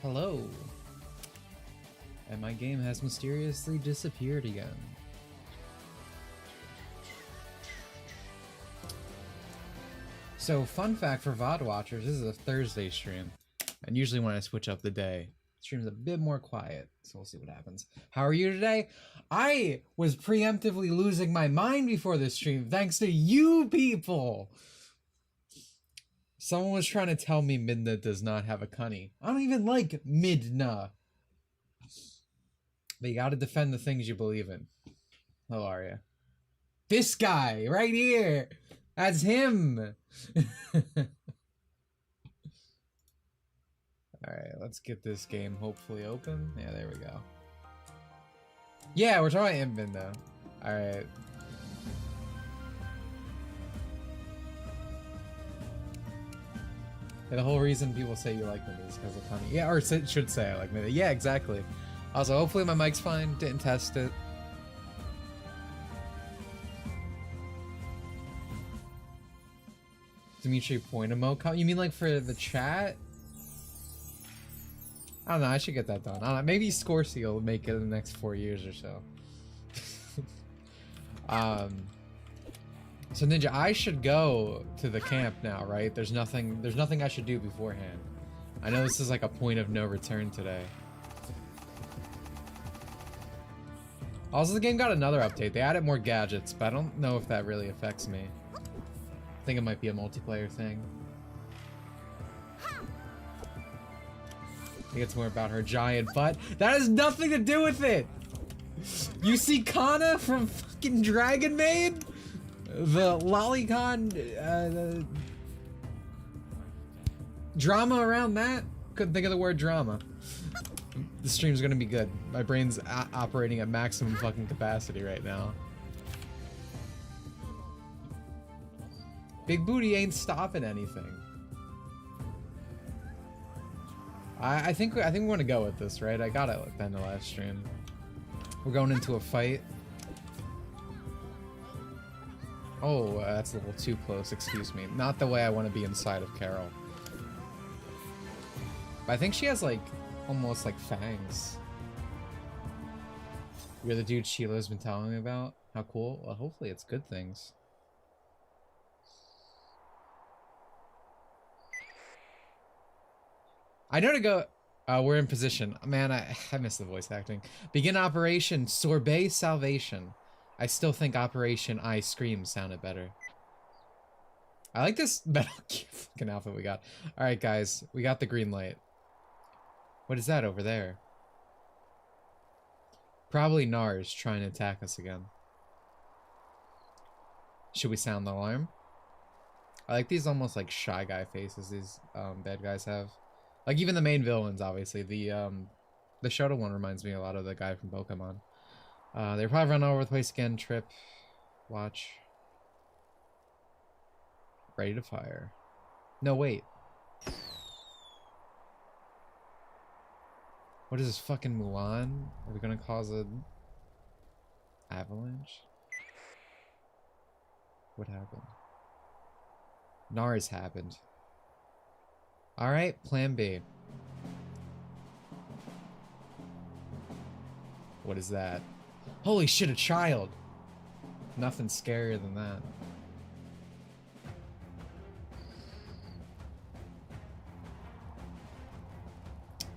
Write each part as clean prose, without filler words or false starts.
Hello. And my game has mysteriously disappeared again. So, fun fact for VOD watchers, this is a Thursday stream. And usually when I switch up the day, the stream's a bit more quiet. So we'll see what happens. How are you today? I was preemptively losing my mind before this stream thanks to you people! Someone was trying to tell me Midna does not have a cunny. I don't even like Midna. But you gotta defend the things you believe in. How are you? This guy, right here! That's him! Alright, let's get this game hopefully open. Yeah, there we go. Yeah, we're talking about Midna. Alright. Yeah, the whole reason people say you like Midna is because of Honey. Yeah, or should say I like Midna. Yeah, exactly. Also, hopefully my mic's fine. Didn't test it. Dimitri point emote. You mean like for the chat? I don't know. I should get that done. I don't know, maybe Scorsese will make it in the next 4 years or so. So Ninja, I should go to the camp now, right? There's nothing I should do beforehand. I know this is like a point of no return today. Also, the game got another update. They added more gadgets, but I don't know if that really affects me. I think it might be a multiplayer thing. I think it's more about her giant butt. That has nothing to do with it! You see Kana from fucking Dragon Maid? The lolicon, drama around that? Couldn't think of the word drama. The stream's gonna be good. My brain's operating at maximum fucking capacity right now. Big booty ain't stopping anything. I think we want to go with this, right? I got it at the end of last stream. We're going into a fight. Oh, that's a little too close, excuse me. Not the way I want to be inside of Carol. But I think she has like, almost like fangs. You're the dude Sheila's been telling me about? How cool? Well, hopefully it's good things. I know to go... we're in position. Man, I miss the voice acting. Begin Operation Sorbet Salvation. I still think Operation I Scream sounded better. I like this metal fucking outfit we got. Alright guys, we got the green light. What is that over there? Probably Nars trying to attack us again. Should we sound the alarm? I like these almost like shy guy faces these bad guys have. Like even the main villains, obviously. The Shoto one reminds me a lot of the guy from Pokemon. They're probably running all over the place again. Trip. Watch. Ready to fire. No, wait. What is this, fucking Mulan? Are we gonna cause an avalanche? What happened? Nars happened. Alright, plan B. What is that? Holy shit, a child! Nothing scarier than that.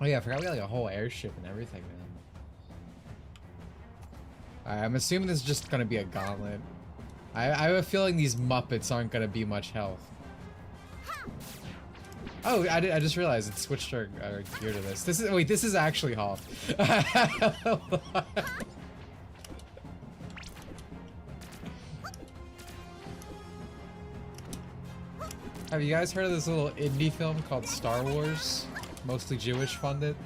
Oh yeah, I forgot we got like a whole airship and everything, man. Alright, I'm assuming this is just gonna be a gauntlet. I have a feeling these Muppets aren't gonna be much health. Oh, I just realized it switched our gear to this. Wait, this is actually Hoth. Have you guys heard of this little indie film called Star Wars? Mostly Jewish funded.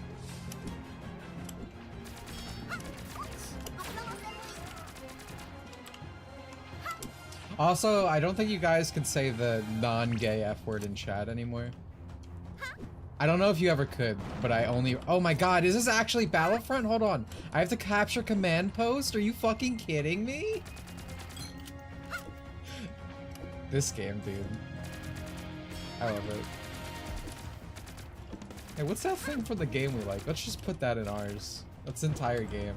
Also, I don't think you guys can say the non-gay F word in chat anymore. I don't know if you ever could, but I only... Oh my god, is this actually Battlefront? Hold on. I have to capture command post? Are you fucking kidding me? This game, dude. I love it. Hey, what's that thing for the game we like? Let's just put that in ours. That's the entire game.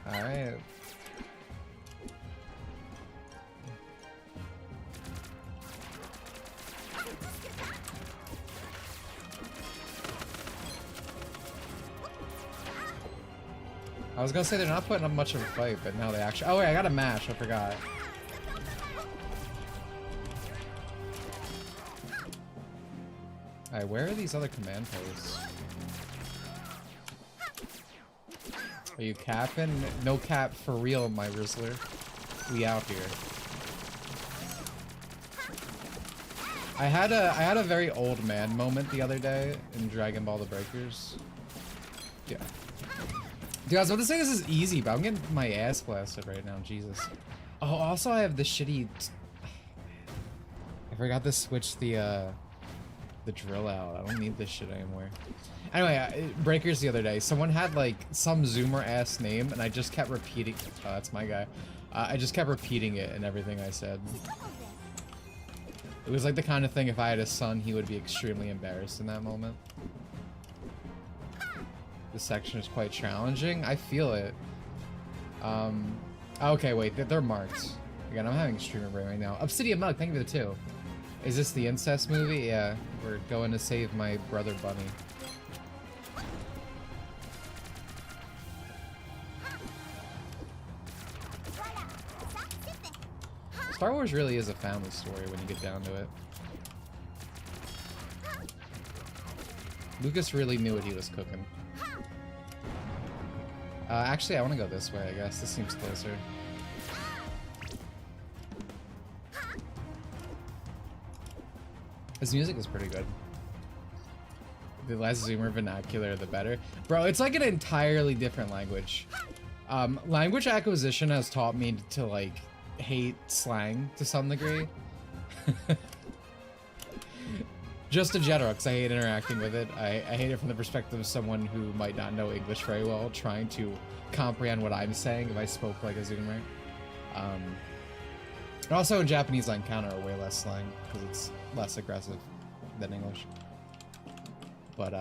Alright. I was gonna say they're not putting up much of a fight, but now they actually— oh wait, I got a mash, I forgot. Alright, where are these other command posts? Are you capping? No cap for real, my Rizzler. We out here. I had a very old man moment the other day in Dragon Ball: The Breakers. Yeah. Dude, I was about to say this is easy, but I'm getting my ass blasted right now, Jesus. Oh, also I have the shitty— I forgot to switch the drill out. I don't need this shit anymore. Anyway, Breakers the other day, someone had like some zoomer ass name and I just kept repeating— oh, that's my guy. I just kept repeating it in everything I said. It was like the kind of thing, if I had a son, he would be extremely embarrassed in that moment. This section is quite challenging. I feel it. Okay, wait, they're marked. Again, I'm having streamer brain right now. Obsidian Mug, thank you for the 2. Is this the incest movie? Yeah, we're going to save my brother Bunny. Star Wars really is a family story when you get down to it. Lucas really knew what he was cooking. Actually, I want to go this way, I guess. This seems closer. His music is pretty good. The less zoomer vernacular, the better. Bro, it's like an entirely different language. Language acquisition has taught me to, like, hate slang to some degree. Just in general, because I hate interacting with it. I hate it from the perspective of someone who might not know English very well, trying to comprehend what I'm saying if I spoke like a zoomer. And also in Japanese, I encounter way less slang, because it's less aggressive than English. But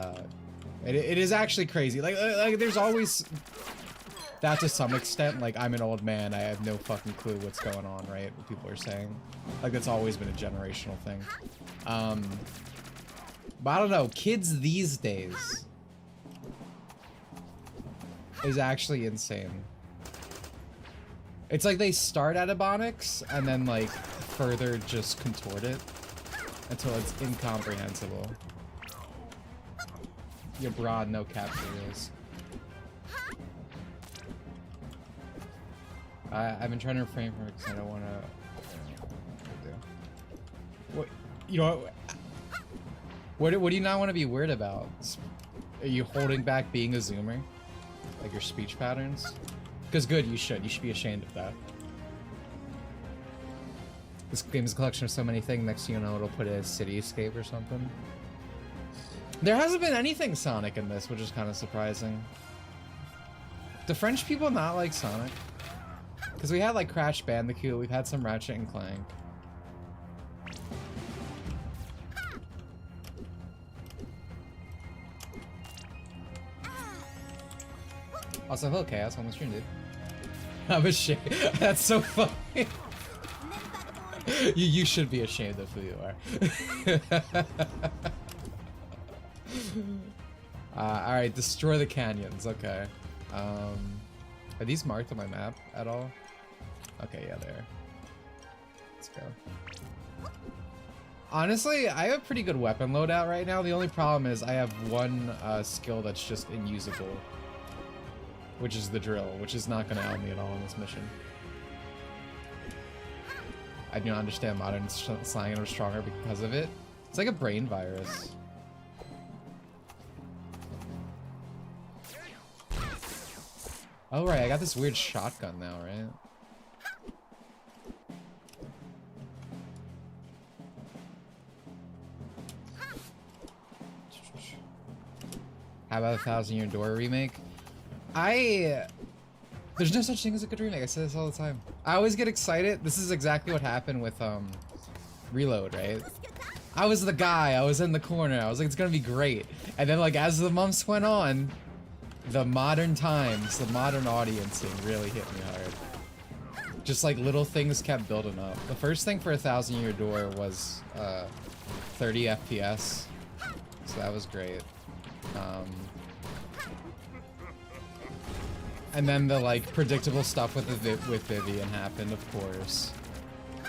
it is actually crazy. Like there's always that to some extent. Like, I'm an old man, I have no fucking clue what's going on, right? What people are saying. Like, that's always been a generational thing. But I don't know, kids these days is actually insane. It's like they start at Ebonics and then like further just contort it until it's incomprehensible. You're broad, no cap for reals. I've been trying to refrain from it because I don't want to. What? You know what? What do you not want to be weird about? Are you holding back being a zoomer? Like your speech patterns? Because good, you should. You should be ashamed of that. This game is a collection of so many things. Next thing you know, it'll put a cityscape or something. There hasn't been anything Sonic in this, which is kind of surprising. Do French people not like Sonic? Because we had like Crash Bandicoot, we've had some Ratchet and Clank. Also, hello Chaos on the stream, dude. I'm ashamed. That's so funny. You should be ashamed of who you are. Alright, destroy the canyons. Okay. Are these marked on my map at all? Okay, yeah, they are. Let's go. Honestly, I have a pretty good weapon loadout right now. The only problem is I have one skill that's just unusable, which is the drill, which is not going to help me at all in this mission. I do not understand modern slang and I'm stronger because of it. It's like a brain virus. Oh right, I got this weird shotgun now, right? How about a 1,000 Year Door remake? There's no such thing as a good remake. I say this all the time. I always get excited. This is exactly what happened with Reload, right? I was the guy. I was in the corner. I was like, it's gonna be great. And then like as the months went on, the modern times, the modern audiencing really hit me hard. Just like little things kept building up. The first thing for 1,000 Year Door was 30 FPS, so that was great. And then the like predictable stuff with Vivian happened, of course.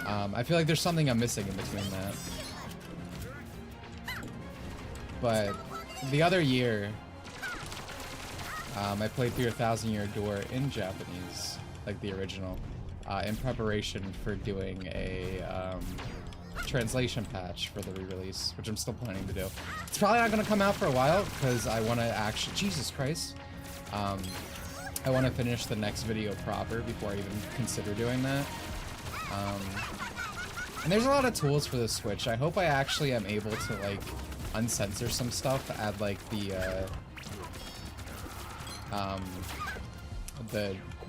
I feel like there's something I'm missing in between that. But the other year, I played through 1,000 Year Door in Japanese, like the original, in preparation for doing a translation patch for the re-release, which I'm still planning to do. It's probably not going to come out for a while because I want to actually, Jesus Christ, I want to finish the next video proper before I even consider doing that. And there's a lot of tools for the Switch. I hope I actually am able to like uncensor some stuff, add like the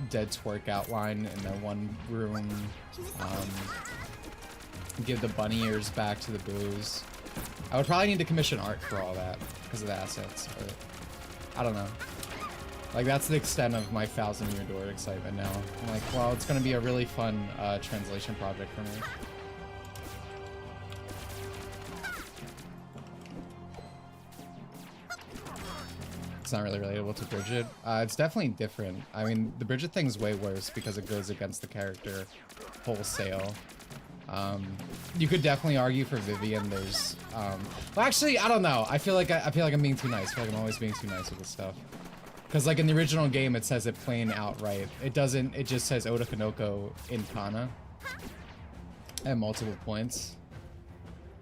dead twerk outline in the one room, give the bunny ears back to the booze. I would probably need to commission art for all that because of the assets, but I don't know. Like that's the extent of my 1,000 Year Door excitement now. I'm like, well, it's gonna be a really fun translation project for me. It's not really relatable to Bridget. It's definitely different. I mean, the Bridget thing's way worse because it goes against the character wholesale. You could definitely argue for Vivian. There's, well, actually, I don't know. I feel like I'm being too nice. I feel like I'm always being too nice with this stuff. Because like in the original game, it says it plain outright. It doesn't. It just says Otakanoko in kana at multiple points.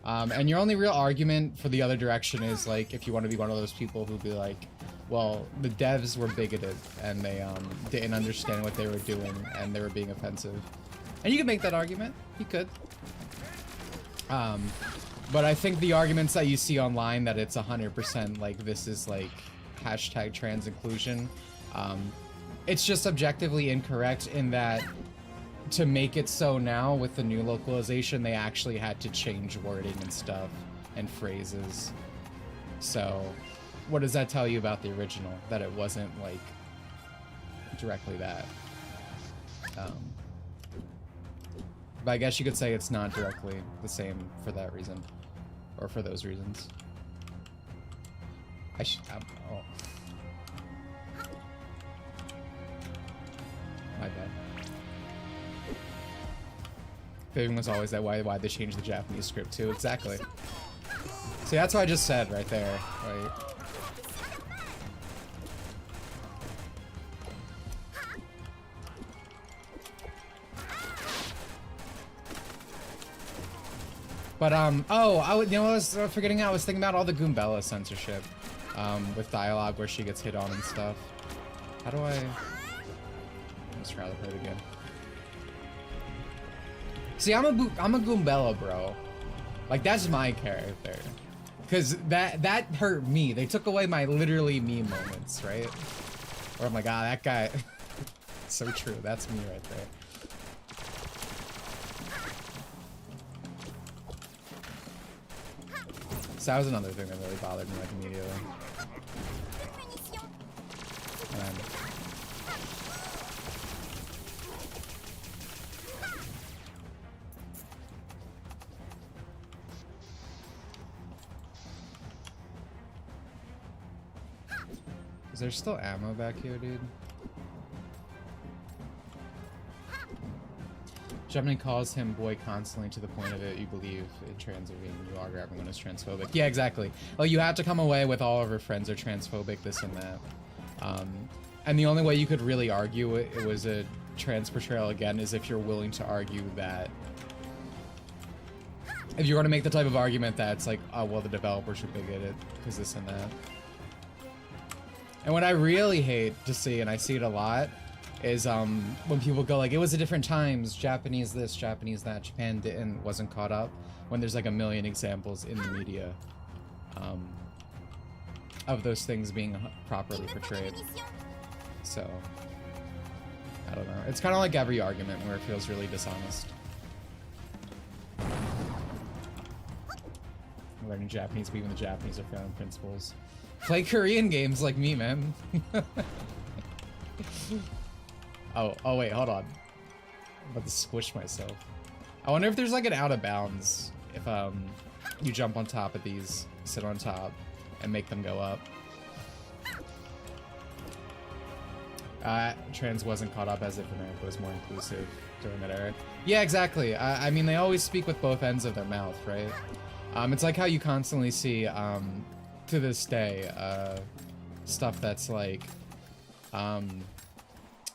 And your only real argument for the other direction is like if you want to be one of those people who be like, well, the devs were bigoted and they didn't understand what they were doing and they were being offensive. And you could make that argument. You could. But I think the arguments that you see online that it's 100% like this is like hashtag trans inclusion, it's just objectively incorrect in that to make it so now with the new localization, they actually had to change wording and stuff and phrases. So what does that tell you about the original? That it wasn't like directly that. But I guess you could say it's not directly the same for that reason, or for those reasons. Oh. My bad. Vivian was always that why they changed the Japanese script too. Exactly. See, that's what I just said right there. Right. But oh, you know what I was forgetting? I was thinking about all the Goombella censorship, with dialogue where she gets hit on and stuff. How do I? Let's try to play it again. See, I'm a Goombella, bro. Like that's my character, cause that hurt me. They took away my literally me moments, right? Where I'm like, ah, that guy. So true. That's me right there. So that was another thing that really bothered me like immediately. Is there still ammo back here, dude? Gemini calls him boy constantly to the point of it. You believe in trans being you argue everyone is transphobic. Yeah, exactly. Well, you have to come away with all of her friends are transphobic, this and that. And the only way you could really argue it was a trans portrayal again is if you're willing to argue that. If you're going to make the type of argument that's like, oh, well, the developers are bigoted because this and that. And what I really hate to see, and I see it a lot, is when people go like, it was a different times, Japanese this, Japanese that, Japan didn't, wasn't caught up, when there's like a million examples in the media of those things being properly portrayed. So I don't know. It's kind of like every argument where it feels really dishonest. Learning Japanese, but even the Japanese are found principles. Play Korean games like me, man. Oh wait, hold on. I'm about to squish myself. I wonder if there's like an out of bounds if you jump on top of these, sit on top, and make them go up. Trans wasn't caught up as if America was more inclusive during that era. Yeah, exactly. I mean, they always speak with both ends of their mouth, right? It's like how you constantly see, to this day, stuff that's like,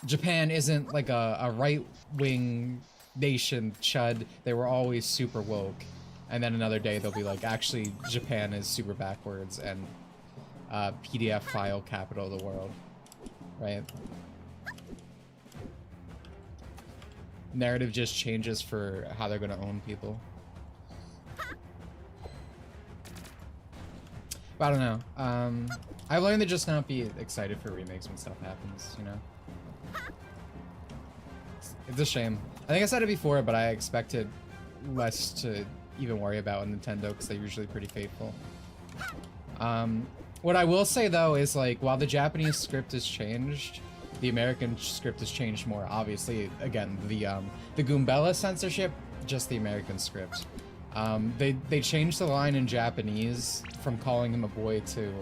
Japan isn't like a right-wing nation, chud. They were always super woke. And then another day they'll be like, actually, Japan is super backwards and PDF file capital of the world, right? Narrative just changes for how they're gonna own people. But I don't know. I've learned to just not be excited for remakes when stuff happens, you know? It's a shame. I think I said it before, but I expected less to even worry about with Nintendo because they're usually pretty faithful. What I will say though is like, while the Japanese script has changed, the American script has changed more. Obviously, again, the Goombella censorship, just the American script. They changed the line in Japanese from calling him a boy to,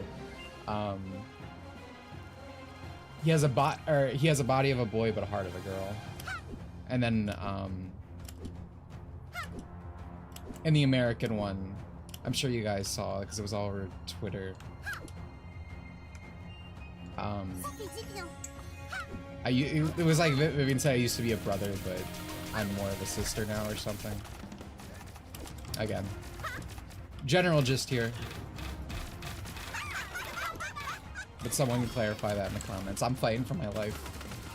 he has a body of a boy but a heart of a girl. And then in the American one, I'm sure you guys saw it because it was all over Twitter. It was like Vivian said, I used to be a brother, but I'm more of a sister now or something. Again, general gist here. But someone can clarify that in the comments. I'm fighting for my life.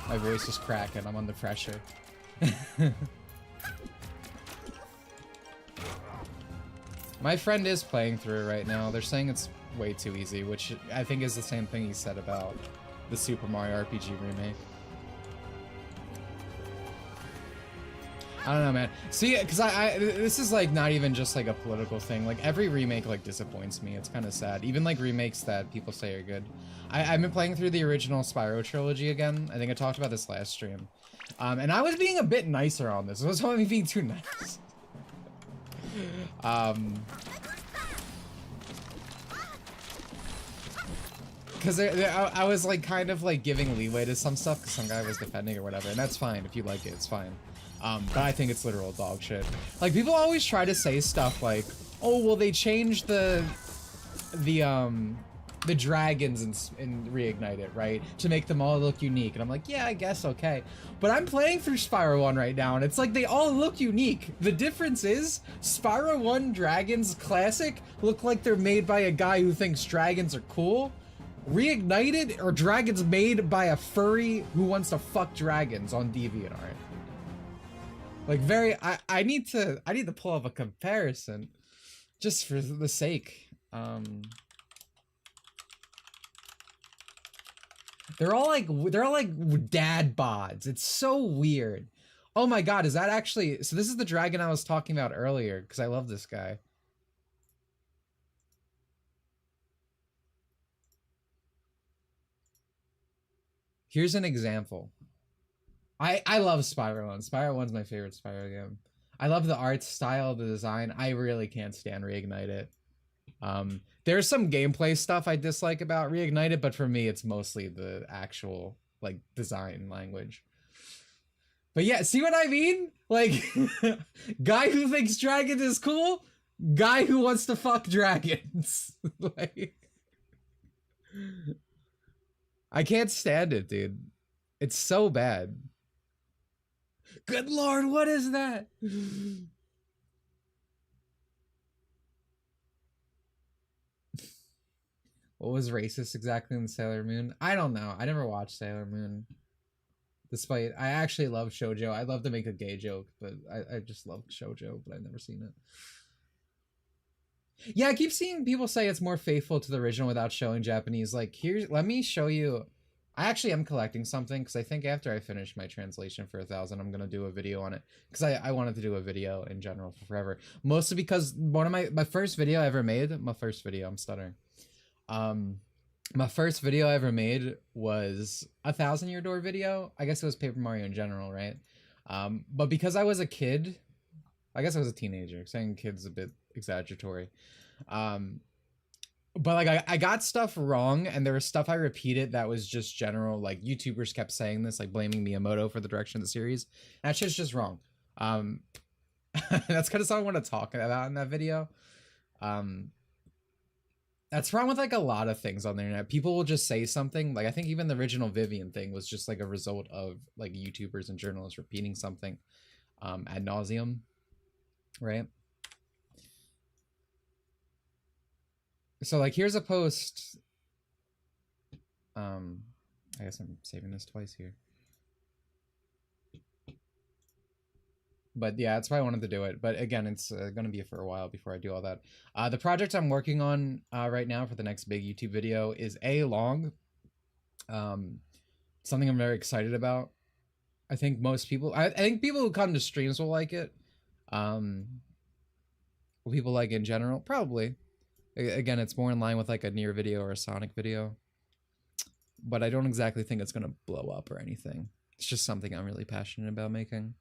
My voice is cracking. I'm under pressure. My friend is playing through it right now. They're saying it's way too easy, which I think is the same thing he said about the Super Mario RPG remake. I don't know, man. See, because this is like not even just like a political thing. Like every remake like disappoints me. It's kind of sad. Even like remakes that people say are good. I've been playing through the original Spyro trilogy again. I think I talked about this last stream. And I was being a bit nicer on this. It was only being too nice. Because I was like kind of like giving leeway to some stuff because some guy was defending or whatever, and that's fine if you like it, it's fine. But I think it's literal dog shit. Like people always try to say stuff like, "Oh, well, they changed the dragons and Reignite It, right? To make them all look unique." And I'm like, yeah, I guess, okay. But I'm playing through Spyro 1 right now, and it's like they all look unique. The difference is, Spyro 1 Dragons Classic look like they're made by a guy who thinks dragons are cool. Reignited are dragons made by a furry who wants to fuck dragons on DeviantArt. Like I need to pull up a comparison just for the sake. They're all like dad bods. It's so weird. Oh my god, is that actually, so this is the dragon I was talking about earlier because I love this guy. Here's an example. I love Spyro 1. Spyro 1's my favorite Spyro game. I love the art style, the design. I really can't stand Reignite It. There's some gameplay stuff I dislike about Reignite It, but for me, it's mostly the actual, like, design language. But yeah, see what I mean? Like, guy who thinks dragons is cool, guy who wants to fuck dragons. Like, I can't stand it, dude. It's so bad. Good lord, what is that? What was racist exactly in Sailor Moon? I don't know. I never watched Sailor Moon. Despite, I actually love shoujo. I'd love to make a gay joke, but I just love shoujo, but I've never seen it. Yeah, I keep seeing people say it's more faithful to the original without showing Japanese. Like, here's, let me show you I actually am collecting something because I think after I finish my translation for 1,000, I'm gonna do a video on it because I wanted to do a video in general for forever. Mostly because one of my first video I ever made, I'm stuttering. My first video I ever made was a 1,000-year door video. I guess it was Paper Mario in general, right? But because I was a kid, I guess I was a teenager. Saying kid's a bit exaggeratory. But like I got stuff wrong, and there was stuff I repeated that was just general. Like YouTubers kept saying this, like blaming Miyamoto for the direction of the series. And that shit's just wrong. That's kind of something I want to talk about in that video. That's wrong with like a lot of things on the internet. People will just say something. Like I think even the original Vivian thing was just like a result of like YouTubers and journalists repeating something ad nauseum, right? So like here's a post. I guess I'm saving this twice here. But yeah, that's why I wanted to do it. But again, it's going to be for a while before I do all that. The project I'm working on right now for the next big YouTube video is long. Something I'm very excited about. I think most people, I think people who come to streams will like it. People like in general, probably. Again, it's more in line with like a Nier video or a Sonic video. But I don't exactly think it's going to blow up or anything. It's just something I'm really passionate about making.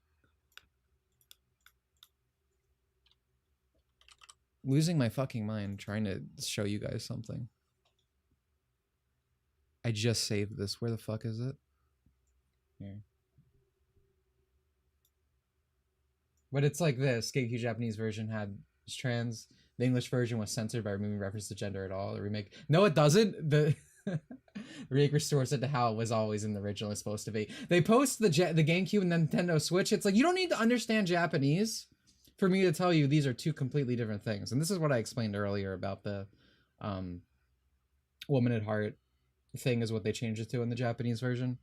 Losing my fucking mind trying to show you guys something. I just saved this. Where the fuck is it? Here. But it's like this. Genkyu Japanese version had trans. The English version was censored by removing reference to gender at all. The remake... No, it doesn't. The remake restores it to how it was always in the original. It's supposed to be. They post the GameCube and Nintendo Switch. It's like, you don't need to understand Japanese for me to tell you these are two completely different things. And this is what I explained earlier about the Woman at Heart thing is what they changed it to in the Japanese version.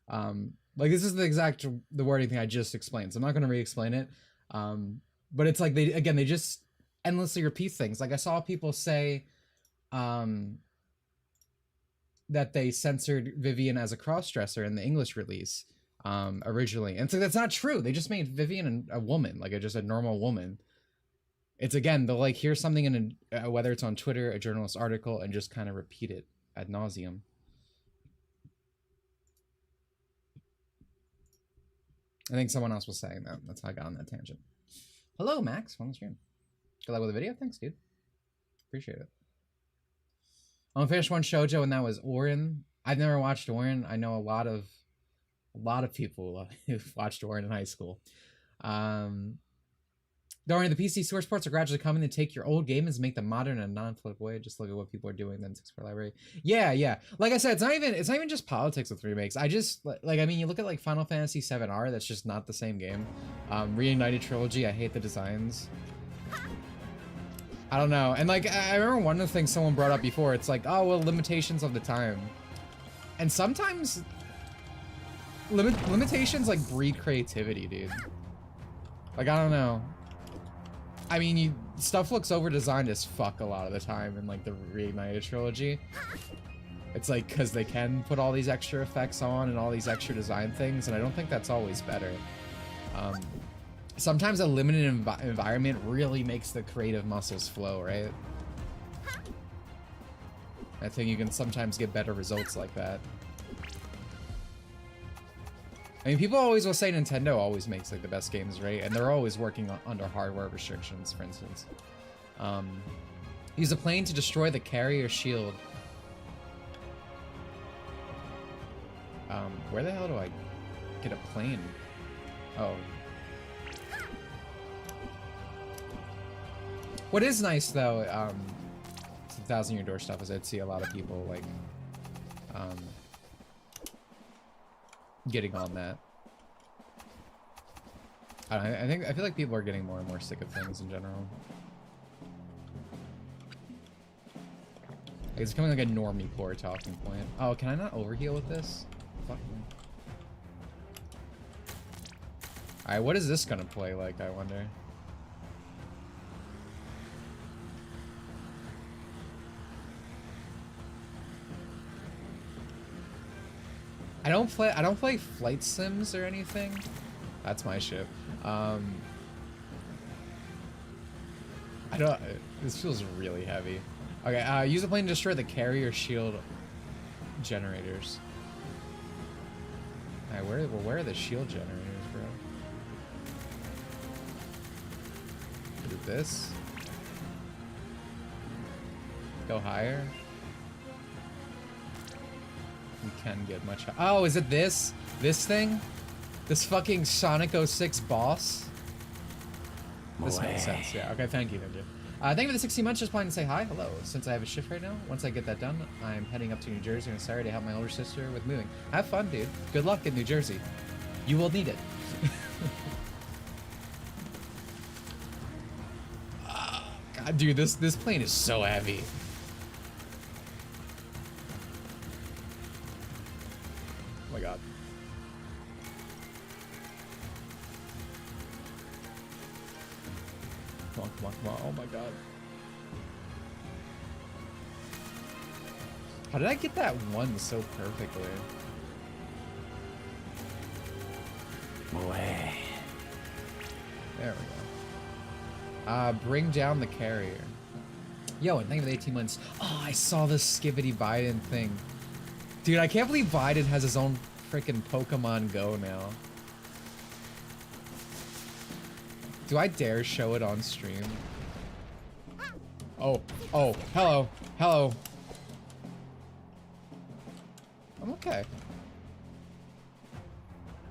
Like this is the wording thing I just explained, so I'm not going to re-explain it. But it's like they just endlessly repeat things. Like I saw people say that they censored Vivian as a cross-dresser in the English release originally, and so that's not true. They just made Vivian a woman, like just a normal woman. It's again, they'll like hear something in whether it's on Twitter, a journalist article, and just kind of repeat it ad nauseum. I think someone else was saying that. That's how I got on that tangent. Hello, Max. On the stream. Good luck with the video. Thanks, dude. Appreciate it. I only finished one shoujo, and that was Orin. I've never watched Orin. I know a lot of people who've watched Orin in high school. Don't worry, the PC source ports are gradually coming to take your old games and make them modern in a non-flip way. Just look at what people are doing, then 6-4 library. Yeah. Like I said, it's not even just politics with remakes. I just like I mean, you look at like Final Fantasy VII-R, that's just not the same game. Reignited Trilogy, I hate the designs. I don't know. And like I remember one of the things someone brought up before, it's like, oh well, limitations of the time. And sometimes limitations like breed creativity, dude. Like I don't know. I mean, stuff looks over-designed as fuck a lot of the time in, like, the Reignited Trilogy. It's, like, because they can put all these extra effects on and all these extra design things, and I don't think that's always better. Sometimes a limited environment really makes the creative muscles flow, right? I think you can sometimes get better results like that. I mean, people always will say Nintendo always makes like the best games, right? And they're always working under hardware restrictions, for instance. Use a plane to destroy the carrier shield. Where the hell do I get a plane? Oh. What is nice though, the 1,000-year door stuff is I'd see a lot of people like, getting on that. I feel like people are getting more and more sick of things in general. Like, it's becoming like a normie core talking point. Oh, can I not overheal with this? Fuck me. Alright, what is this gonna play like, I wonder? I don't play flight sims or anything. That's my ship. I don't. This feels really heavy. Okay, use the plane to destroy the carrier shield generators. Alright, where are the shield generators, bro? Do this. Go higher. We can get much higher. Oh, is it this? This thing? This fucking Sonic 06 boss? This makes sense, yeah. Okay, thank you, Ninja. Thank you for the 16 months. Just planning to say hi. Hello. Since I have a shift right now, once I get that done, I'm heading up to New Jersey on Saturday to help my older sister with moving. Have fun, dude. Good luck in New Jersey. You will need it. God, dude, this plane is so heavy. Oh my god. Come on, come on, come on. Oh my god. How did I get that one so perfectly? Boy. There we go. Bring down the carrier. Yo, and thank you for the 18 months. Oh, I saw this Skibbity Biden thing. Dude, I can't believe Biden has his own freaking Pokemon Go now. Do I dare show it on stream? Oh, hello, hello. I'm okay.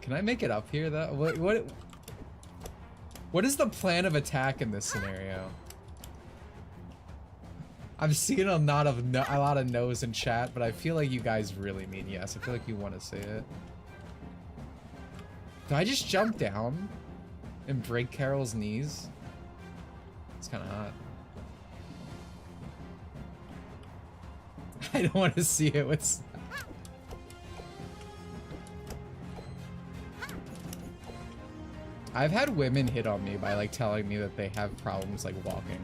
Can I make it up here though? What is the plan of attack in this scenario? I'm seeing a lot of no's in chat, but I feel like you guys really mean yes. I feel like you want to say it. Do I just jump down and break Carol's knees? It's kind of hot. I don't want to see it with... I've had women hit on me by like telling me that they have problems like walking.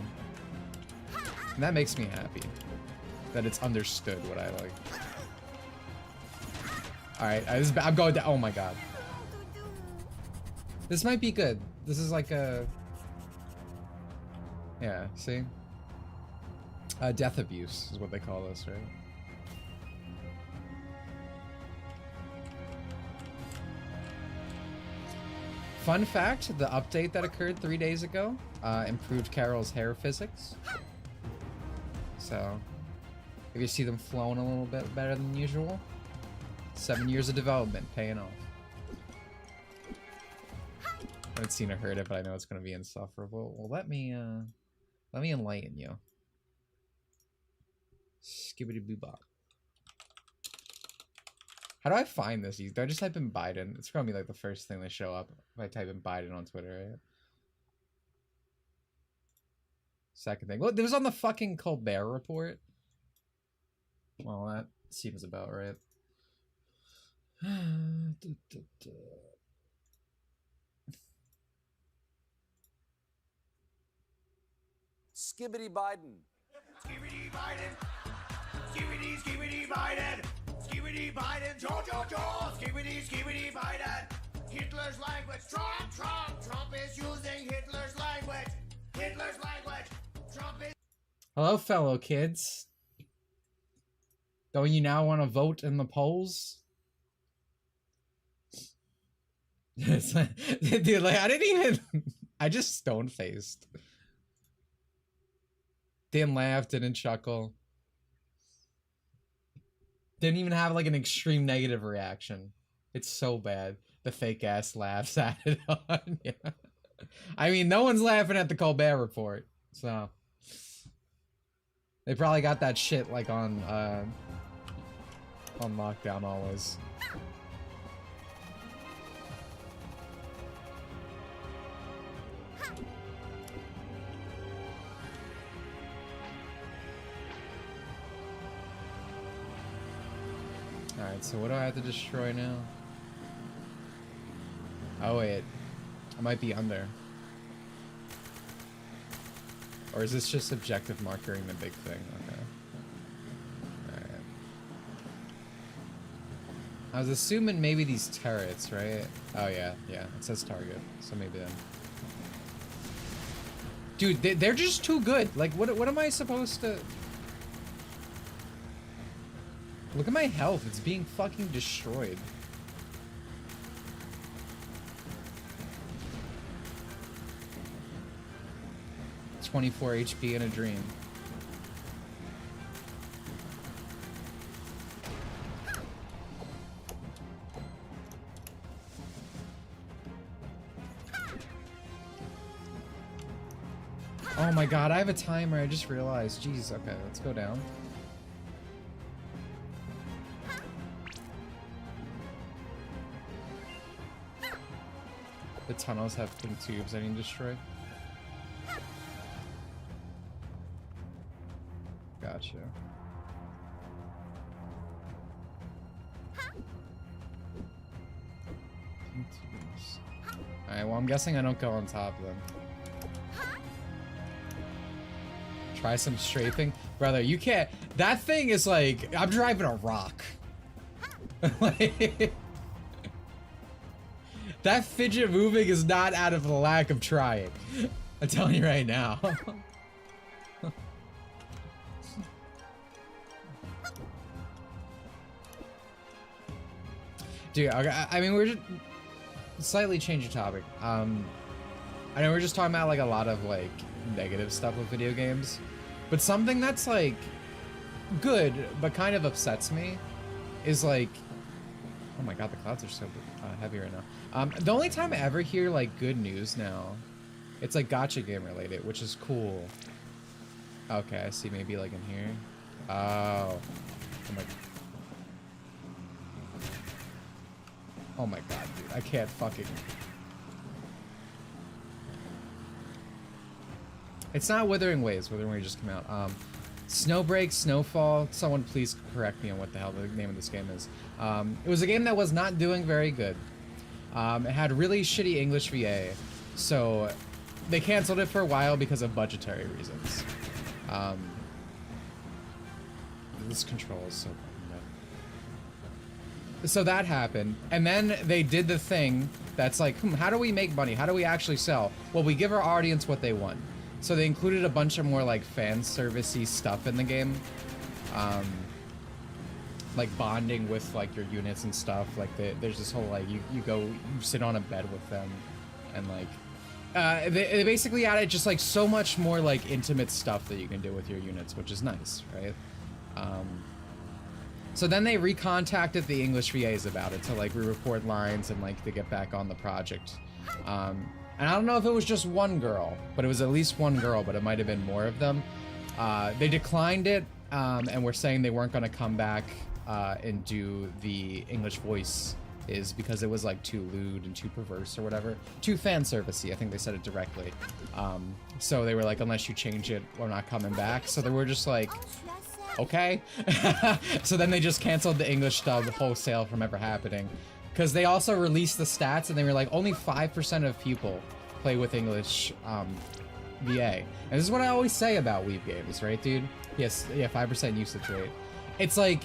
And that makes me happy. That it's understood what I like. Alright, I'm going down. Oh my god. This might be good. This is like a... Yeah, see? Death abuse is what they call this, right? Fun fact, the update that occurred 3 days ago improved Carol's hair physics. So, if you see them flowing a little bit better than usual, 7 years of development paying off. I haven't seen or heard it, but I know it's going to be insufferable. Well, let me enlighten you. Skibbity boobop. How do I find this? Do I just type in Biden? It's probably like the first thing that show up if I type in Biden on Twitter, right? Second thing. Well, it was on the fucking Colbert Report. Well, that seems about right. Skibbity Biden. Skibbity Biden. Skibbity Biden. Skibbity Biden. Joe. Skibbity Biden. Hitler's language. Trump is using Hitler's language. Trump is... Hello, fellow kids. Don't you now want to vote in the polls? Dude, like, I didn't even... I just stone-faced. Didn't laugh, didn't chuckle. Didn't even have, like, an extreme negative reaction. It's so bad. The fake-ass laughs added on. Yeah. I mean, no one's laughing at the Colbert Report, so... They probably got that shit, like, on lockdown always. Alright, so what do I have to destroy now? Oh wait, I might be under. Or is this just objective markering the big thing? Okay. Alright. I was assuming maybe these turrets, right? Oh yeah, yeah, it says target, so maybe then. Dude, they're just too good. Like, what am I supposed to... Look at my health, it's being fucking destroyed. .24 HP in a dream. Oh my god, I have a timer, I just realized. Jeez, okay, let's go down. The tunnels have pink tubes I need to destroy. Gotcha. Pink tubes. Alright, well I'm guessing I don't go on top then. Try some strafing. Brother, you can't. That thing is like, I'm driving a rock. Like, that fidget moving is not out of the lack of trying. I'm telling you right now. Dude, I mean, we're just slightly change the topic. I know we're just talking about like a lot of like negative stuff with video games, but something that's like good but kind of upsets me is like, oh my god, the clouds are so heavy right now. The only time I ever hear like good news now, it's like gacha game related, which is cool. Okay, I see, maybe like in here. Oh my. Oh my god, dude, I can't fucking. It's not Withering Waves. Withering Waves just came out. Snowbreak, Snowfall. Someone please correct me on what the hell the name of this game is. It was a game that was not doing very good. It had really shitty English VA, so they canceled it for a while because of budgetary reasons. This control is so fucking bad. So that happened, and then they did the thing that's like, how do we make money? How do we actually sell? Well, we give our audience what they want. So they included a bunch of more like fan servicey stuff in the game, like bonding with like your units and stuff. Like there's this whole like you sit on a bed with them, and like they basically added just like so much more like intimate stuff that you can do with your units, which is nice, right? So then they recontacted the English VAs about it to like re-record lines and like to get back on the project. And I don't know if it was just one girl, but it was at least one girl, but it might have been more of them. They declined it, and were saying they weren't going to come back and do the English voice is because it was like too lewd and too perverse or whatever. Too fan servicey, I think they said it directly. So they were like, unless you change it, we're not coming back. So they were just like, okay. So then they just canceled the English dub wholesale from ever happening. Because they also released the stats and they were like, only 5% of people play with English VA. And this is what I always say about Weeb games, right, dude? Yes, yeah, 5% usage rate. It's like,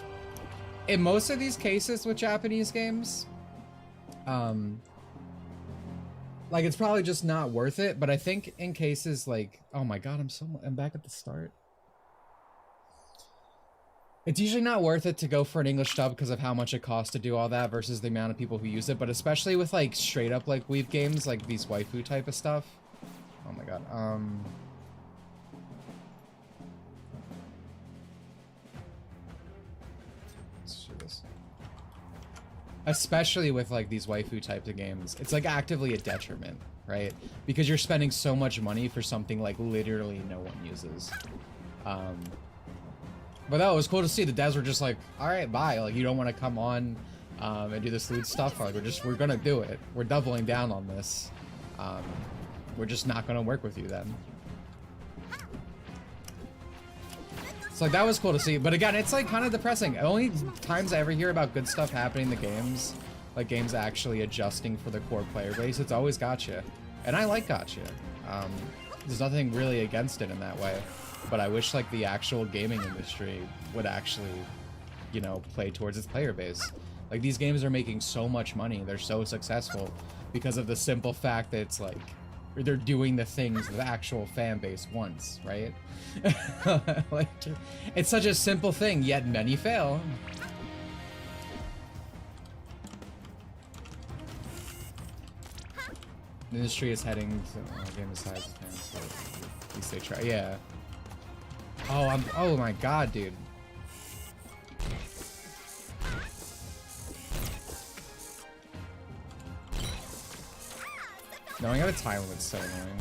in most of these cases with Japanese games, like it's probably just not worth it. But I think in cases like, oh my god, I'm back at the start. It's usually not worth it to go for an English dub because of how much it costs to do all that versus the amount of people who use it, but especially with like straight up like weeb games, like these waifu type of stuff. Oh my god. Let's do this. Especially with like these waifu types of games, it's like actively a detriment, right? Because you're spending so much money for something like literally no one uses. But that was cool to see. The devs were just like, all right, bye. Like, you don't want to come on and do this lewd stuff. Like, we're gonna do it. We're doubling down on this. We're just not gonna work with you then. So like that was cool to see. But again, it's like kind of depressing. Only times I ever hear about good stuff happening in the games, like games actually adjusting for the core player base, it's always Gacha. And I like Gacha. There's nothing really against it in that way. But I wish like the actual gaming industry would actually, you know, play towards its player base. Like, these games are making so much money. They're so successful because of the simple fact that it's like, they're doing the things the actual fan base wants, right? Like, it's such a simple thing, yet many fail. The industry is heading to game besides the fans, so at least they try. Yeah. Oh my god, dude. No, I gotta time limit, it's so annoying.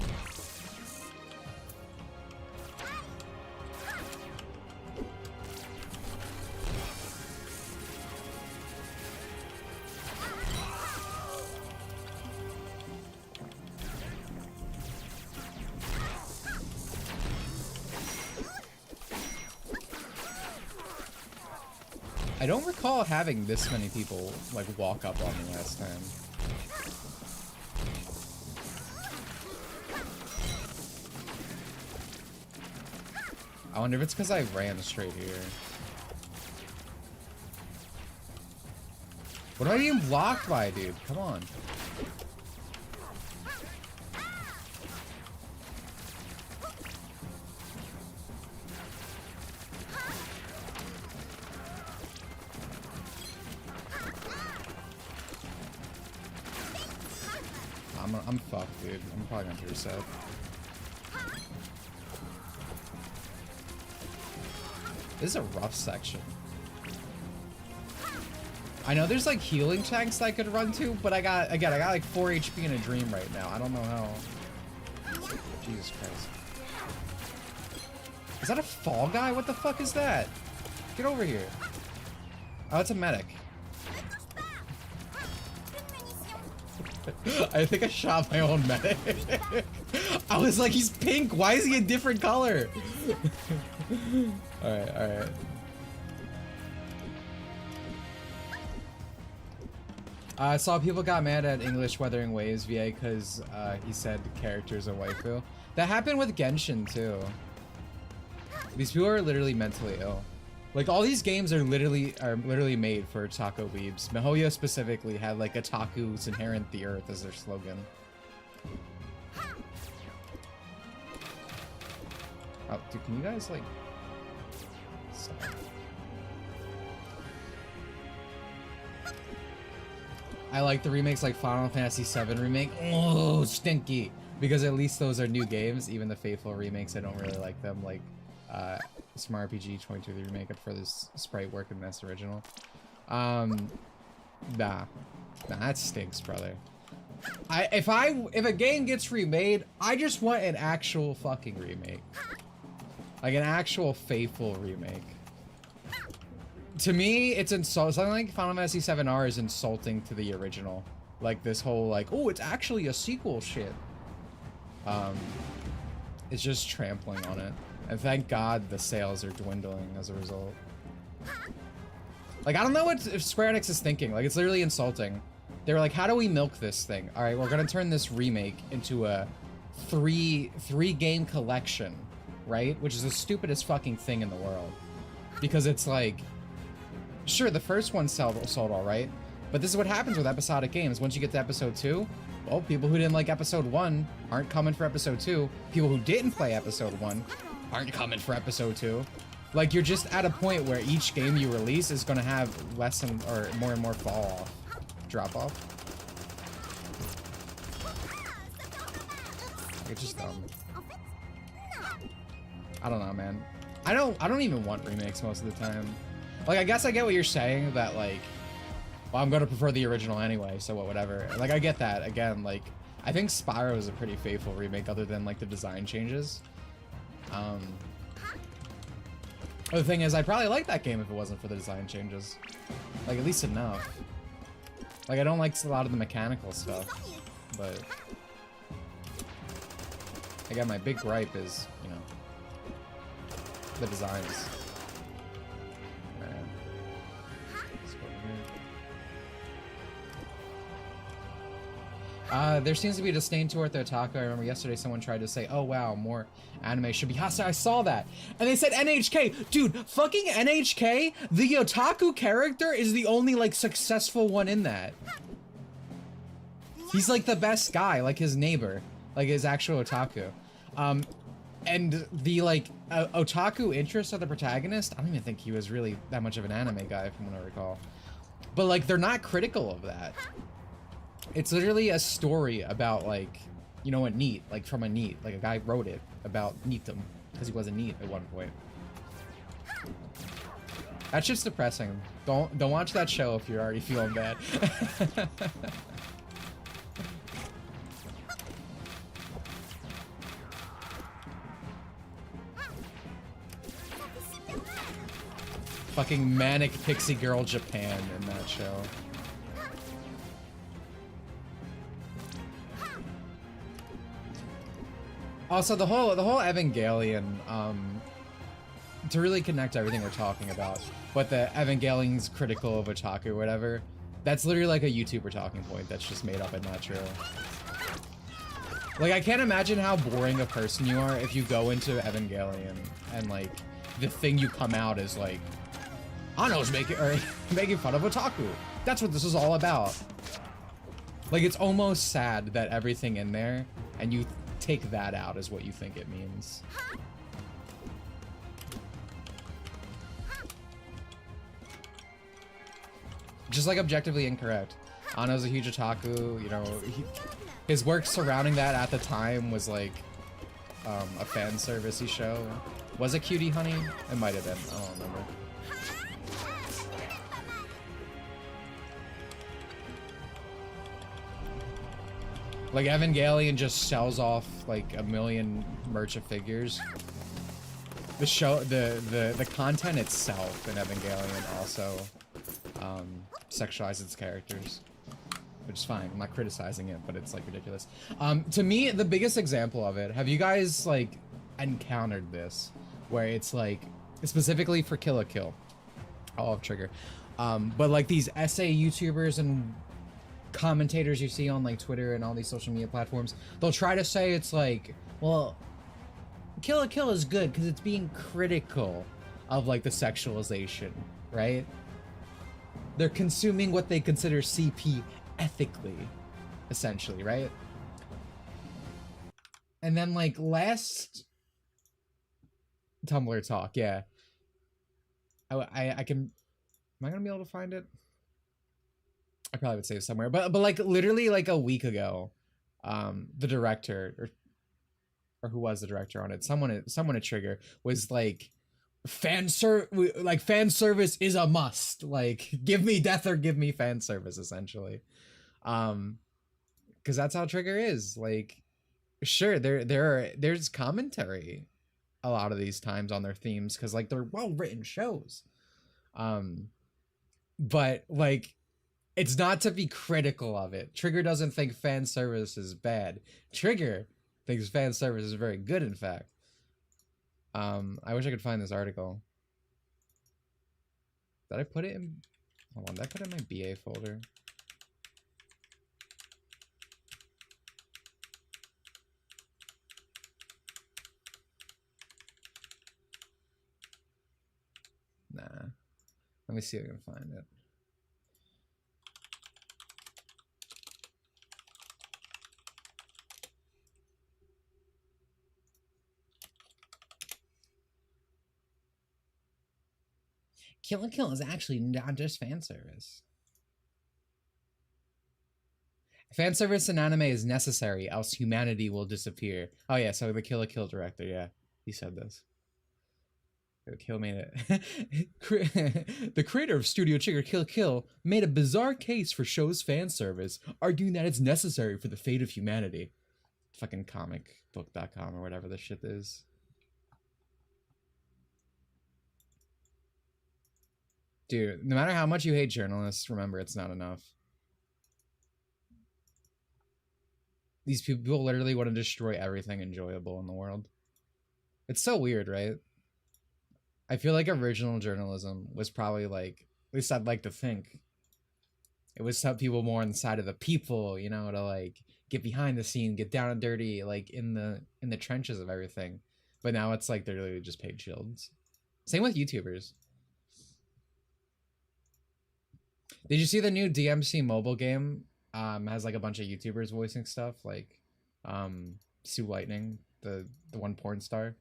I don't recall having this many people like walk up on me last time. I wonder if it's because I ran straight here. What am I being blocked by, dude? Come on. I'm fucked, dude. I'm probably gonna have to reset. This is a rough section. I know there's like healing tanks I could run to, but I got like 4 HP in a dream right now. I don't know how. Jesus Christ. Is that a fall guy? What the fuck is that? Get over here. Oh, it's a medic. I think I shot my own medic. I was like, he's pink. Why is he a different color? Alright, alright. I saw people got mad at English Wuthering Waves VA because he said the character's a waifu. That happened with Genshin too. These people are literally mentally ill. Like, all these games are literally made for otaku weebs. MiHoYo specifically had like otaku's inherent the earth as their slogan. Oh, dude, can you guys like stop? I like the remakes like Final Fantasy VII Remake. Oh, stinky. Because at least those are new games. Even the faithful remakes, I don't really like them. Like, Smart RPG 22 the remake. I prefer this sprite work than this original. Nah, that stinks, brother. If a game gets remade, I just want an actual fucking remake. Like an actual faithful remake. To me, it's insulting. Something like Final Fantasy VII R is insulting to the original. Like this whole like, oh, it's actually a sequel shit. It's just trampling on it. And thank God the sales are dwindling as a result. Like, I don't know if Square Enix is thinking. Like, it's literally insulting. They were like, how do we milk this thing? All right, we're gonna turn this remake into a three game collection, right? Which is the stupidest fucking thing in the world. Because it's like, sure, the first one sold all right, but this is what happens with episodic games. Once you get to episode 2, well, people who didn't like episode 1 aren't coming for episode 2. People who didn't play episode 1 aren't coming for episode 2. Like, you're just at a point where each game you release is gonna have less and more fall off, drop off. It's just dumb. I don't know, man. I don't even want remakes most of the time. Like, I guess I get what you're saying, that like, well, I'm gonna prefer the original anyway, so whatever. Like, I get that. Again, like, I think Spyro is a pretty faithful remake other than like the design changes. The thing is, I'd probably like that game if it wasn't for the design changes. Like, at least enough. Like, I don't like a lot of the mechanical stuff, but again, my big gripe is, you know, the designs. Alright. Let's go over There seems to be a disdain toward the otaku. I remember yesterday someone tried to say, oh wow, more anime should be hostile. I saw that. And they said NHK. Dude, fucking NHK, the otaku character is the only, like, successful one in that. He's, like, the best guy, like his neighbor, like his actual otaku. And the, like, otaku interest of the protagonist, I don't even think he was really that much of an anime guy from what I recall. But, like, they're not critical of that. It's literally a story about, like, you know what, NEET, like from a NEET, like a guy wrote it about NEETdom because he was a NEET at one point. That shit's depressing. Don't watch that show if you're already feeling bad. Fucking manic pixie girl Japan in that show. Also, the whole Evangelion, to really connect everything we're talking about, but the Evangelion's critical of otaku or whatever, that's literally like a YouTuber talking point that's just made up and not true. Like, I can't imagine how boring a person you are if you go into Evangelion and, like, the thing you come out is like, Ano's making fun of otaku. That's what this is all about. Like, it's almost sad that everything in there, and you take that out as what you think it means. Just, like, objectively incorrect. Ano's a huge otaku, you know, his work surrounding that at the time was, like, a fan servicey show. Was it Cutie Honey? It might have been, I don't remember. Like, Evangelion just sells off, like, a million merch of figures. The show, the content itself in Evangelion also, sexualizes its characters. Which is fine, I'm not criticizing it, but it's, like, ridiculous. To me, the biggest example of it, have you guys, like, encountered this? Where it's, like, specifically for Kill la Kill. I'll have trigger. But, like, these essay YouTubers and commentators you see on, like, Twitter and all these social media platforms, they'll try to say it's like, well, Kill la Kill is good because it's being critical of, like, the sexualization, right? They're consuming what they consider CP ethically, essentially, right? And then, like, last Tumblr talk, yeah. I can, am I gonna be able to find it? I probably would save somewhere, but like literally like a week ago, the director or who was the director on it, someone at Trigger was like, fan service is a must. Like, give me death or give me fan service, essentially. Because that's how Trigger is. Like, sure, there's commentary a lot of these times on their themes because, like, they're well written shows. But like, it's not to be critical of it. Trigger doesn't think fan service is bad. Trigger thinks fan service is very good, in fact. I wish I could find this article. Did I put it in? Hold on, did I put it in my BA folder? Nah. Let me see if I can find it. Kill la Kill is actually not just fan service. Fan service in anime is necessary, else humanity will disappear. Oh yeah, so the Kill la Kill director, yeah, he said this. Kill made it. The creator of Studio Trigger Kill la Kill made a bizarre case for show's fan service, arguing that it's necessary for the fate of humanity. Fucking comicbook.com or whatever this shit is. Dude, no matter how much you hate journalists, remember it's not enough. These people literally want to destroy everything enjoyable in the world. It's so weird, right? I feel like original journalism was probably like, at least I'd like to think, it was some people more on the side of the people, you know, to like get behind the scene, get down and dirty, like in the trenches of everything. But now it's like they're literally just paid shields. Same with YouTubers. Did you see the new DMC mobile game? Has like a bunch of YouTubers voicing stuff, like Sue Lightning, the one porn star.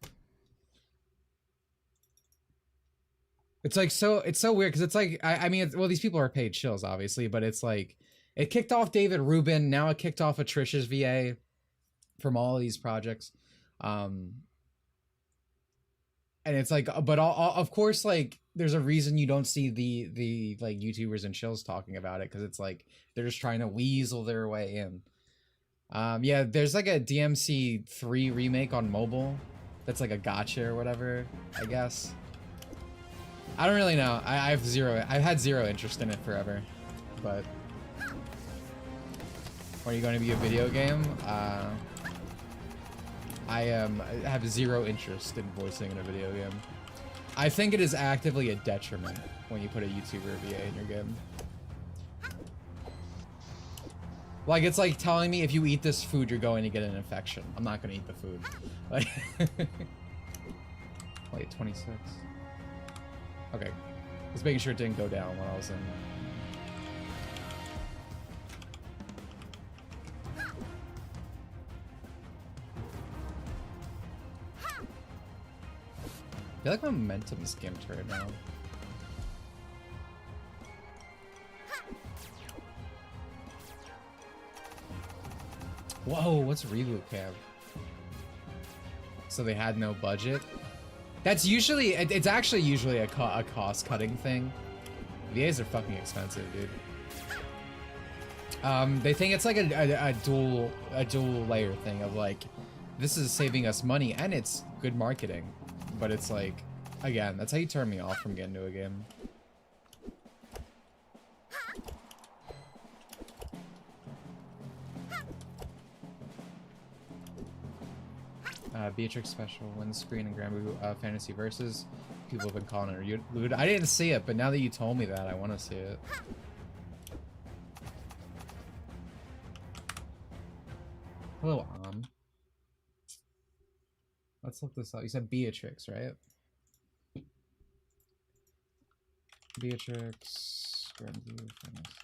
It's like it's so weird because it's like I mean well, these people are paid shills obviously, but it's like it kicked off David Rubin, now it kicked off Atricia's VA from all of these projects. And it's like, but all, of course, like there's a reason you don't see the like YouTubers and shills talking about it, because it's like they're just trying to weasel their way in. Yeah, there's like a DMC 3 remake on mobile that's like a gacha or whatever, I guess. I don't really know. I've had zero interest in it forever, but are you going to be a video game? I have zero interest in voicing in a video game. I think it is actively a detriment when you put a YouTuber VA in your game. Like, it's like telling me if you eat this food, you're going to get an infection. I'm not going to eat the food. Like, wait, 26. Okay. Just making sure it didn't go down when I was in. I feel like my momentum's gimped right now. Whoa, what's reboot camp? So they had no budget? That's usually, it's actually usually a cost-cutting thing. VAs are fucking expensive, dude. They think it's like a dual layer thing of like, this is saving us money and it's good marketing. But it's like, again, that's how you turn me off from getting to a game. Beatrix special, Windscreen, and Granblue Fantasy Versus. People have been calling it lewd. I didn't see it, but now that you told me that, I want to see it. Hello, let's look this up. You said Beatrix, right? Beatrix, Granblue Fantasy.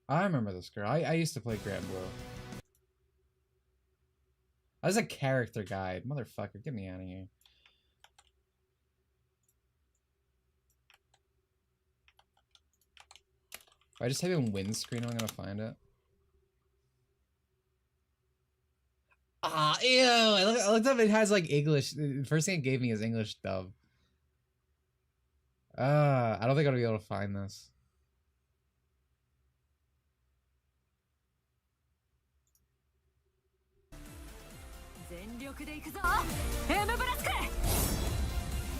I remember this girl. I used to play Granblue. I was a character guide. Motherfucker, get me out of here. If I just type in windscreen, I'm gonna find it. Ah, ew! I looked up, it has like English. The first thing it gave me is English dub. I don't think I'm gonna be able to find this.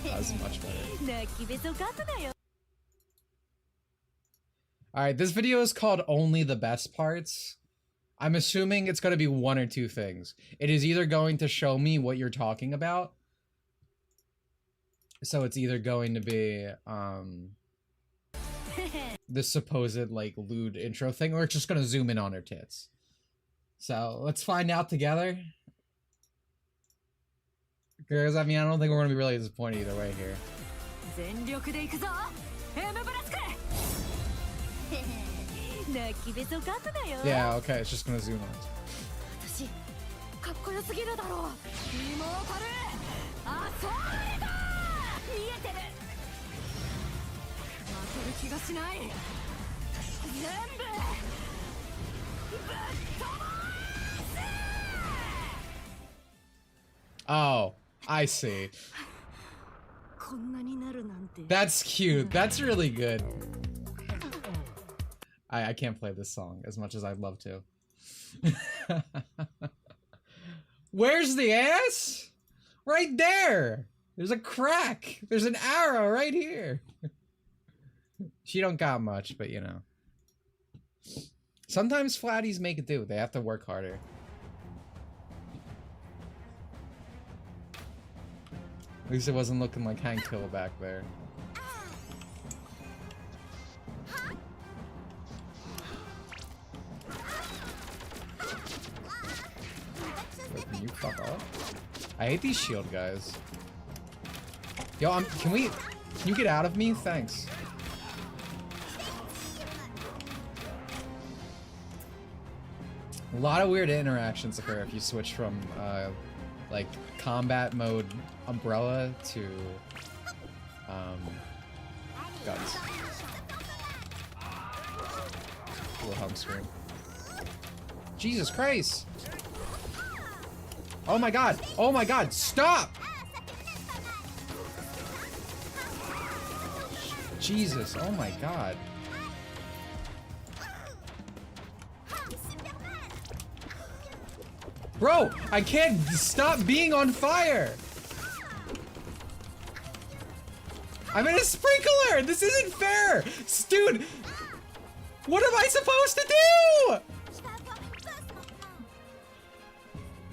That was much better. Alright, this video is called Only the Best Parts. I'm assuming it's going to be one or two things. It is either going to show me what you're talking about. So it's either going to be, the supposed, like, lewd intro thing, or it's just going to zoom in on her tits. So, let's find out together. Because, I mean, I don't think we're going to be really disappointed either way here. Yeah, okay, it's just gonna zoom on. Oh, I see. That's cute. That's really good. I can't play this song as much as I'd love to. Where's the ass? Right there. There's a crack. There's an arrow right here. She don't got much, but you know. Sometimes flatties make it do. They have to work harder. At least it wasn't looking like Hank Hill back there. Can you fuck off? I hate these shield guys. Yo, can you get out of me? Thanks. A lot of weird interactions occur if you switch from like combat mode umbrella to guns. Little home screen. Jesus Christ! Oh my god! Oh my god! Stop! Jesus! Oh my god! Bro, I can't stop being on fire! I'm in a sprinkler! This isn't fair! Dude! What am I supposed to do?!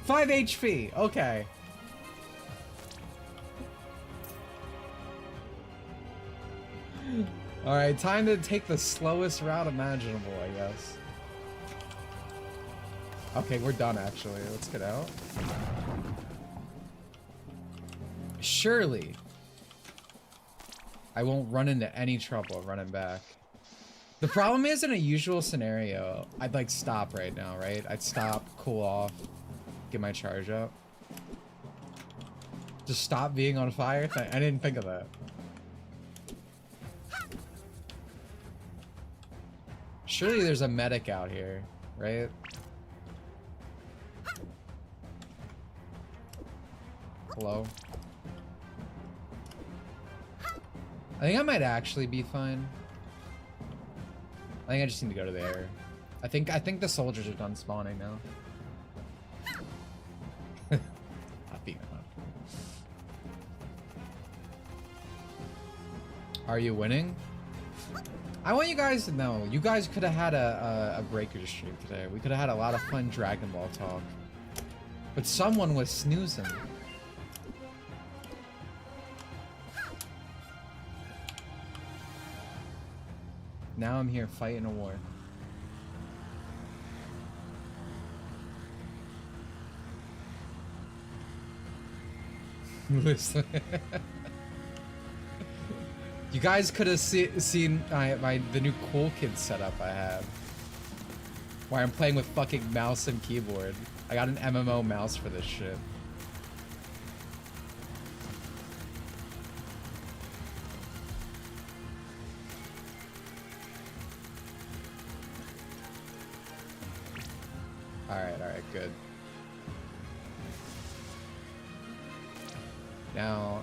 5 HP, okay. Alright, time to take the slowest route imaginable, I guess. Okay, we're done actually. Let's get out. Surely I won't run into any trouble running back. The problem is, in a usual scenario, I'd like stop right now, right? I'd stop, cool off, get my charge up. Just stop being on fire? I didn't think of that. Surely there's a medic out here, right? Hello? I think I might actually be fine. I think I just need to go to the air. I think the soldiers are done spawning now. Not being on. Are you winning? I want you guys to know, you guys could have had a breaker stream today. We could have had a lot of fun Dragon Ball talk. But someone was snoozing. Now I'm here fighting a war. Listen. You guys could have seen the new cool kid setup I have. Where I'm playing with fucking mouse and keyboard. I got an MMO mouse for this shit. Alright, good. Now,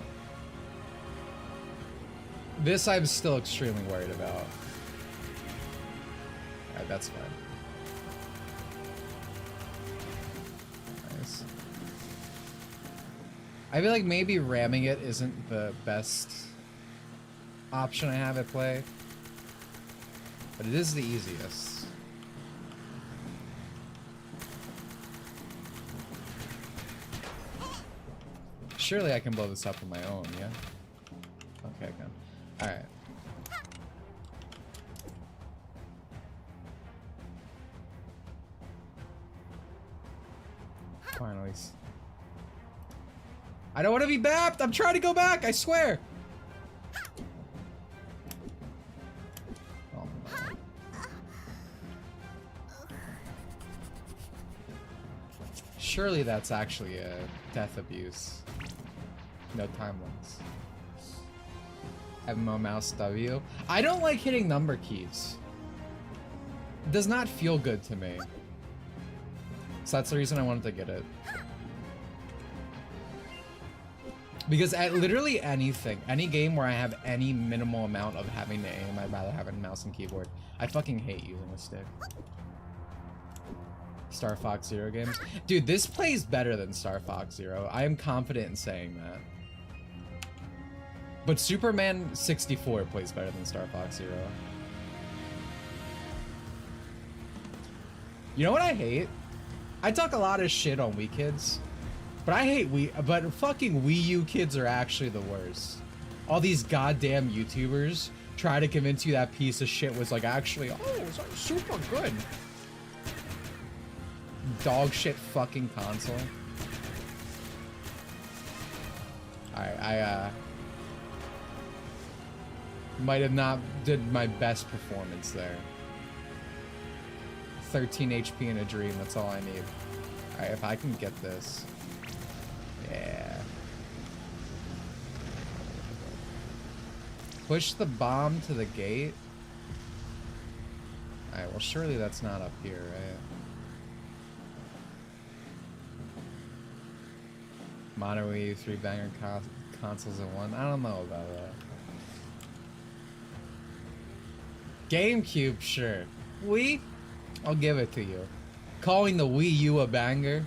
this I'm still extremely worried about. Alright, that's fine. Nice. I feel like maybe ramming it isn't the best option I have at play, but it is the easiest. Surely I can blow this up on my own, yeah? Okay, good. Alright. Finally. I don't want to be bapped! I'm trying to go back, I swear! Oh no. Surely that's actually a death abuse. No time limits. MMO mouse W. I don't like hitting number keys. It does not feel good to me. So that's the reason I wanted to get it. Because at literally anything, any game where I have any minimal amount of having to aim, I'd rather have a mouse and keyboard. I fucking hate using a stick. Star Fox Zero games. Dude, this plays better than Star Fox Zero. I am confident in saying that. But Superman 64 plays better than Star Fox Zero. You know what I hate? I talk a lot of shit on Wii kids, but I hate but fucking Wii U kids are actually the worst. All these goddamn YouTubers try to convince you that piece of shit was like actually, oh, it's like super good. Dog shit fucking console. Alright, I might have not did my best performance there. 13 HP in a dream, that's all I need. Alright, if I can get this. Yeah. Push the bomb to the gate. Alright, well surely that's not up here, right? Monroe, 3 banger consoles in one. I don't know about that. GameCube, sure. Wii? I'll give it to you. Calling the Wii U a banger?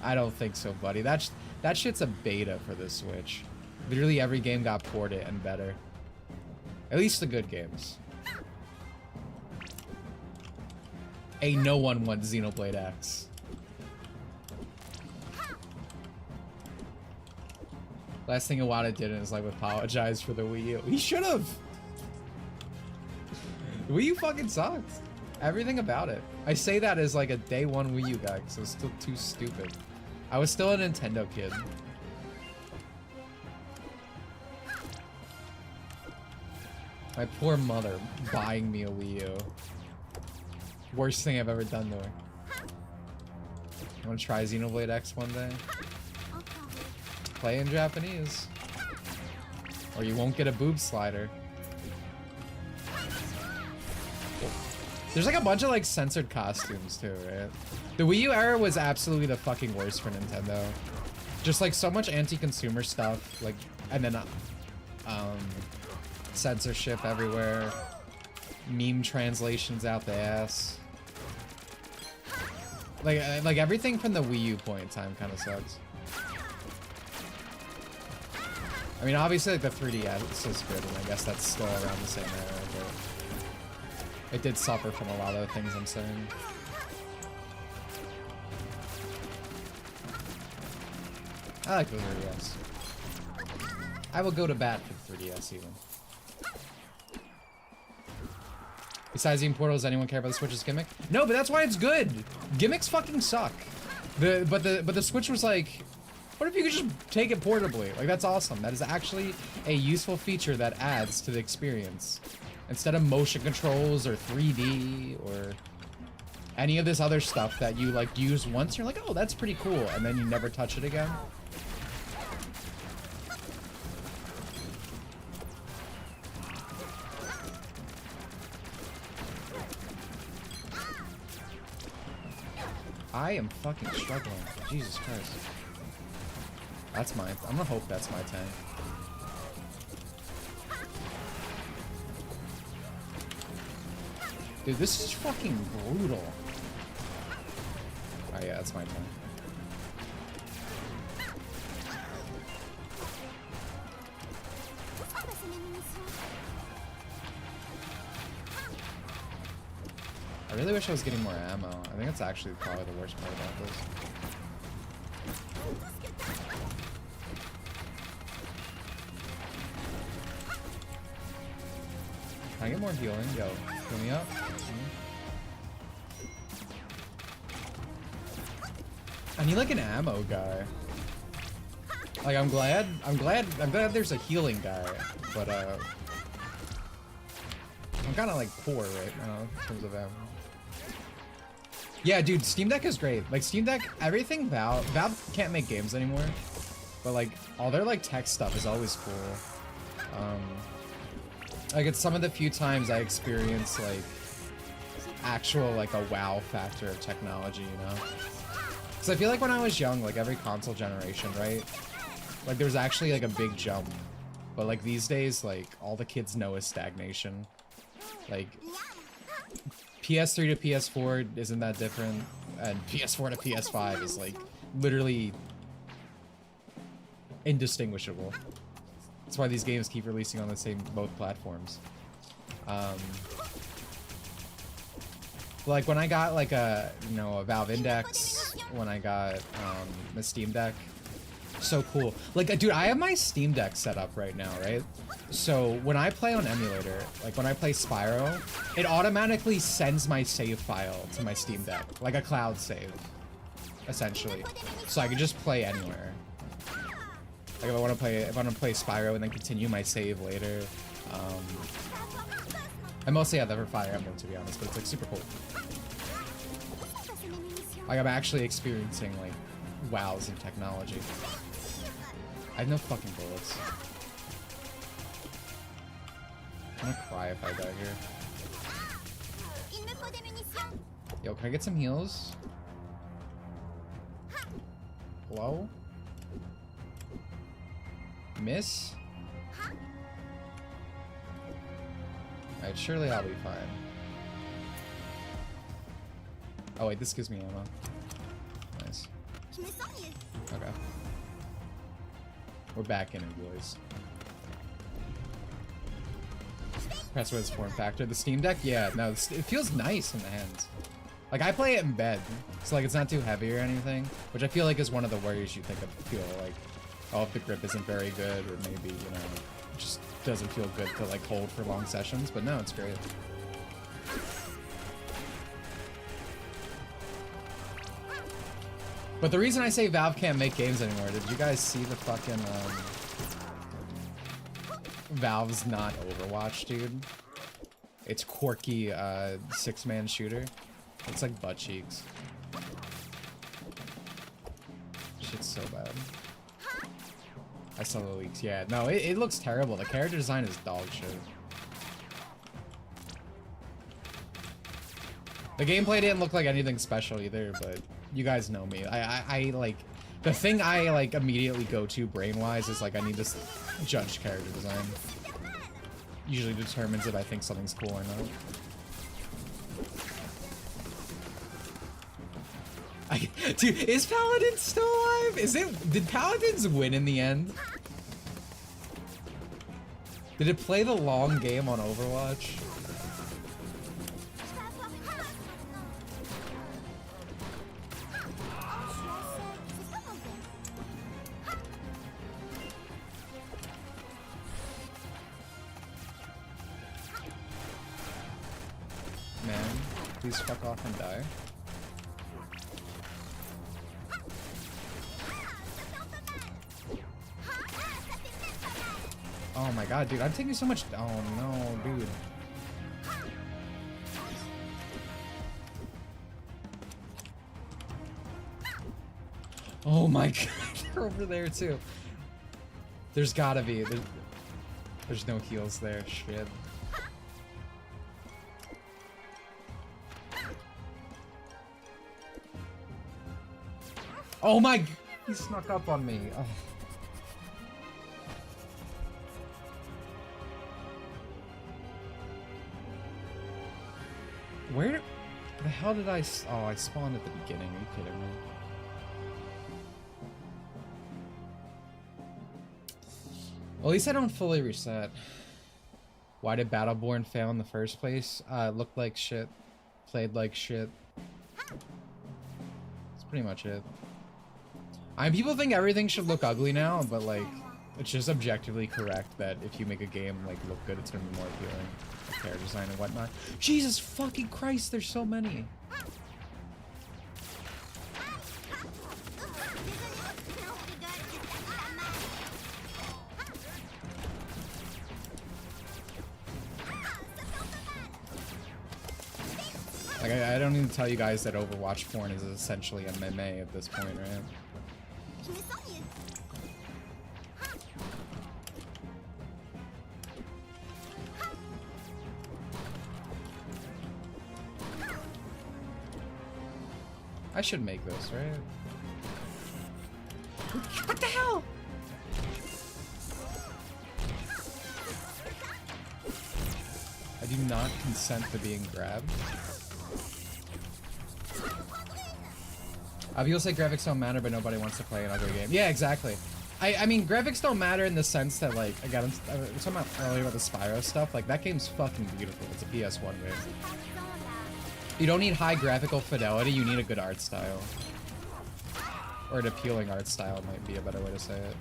I don't think so, buddy. That shit's a beta for the Switch. Literally every game got ported and better. At least the good games. Ain't no one wants Xenoblade X. Last thing Iwata did in his life, apologize for the Wii U. He should have. The Wii U fucking sucked. Everything about it. I say that as like a day one Wii U guy because I was still too stupid. I was still a Nintendo kid. My poor mother buying me a Wii U. Worst thing I've ever done to her. I want to try Xenoblade X one day. Play in Japanese. Or you won't get a boob slider. There's like a bunch of like censored costumes too, right? The Wii U era was absolutely the fucking worst for Nintendo. Just like so much anti-consumer stuff, like, and then censorship everywhere. Meme translations out the ass. Like everything from the Wii U point in time kind of sucks. I mean, obviously, like, the 3DS is good, and I guess that's still around the same era, but it did suffer from a lot of the things I'm saying. I like the 3DS. I will go to bat for the 3DS, even. Besides the Portal, does anyone care about the Switch's gimmick? No, but that's why it's good! Gimmicks fucking suck. But the Switch was like... What if you could just take it portably? Like, that's awesome. That is actually a useful feature that adds to the experience. Instead of motion controls or 3D or any of this other stuff that you, like, use once, you're like, oh, that's pretty cool, and then you never touch it again. I am fucking struggling. Jesus Christ. That's mine. I'm gonna hope that's my tank. Dude, this is fucking brutal. Oh yeah, that's my tank. I really wish I was getting more ammo. I think that's actually probably the worst part about this. Can I get more healing? Yo, heal me up. I need like an ammo guy. Like I'm glad there's a healing guy, but I'm kind of like poor right now in terms of ammo. Yeah, dude, Steam Deck is great. Like Steam Deck, everything Valve can't make games anymore, but like all their like tech stuff is always cool. Like it's some of the few times I experience like actual like a wow factor of technology, you know? Because I feel like when I was young, like every console generation, right? Like there's actually like a big jump, but like these days, like all the kids know is stagnation. Like PS3 to PS4 isn't that different, and PS4 to PS5 is like literally indistinguishable. That's why these games keep releasing on the same both platforms. Like when I got like a a Valve Index, when I got the Steam Deck, so cool. Like dude, I have my Steam Deck set up right now, right? So when I play on emulator, like when I play Spyro, it automatically sends my save file to my Steam Deck, like a cloud save, essentially. So I can just play anywhere. Like if I want to play Spyro and then continue my save later. I mostly have that for Fire Emblem, to be honest, but it's like super cool. Like I'm actually experiencing like wows in technology. I have no fucking bullets. I'm gonna cry if I die here. Yo, can I get some heals? Hello? Miss? Alright, surely I'll be fine. Oh wait, this gives me ammo. Nice. Okay. We're back in it, boys. Press with its form factor. The Steam Deck? Yeah, no, it feels nice in the hands. Like, I play it in bed, so like it's not too heavy or anything, which I feel like is one of the worries you think of, feel like, oh, if the grip isn't very good, or maybe, you know, it just doesn't feel good to like hold for long sessions, but no, it's great. But the reason I say Valve can't make games anymore, did you guys see the fucking, Valve's not Overwatch, dude? It's quirky, 6-man shooter. It's like butt cheeks. Shit's so bad. I saw the leaks, yeah. No, it looks terrible. The character design is dog shit. The gameplay didn't look like anything special either, but you guys know me. I like, the thing I like immediately go to brain-wise is like I need to judge character design. Usually determines if I think something's cool or not. Dude, is Paladin still alive? Did Paladins win in the end? Did it play the long game on Overwatch? Man, please fuck off and die. Oh my god, dude, I'm taking so much. Oh no, dude. Oh my god, they're over there too. There's gotta be. There's no heals there. Shit. Oh my. He snuck up on me. Oh. Where the hell did I... Oh, I spawned at the beginning. Are you kidding me? Well, at least I don't fully reset. Why did Battleborn fail in the first place? Looked like shit. Played like shit. That's pretty much it. I mean, people think everything should look ugly now, but like, it's just objectively correct that if you make a game like look good, it's gonna be more appealing. Character design and whatnot. Jesus fucking Christ, there's so many. Like, I don't need to tell you guys that Overwatch porn is essentially a meme at this point, right? I should make this, right? What the hell? I do not consent to being grabbed. People say graphics don't matter, but nobody wants to play another game. Yeah, exactly. I mean, graphics don't matter in the sense that, like, again, I was talking about earlier about the Spyro stuff. Like, that game's fucking beautiful. It's a PS1 game. You don't need high graphical fidelity, you need a good art style. Or an appealing art style might be a better way to say it.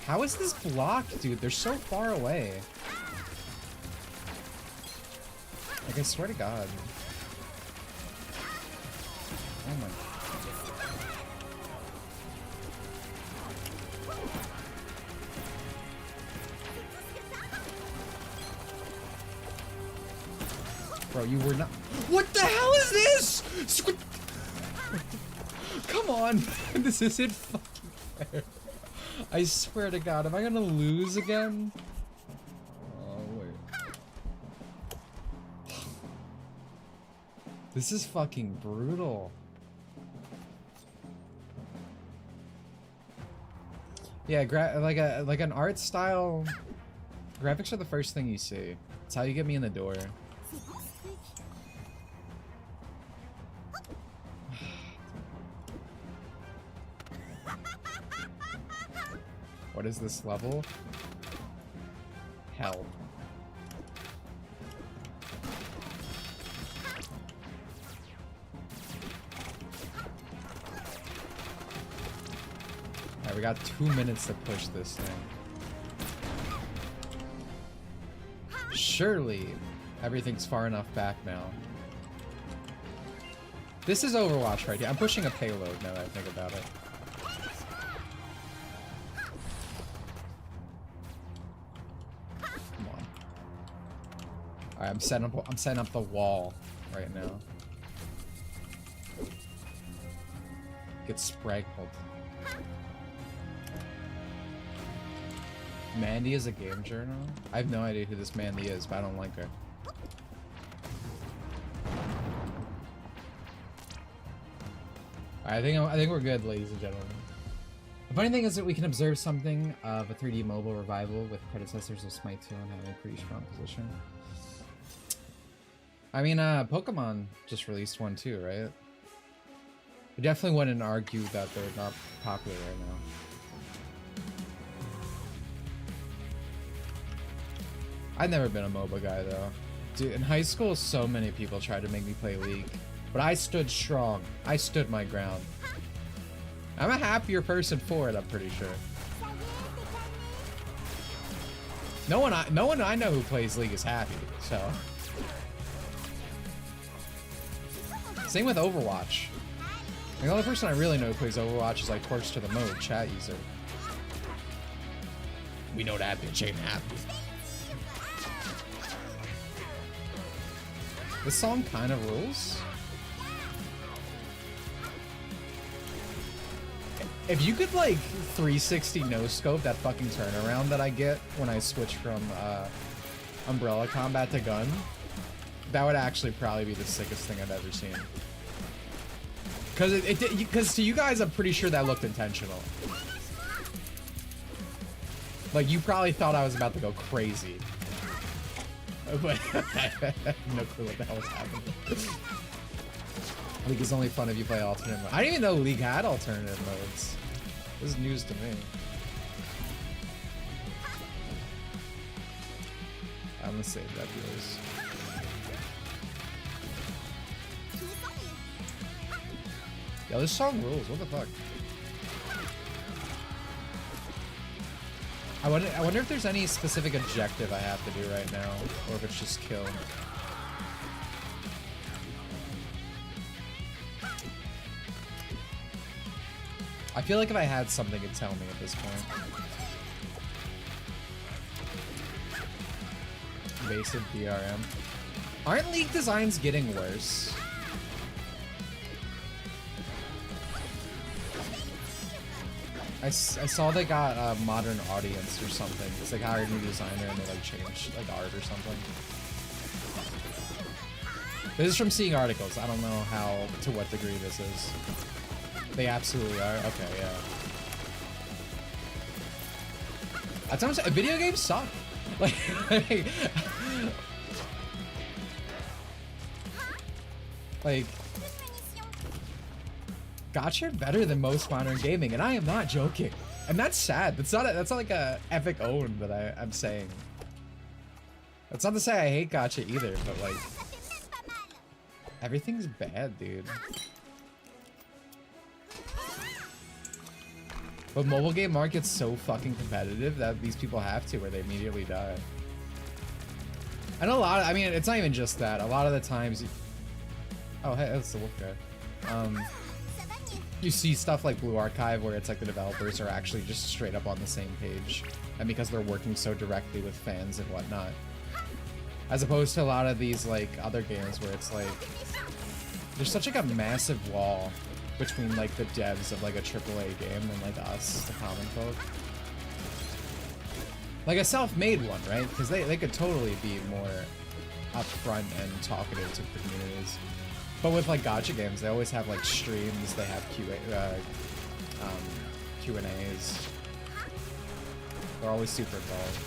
How is this blocked, dude? They're so far away. Like, I swear to God. Oh my. Bro, you were not. What the hell is this? Come on, this isn't fucking fair. I swear to God, am I gonna lose again? Oh wait. This is fucking brutal. Yeah, like an art style. Graphics are the first thing you see. It's how you get me in the door. What is this level? Hell. Alright, we got 2 minutes to push this thing. Surely everything's far enough back now. This is Overwatch right here. I'm pushing a payload now that I think about it. Come on. Alright, I'm setting up the wall right now. Get sprankled. Mandy is a game journal? I have no idea who this Mandy is, but I don't like her. I think we're good, ladies and gentlemen. The funny thing is that we can observe something of a 3D mobile revival with predecessors of Smite 2 and having a pretty strong position. I mean, Pokemon just released one too, right? We definitely wouldn't argue that they're not popular right now. I've never been a MOBA guy though. Dude, in high school, so many people tried to make me play League. But I stood strong. I stood my ground. I'm a happier person for it, I'm pretty sure. No one I know who plays League is happy, so. Same with Overwatch. The only person I really know who plays Overwatch is like Torch to the Mode, chat user. We know that bitch ain't happy. This song kind of rules. If you could like 360 no scope that fucking turnaround that I get when I switch from umbrella combat to gun, that would actually probably be the sickest thing I've ever seen. Because to you guys, I'm pretty sure that looked intentional. Like you probably thought I was about to go crazy. But I have no clue what the hell is happening. League is only fun if you play alternate mode. I didn't even know League had alternative modes. This is news to me. I'm gonna save that, viewers. Yo, this song rules. What the fuck? I wonder if there's any specific objective I have to do right now, or if it's just kill. I feel like if I had something, it'd tell me at this point. Invasive DRM. Aren't League designs getting worse? I saw they got a modern audience or something. It's like hired a new designer and they like changed like art or something. This is from seeing articles. I don't know how, to what degree this is. They absolutely are. Okay, yeah. That's what I'm saying. Video games suck. Like Gacha better than most modern gaming, and I am not joking. And that's sad. That's not like a epic own that I'm saying. That's not to say I hate Gacha either, but like everything's bad, dude. But mobile game market's so fucking competitive that these people have to, where they immediately die. And I mean, it's not even just that. A lot of the times, oh hey, that's the wolf guy. you see stuff like Blue Archive where it's like the developers are actually just straight up on the same page, and because they're working so directly with fans and whatnot, as opposed to a lot of these like other games where it's like there's such like a massive wall between like the devs of like a AAA game and like us, the common folk. Like a self-made one, right? Because they could totally be more upfront and talkative to the communities. But with like Gacha games, they always have like streams, they have Q&As. They're always super involved.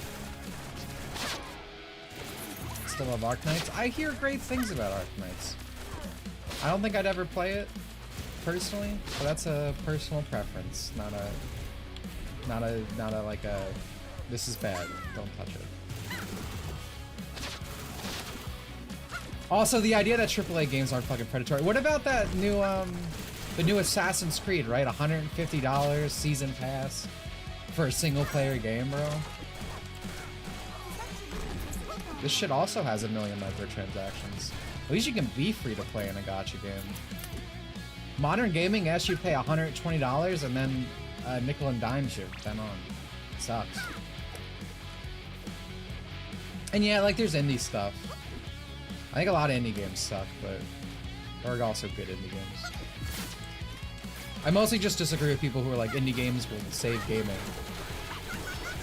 Still love Arknights? I hear great things about Arknights. I don't think I'd ever play it personally, but that's a personal preference, not a like a this is bad, don't touch it. Also, the idea that AAA games aren't fucking predatory. What about that new the new Assassin's Creed, right? $150 season pass for a single player game, bro. This shit also has 1 million microtransactions. At least you can be free to play in a gacha game. Modern gaming asks you pay $120 and then nickel and dimes you then on. Sucks. And yeah, like there's indie stuff. I think a lot of indie games suck, but there are also good indie games. I mostly just disagree with people who are like indie games will save gaming.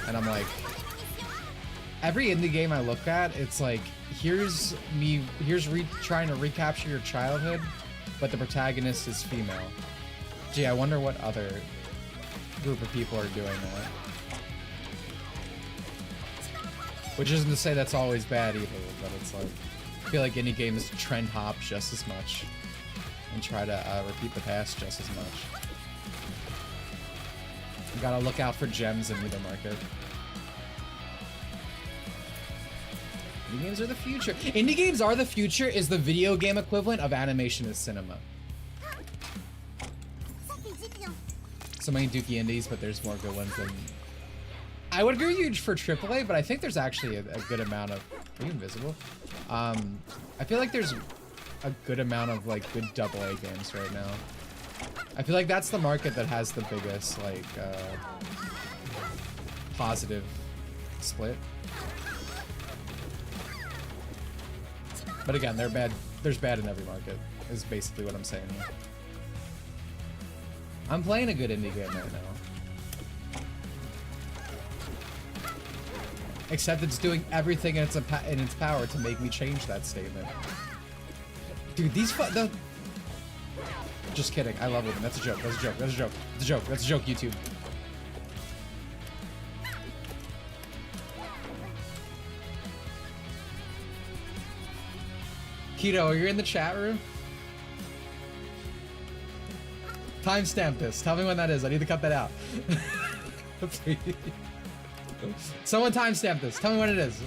And I'm like, every indie game I look at, it's like, here's trying to recapture your childhood, but the protagonist is female. Gee, I wonder what other group of people are doing that. Which isn't to say that's always bad either, but it's like, I feel like indie games trend hop just as much and try to repeat the past just as much. You gotta look out for gems in either market. Indie games are the future. Indie games are the future is the video game equivalent of animation as cinema. So many dookie indies, but there's more good ones than... I would agree with you for AAA, but I think there's actually a good amount of... Are you invisible? I feel like there's a good amount of like good AA games right now. I feel like that's the market that has the biggest like positive split. But again, they're bad. There's bad in every market, is basically what I'm saying here. I'm playing a good indie game right now. Except it's doing everything in its power to make me change that statement. Dude, these just kidding. I love women. That's a joke. That's a joke. That's a joke. That's a joke. That's a joke, YouTube. Keto, are you in the chat room? Timestamp this. Tell me when that is. I need to cut that out. Someone timestamp this. Tell me when it is.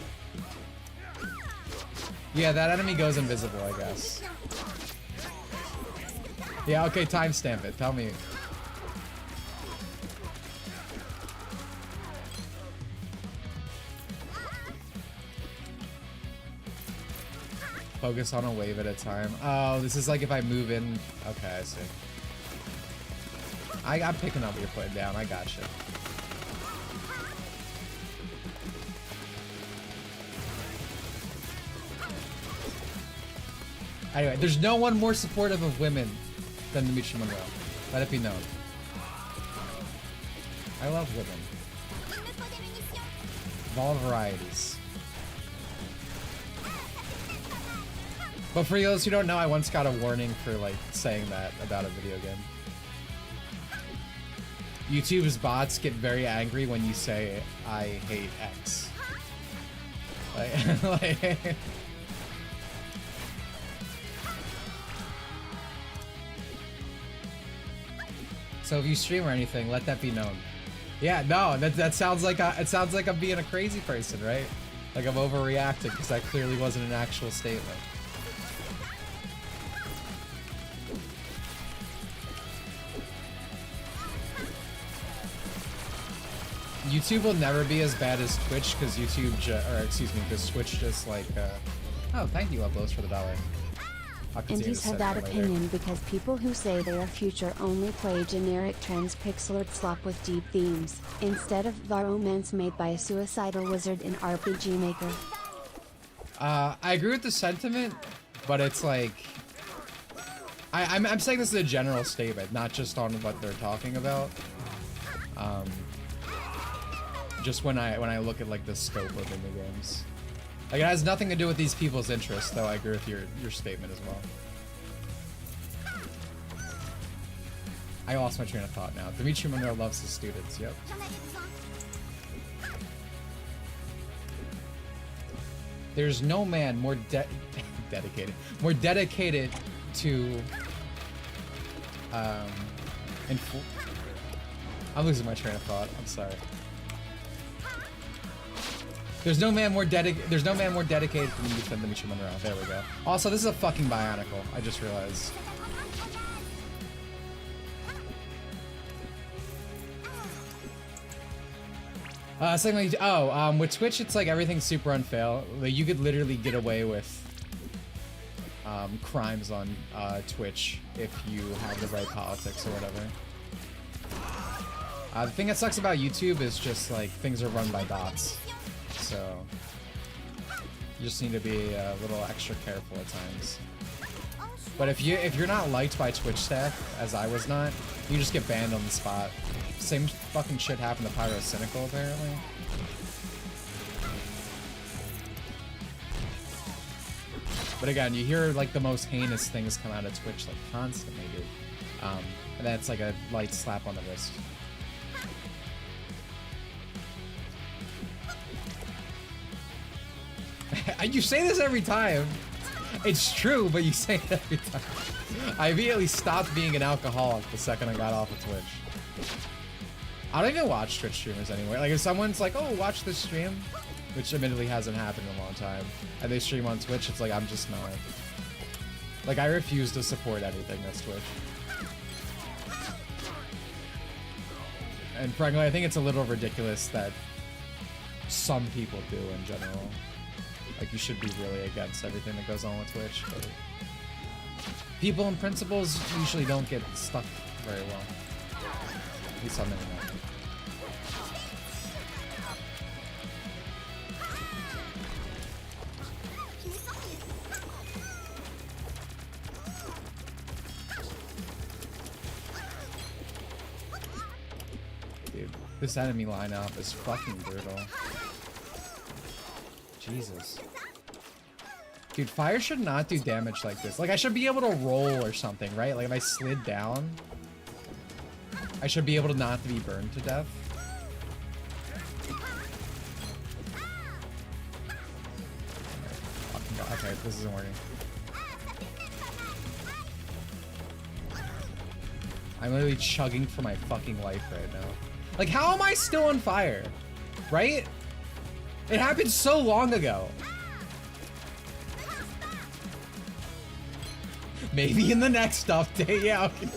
Yeah, that enemy goes invisible, I guess. Yeah, okay, timestamp it. Tell me. Focus on a wave at a time. Oh, this is like if I move in. Okay, I see. I'm picking up what you're putting down. I gotcha. Anyway, there's no one more supportive of women than Dimitri Monroe. Let it be known. I love women. Of all varieties. But for those who don't know, I once got a warning for like saying that about a video game. YouTube's bots get very angry when you say, I hate X. Like, so if you stream or anything, let that be known. Yeah, no, that sounds like it sounds like I'm being a crazy person, right? Like I'm overreacting because that clearly wasn't an actual statement. YouTube will never be as bad as Twitch because because Twitch just like, oh, thank you, Uploads, for the $1. I'll continue Indies to have study that them later. opinion because people who say they are future only play generic trans pixel slop with deep themes, instead of the romance made by a suicidal wizard in RPG Maker. I agree with the sentiment, but it's like I'm saying this is a general statement, not just on what they're talking about. Just when I look at like the scope of indie games, like it has nothing to do with these people's interests. Though I agree with your statement as well. I lost my train of thought now. Dimitri Monroe loves his students. Yep. There's no man more dedicated to I'm losing my train of thought. I'm sorry. There's no man more dedicated than Dimitri Monroe. There we go. Also, this is a fucking Bionicle. I just realized. With Twitch, it's like everything's super unfair. Like you could literally get away with crimes on Twitch if you have the right politics or whatever. The thing that sucks about YouTube is just like things are run by bots, so you just need to be a little extra careful at times. But if you're not liked by Twitch staff, as I was not, you just get banned on the spot. Same fucking shit happened to Pyro Cynical apparently. But again, you hear like the most heinous things come out of Twitch like constantly, dude. And that's like a light slap on the wrist. You say this every time. It's true, but you say it every time. I immediately stopped being an alcoholic the second I got off of Twitch. I don't even watch Twitch streamers anymore. Like if someone's like, oh, watch this stream, which admittedly hasn't happened in a long time, and they stream on Twitch, it's like, I'm just not. Like I refuse to support anything that's Twitch. And frankly, I think it's a little ridiculous that some people do in general. Like you should be really against everything that goes on with Twitch, but people and principles usually don't get stuck very well. At least on the internet. Dude, this enemy lineup is fucking brutal. Jesus. Dude, fire should not do damage like this. Like, I should be able to roll or something, right? Like, if I slid down, I should be able to not to be burned to death. Fucking God. Okay, this isn't working. I'm literally chugging for my fucking life right now. Like, how am I still on fire? Right? It happened so long ago. Maybe in the next update, yeah. Okay.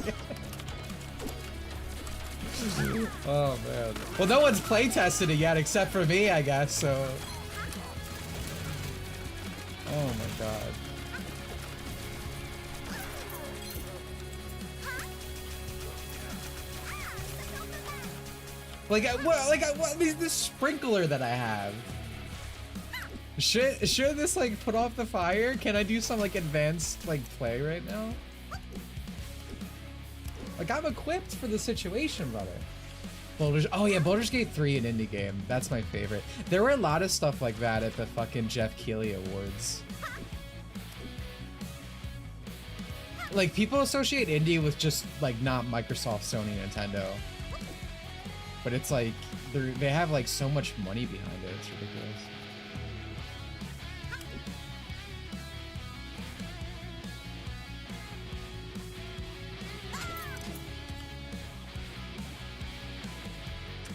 Oh man. Well, no one's playtested it yet except for me, I guess. So. Oh my god. What? This sprinkler that I have. Should this like put off the fire? Can I do some like advanced like play right now? Like I'm equipped for the situation, brother. Baldur's Gate 3 an indie game. That's my favorite. There were a lot of stuff like that at the fucking Jeff Keighley Awards. Like people associate indie with just like not Microsoft, Sony, Nintendo. But it's like they have like so much money behind it. It's ridiculous.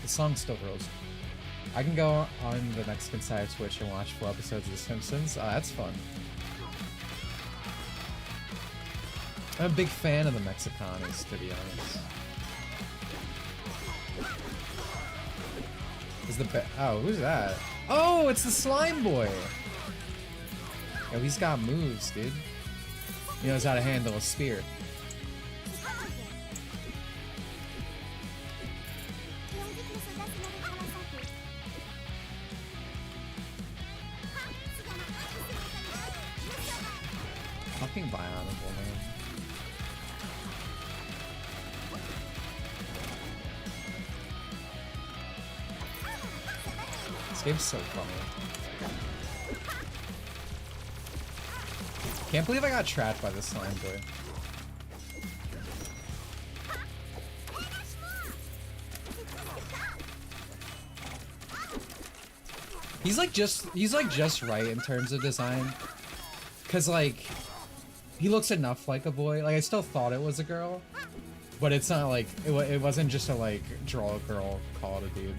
The song still rules. I can go on the Mexican side of Twitch and watch 4 episodes of The Simpsons. Oh, that's fun. I'm a big fan of the Mexicanos, to be honest. Oh, who's that? Oh, it's the slime boy. Yo, he's got moves, dude. He knows how to handle a spear. Fucking Bionicle, man. This game's so funny. Can't believe I got trapped by the slime boy. He's like just right in terms of design. Cause like he looks enough like a boy. Like I still thought it was a girl, but it's not like it wasn't just a like draw a girl, call it a dude.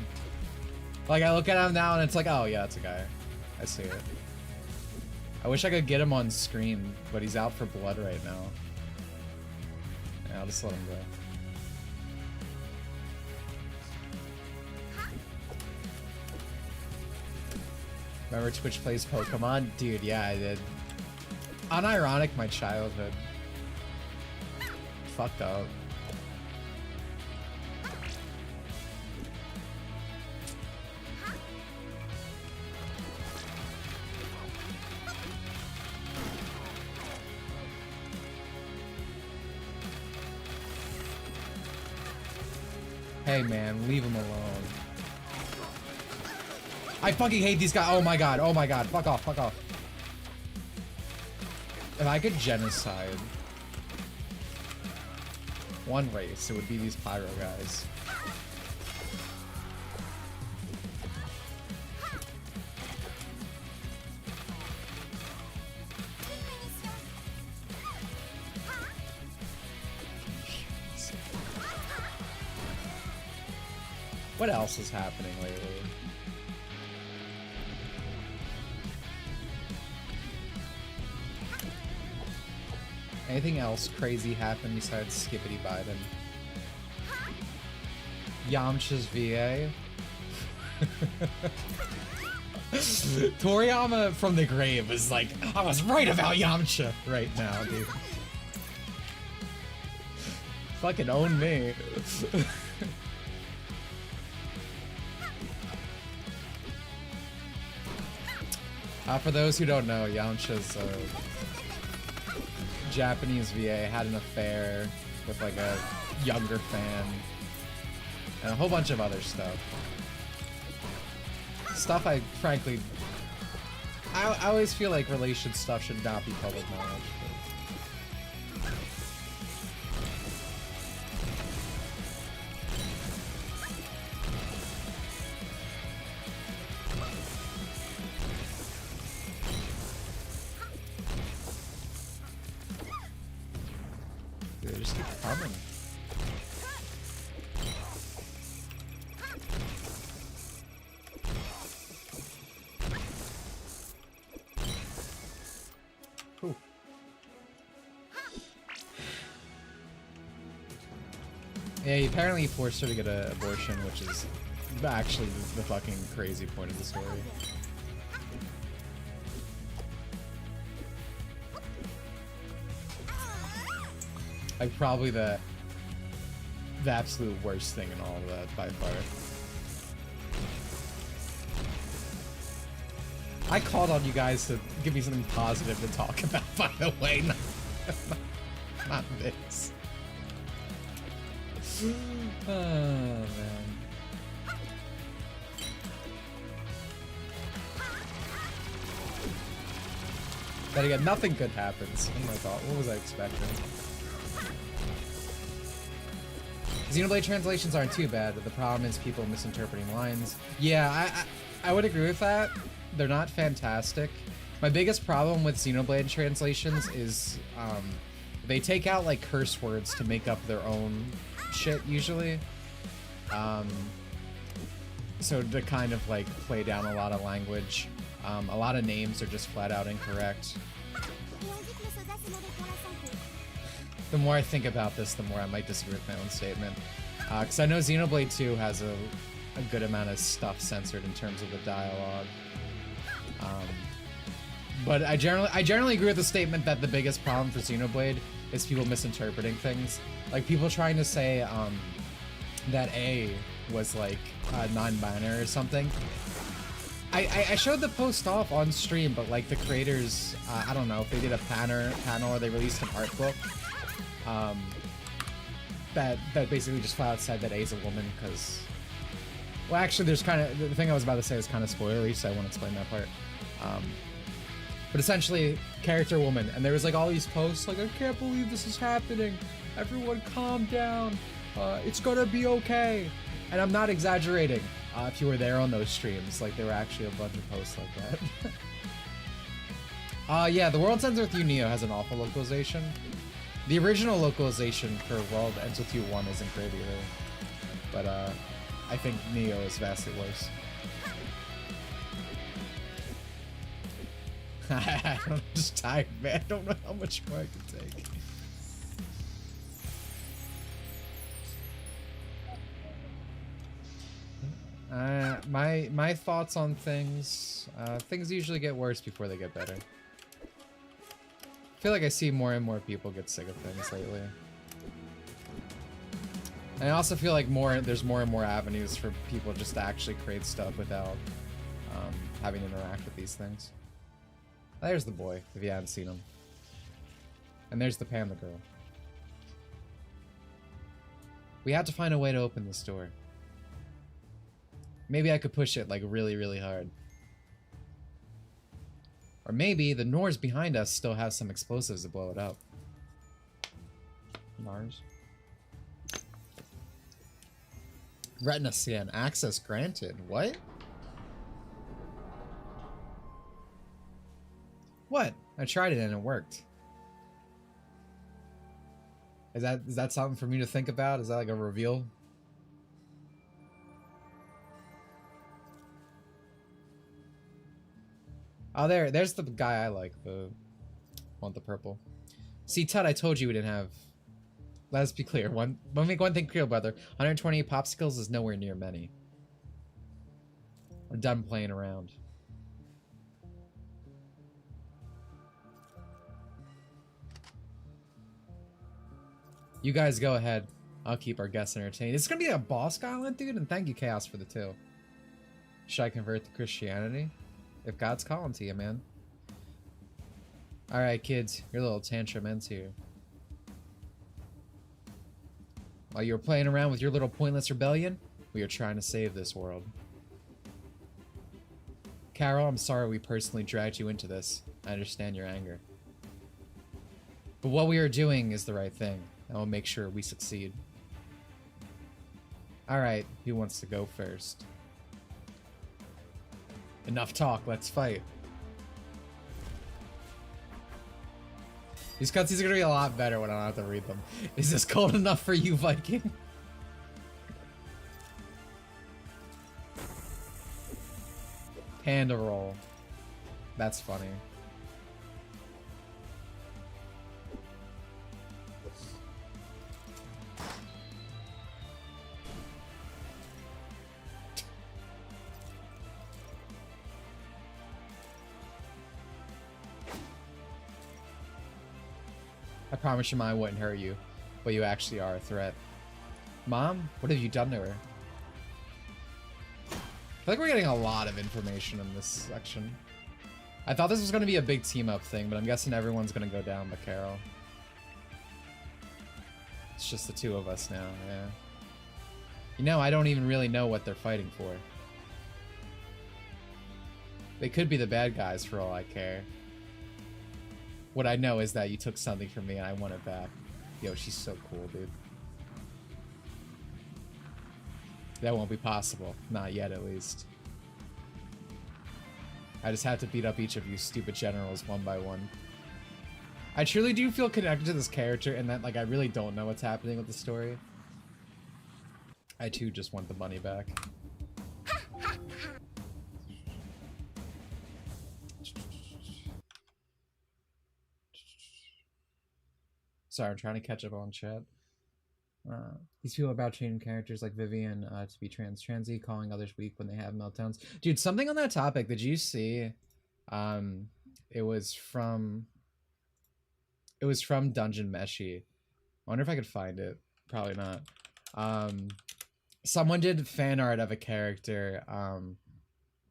Like I look at him now and it's like, oh yeah, it's a guy. I see it. I wish I could get him on screen, but he's out for blood right now. Yeah, I'll just let him go. Remember Twitch plays Pokemon? Dude, yeah, I did. Unironic, my childhood. Fucked up. Hey man, leave him alone. I fucking hate these guys. Oh my god, fuck off, fuck off. If I could genocide one race, it would be these pyro guys. What else is happening lately? Anything else crazy happen besides Skippity Biden? Yamcha's VA? Toriyama from the grave was like, I was right about Yamcha right now, dude. Fucking own me. For those who don't know, Yamcha's Japanese VA had an affair with like a younger fan and a whole bunch of other stuff. Stuff I frankly, I always feel like relation stuff should not be public knowledge. They just keep coming. Ooh. Yeah, he apparently forced her to get an abortion, which is actually the fucking crazy point of the story. Like probably the absolute worst thing in all of that by far. I called on you guys to give me something positive to talk about, by the way, not this. Oh man. But again, nothing good happens. Oh my god, what was I expecting? Xenoblade translations aren't too bad, but the problem is people misinterpreting lines. Yeah, I would agree with that. They're not fantastic. My biggest problem with Xenoblade translations is they take out like curse words to make up their own shit usually. So to kind of like play down a lot of language. A lot of names are just flat out incorrect. The more I think about this, the more I might disagree with my own statement. Because I know Xenoblade 2 has a good amount of stuff censored in terms of the dialogue. But I generally agree with the statement that the biggest problem for Xenoblade is people misinterpreting things. Like people trying to say that A was like non-binary or something. I showed the post off on stream, but like the creators, I don't know if they did a panel or they released an art book that basically just flat out said that A is a woman because, well, actually, there's kind of the thing I was about to say is kind of spoilery, so I won't explain that part. But essentially, character woman, and there was like all these posts like, I can't believe this is happening. Everyone, calm down. It's gonna be okay. And I'm not exaggerating. If you were there on those streams, like there were actually a bunch of posts like that. Yeah, The World Ends With You Neo has an awful localization. The original localization for World Ends With You 1 isn't great either. But I think Neo is vastly worse. I'm just tired, man. I don't know how much more I can take. My thoughts on things. Things usually get worse before they get better. I feel like I see more and more people get sick of things lately. And I also feel like there's more and more avenues for people just to actually create stuff without having to interact with these things. There's the boy, if you haven't seen him. And there's the panda girl. We have to find a way to open this door. Maybe I could push it like really, really hard. Or maybe the Nors behind us still have some explosives to blow it up. Nars. Retina scan. Access granted. What? What? I tried it and it worked. Is that something for me to think about? Is that like a reveal? Oh, there's the guy I like, the one with the purple. See, Tut, I told you we didn't have. Let's be clear. Make one thing clear, brother. 120 popsicles is nowhere near many. I'm done playing around. You guys go ahead. I'll keep our guests entertained. It's gonna be a boss island, dude, and thank you, Chaos, for the 2. Should I convert to Christianity? If God's calling to you, man. Alright, kids. Your little tantrum ends here. While you were playing around with your little pointless rebellion, we are trying to save this world. Carol, I'm sorry we personally dragged you into this. I understand your anger. But what we are doing is the right thing. I will make sure we succeed. Alright, who wants to go first? Enough talk, let's fight. These cutscenes are gonna be a lot better when I don't have to read them. Is this cold enough for you, Viking? Panda roll. That's funny. I promise your mom wouldn't hurt you, but you actually are a threat. Mom, what have you done to her? I feel like we're getting a lot of information in this section. I thought this was going to be a big team-up thing, but I'm guessing everyone's going to go down but Carol. It's just the 2 of us now, yeah. You know, I don't even really know what they're fighting for. They could be the bad guys for all I care. What I know is that you took something from me and I want it back. Yo, she's so cool, dude. That won't be possible. Not yet, at least. I just have to beat up each of you stupid generals one by one. I truly do feel connected to this character in that, like, I really don't know what's happening with the story. I too just want the money back. Sorry, I'm trying to catch up on chat. These people are about changing characters like Vivian to be transy, calling others weak when they have meltdowns. Dude, something on that topic. Did you see? It was from Dungeon Meshi. I wonder if I could find it. Probably not. Someone did fan art of a character, and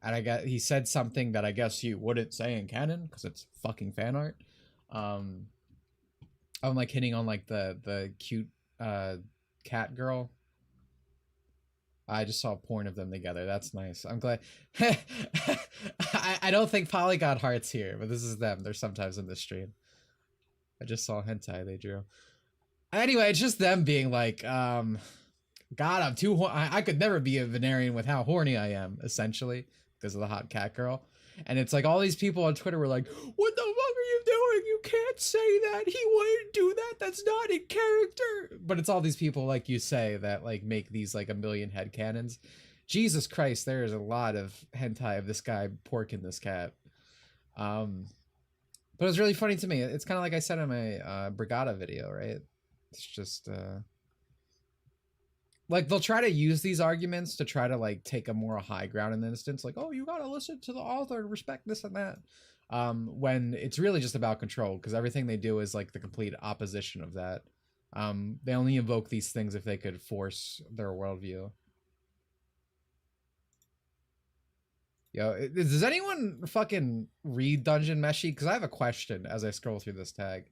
I guess he said something that I guess you wouldn't say in canon because it's fucking fan art. I'm like hitting on like the cute cat girl. I just saw porn of them together. That's nice. I'm glad. I don't think Polygon Heart's here, but this is them. They're sometimes in the stream. I just saw hentai they drew. Anyway, it's just them being like, God, I'm too I could never be a Venerian with how horny I am, essentially, because of the hot cat girl. And it's like all these people on Twitter were like, what the fuck are you doing? You can't say that. He wouldn't do that. That's not in character. But it's all these people, like you say, that like make these like a million headcanons. Jesus Christ, there is a lot of hentai of this guy porking this cat. But it was really funny to me. It's kind of like I said in my Brigada video, right? It's just like they'll try to use these arguments to try to like take a more high ground in the instance, like, oh, you gotta listen to the author and respect this and that, when it's really just about control, because everything they do is like the complete opposition of that. They only invoke these things if they could force their worldview. Yo, does anyone fucking read Dungeon Meshi? Because I have a question as I scroll through this tag.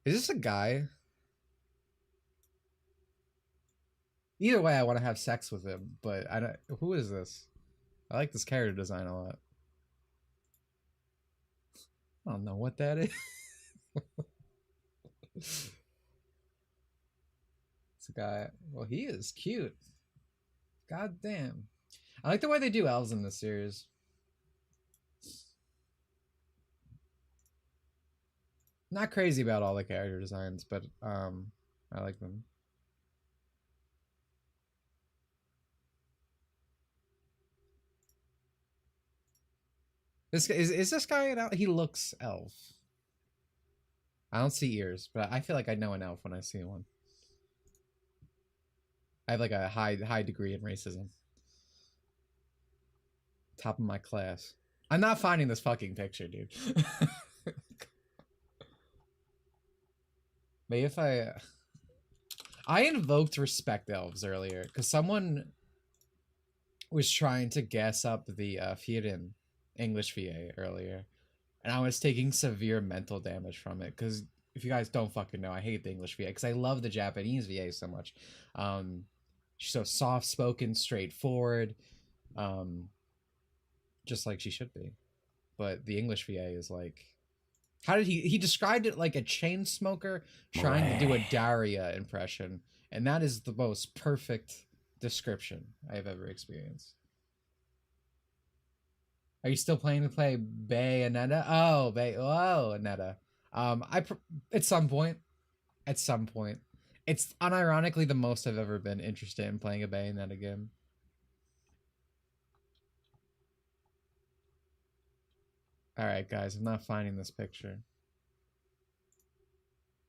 Is this a guy? Either way, I want to have sex with him, but I don't. Who is this? I like this character design a lot. I don't know what that is. It's a guy. Well, he is cute. God damn. I like the way they do elves in this series. Not crazy about all the character designs, but I like them. This is this guy an elf? He looks elf. I don't see ears, but I feel like I know an elf when I see one. I have like a high degree in racism. Top of my class. I'm not finding this fucking picture, dude. Maybe if I invoked respect elves earlier because someone was trying to guess up the Firin English VA earlier, and I was taking severe mental damage from it because if you guys don't fucking know, I hate the English VA because I love the Japanese VA so much. She's so soft-spoken, straightforward, just like she should be. But the English VA is like, how did he described it like a chain smoker trying to do a Daria impression, and that is the most perfect description I have ever experienced. Are you still planning to play Bayonetta? Oh, Bayonetta. At some point. It's unironically the most I've ever been interested in playing a Bayonetta game. Alright, guys, I'm not finding this picture.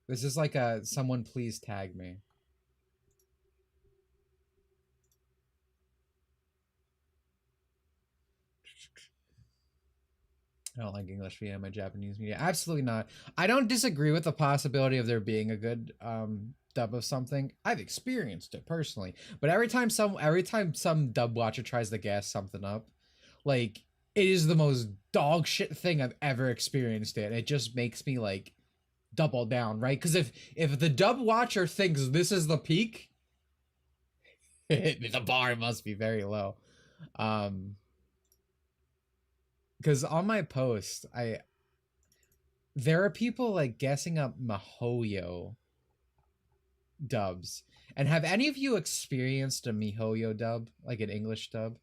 This is like a, someone please tag me. I don't like English media, my Japanese media. Absolutely not. I don't disagree with the possibility of there being a good dub of something. I've experienced it personally, but every time some dub watcher tries to gas something up, like, it is the most dog shit thing I've ever experienced it. It just makes me like double down, right? Because if the dub watcher thinks this is the peak, the bar must be very low. Because on my post, there are people like guessing up MiHoYo dubs. And have any of you experienced a MiHoYo dub, like an English dub?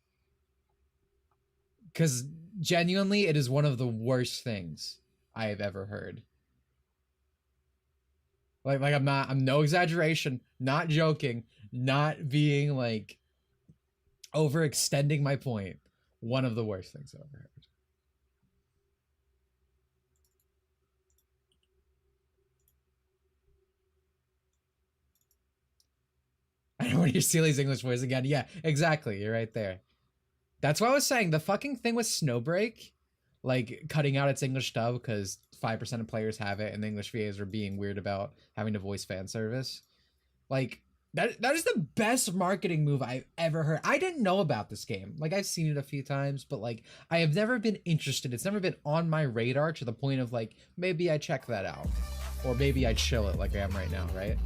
Because genuinely, it is one of the worst things I have ever heard. Like I'm no exaggeration, not joking, not being like overextending my point. One of the worst things I've ever heard. I don't want to hear Seely's English voice again. Yeah, exactly. You're right there. That's what I was saying. The fucking thing with Snowbreak, like cutting out its English dub because 5% of players have it, and the English VAs are being weird about having to voice fan service. Like that is the best marketing move I've ever heard. I didn't know about this game. Like I've seen it a few times, but like I have never been interested. It's never been on my radar to the point of like maybe I check that out, or maybe I chill it like I am right now, right?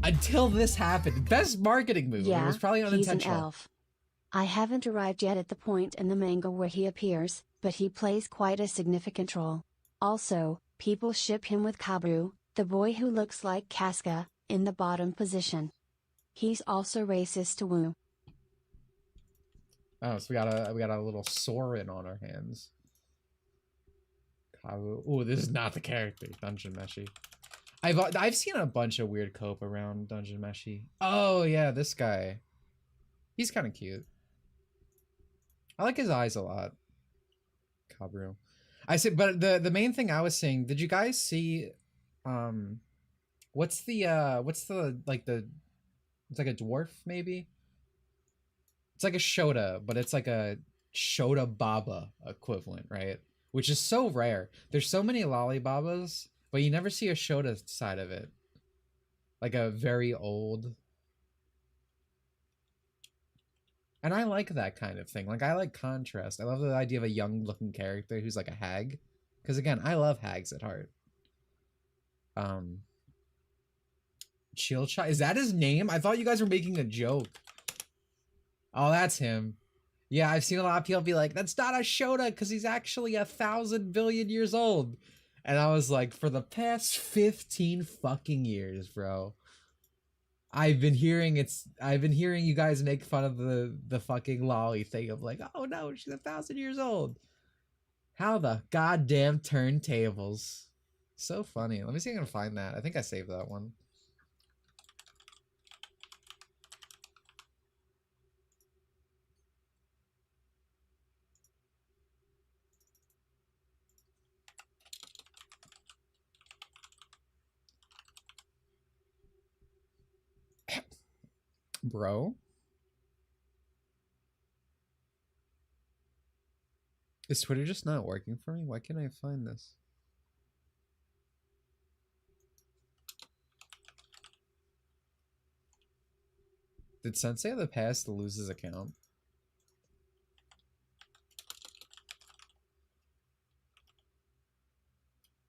Until this happened, best marketing move. Yeah, It was probably he's an unintentional. elf. I haven't arrived yet at the point in the manga where he appears, but he plays quite a significant role. Also, people ship him with Kabu, the boy who looks like Casca, in the bottom position. He's also racist to Woo. Oh, so we got a little Sorin on our hands. Oh, this is not the character. Dungeon Meshi. I've seen a bunch of weird cope around Dungeon Meshi. Oh yeah, this guy. He's kind of cute. I like his eyes a lot. Kabru. I said, but the main thing I was saying, did you guys see what's the like the it's like a dwarf maybe? It's like a Shota, but it's like a Shota Baba equivalent, right? Which is so rare. There's so many Lollibabas, but you never see a Shota side of it. Like a very old. And I like that kind of thing. Like, I like contrast. I love the idea of a young-looking character who's like a hag. Because, again, I love hags at heart. Chilchai? Is that his name? I thought you guys were making a joke. Oh, that's him. Yeah, I've seen a lot of people be like, that's not a Shota because he's actually 1,000 billion years old. And I was like, for the past 15 fucking years, bro. I've been hearing you guys make fun of the fucking lolly thing of like, oh no, she's 1,000 years old. How the goddamn turntables. So funny. Let me see if I can find that. I think I saved that one. Bro. Is Twitter just not working for me? Why can't I find this? Did Sensei of the Past lose his account?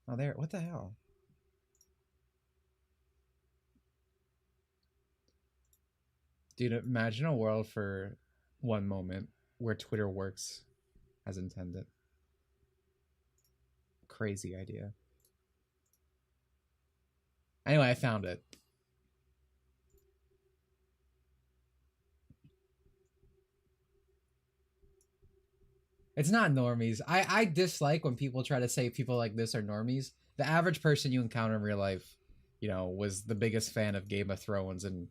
Oh, there. What the hell? Dude, imagine a world for one moment where Twitter works as intended. Crazy idea. Anyway, I found it. It's not normies. I dislike when people try to say people like this are normies. The average person you encounter in real life, you know, was the biggest fan of Game of Thrones and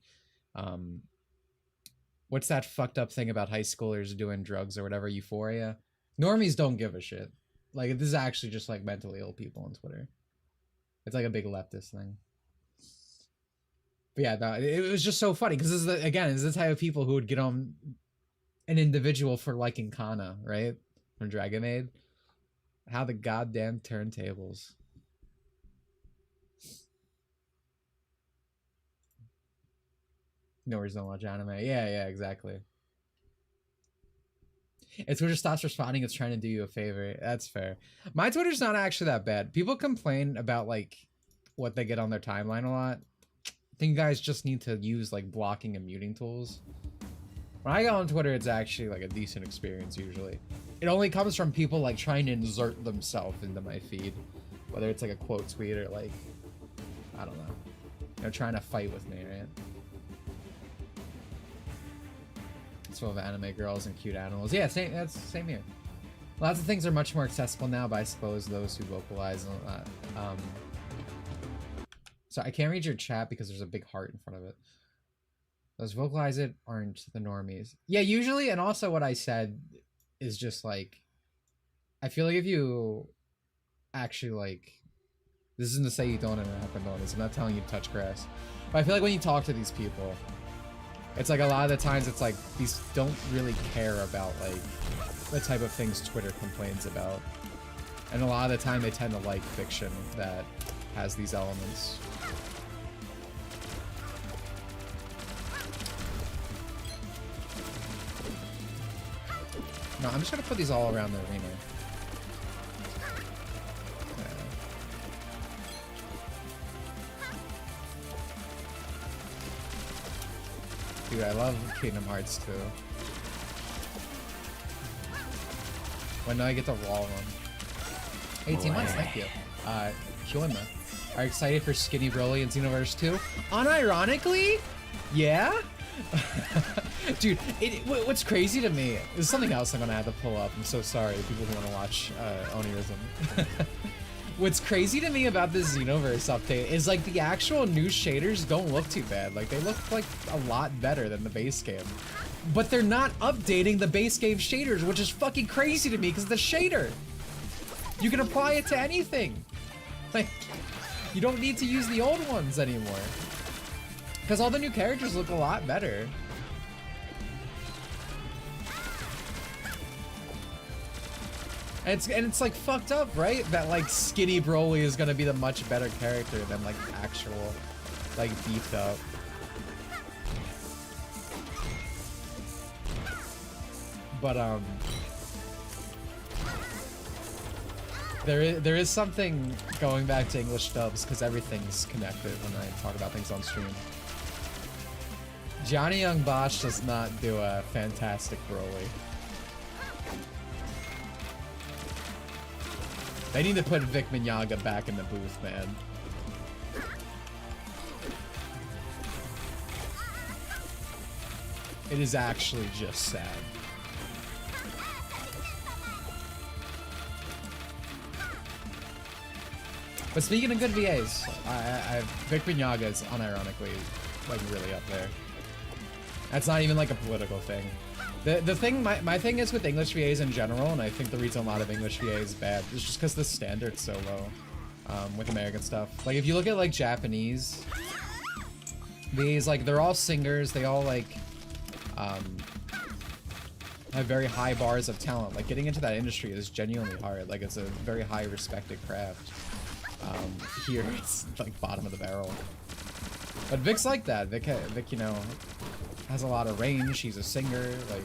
what's that fucked up thing about high schoolers doing drugs or whatever, Euphoria? Normies don't give a shit. Like, this is actually just like mentally ill people on Twitter. It's like a big leftist thing. But yeah, no, it was just so funny because this is the type of people who would get on an individual for liking Kana, right? From Dragon Maid. How the goddamn turntables. No reason to watch anime. Yeah, exactly. It's Twitter stops responding. It's trying to do you a favor. That's fair. My Twitter's not actually that bad. People complain about like what they get on their timeline a lot. I think you guys just need to use like blocking and muting tools. When I go on Twitter, it's actually like a decent experience usually. It only comes from people like trying to insert themselves into my feed. Whether it's like a quote tweet or like, I don't know. You know, trying to fight with me, right? It's full of anime girls and cute animals. Yeah, that's same here. Lots of things are much more accessible now, but I suppose those who vocalize... So I can't read your chat because there's a big heart in front of it. Those vocalize it aren't the normies. Yeah, usually, and also what I said is just like... I feel like if you actually like... This isn't to say you don't interact with normies. I'm not telling you to touch grass. But I feel like when you talk to these people... It's like a lot of the times it's like these don't really care about like the type of things Twitter complains about. And a lot of the time they tend to like fiction that has these elements. No, I'm just gonna put these all around the arena. Dude, I love Kingdom Hearts 2. When do I get to wall them? 18 months, thank you. Kyoima. Are you excited for Skinny Broly in Xenoverse 2? Unironically? Yeah? Dude, what's crazy to me is something else I'm gonna have to pull up. I'm so sorry, people who want to watch Onirism. What's crazy to me about this Xenoverse update is like the actual new shaders don't look too bad. Like they look like a lot better than the base game. But they're not updating the base game shaders, which is fucking crazy to me because the shader. You can apply it to anything. Like, you don't need to use the old ones anymore. Because all the new characters look a lot better. And it's like fucked up, right? That like Skinny Broly is gonna be the much better character than like actual, like beefed up. But there is something going back to English dubs because everything's connected when I talk about things on stream. Johnny Young Bosch does not do a fantastic Broly. They need to put Vic Mignogna back in the booth, man. It is actually just sad. But speaking of good VAs, Vic Mignogna is unironically like really up there. That's not even like a political thing. The thing, my thing is with English VAs in general, and I think the reason a lot of English VA is bad is just because the standard's so low with American stuff. Like if you look at like Japanese VAs, like they're all singers, they all like have very high bars of talent. Like getting into that industry is genuinely hard. Like it's a very high respected craft. Here it's like bottom of the barrel. But Vic's like that. Vic, you know, has a lot of range. He's a singer, like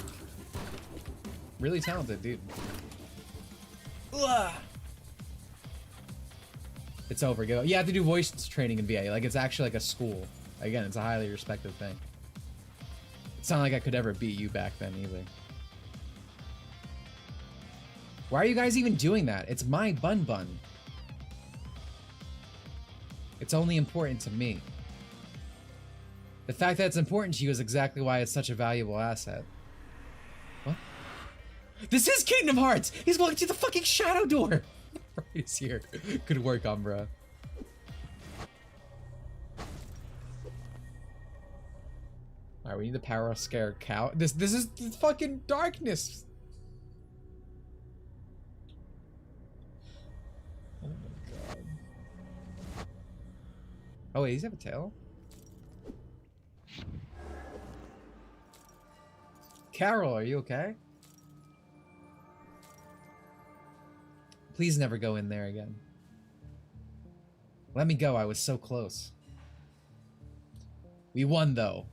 really talented dude. Ugh. It's over. You have to do voice training in VA. Like it's actually like a school. Again, it's a highly respected thing. It's not like I could ever beat you back then either. Why are you guys even doing that? It's my bun bun. It's only important to me. The fact that it's important to you is exactly why it's such a valuable asset. What? This is Kingdom Hearts! He's going to the fucking shadow door! He's here. Good work, Umbra. Alright, we need the power scare cow. This is fucking darkness! Oh my god. Oh wait, does he have a tail? Carol, are you okay? Please never go in there again. Let me go, I was so close. We won though.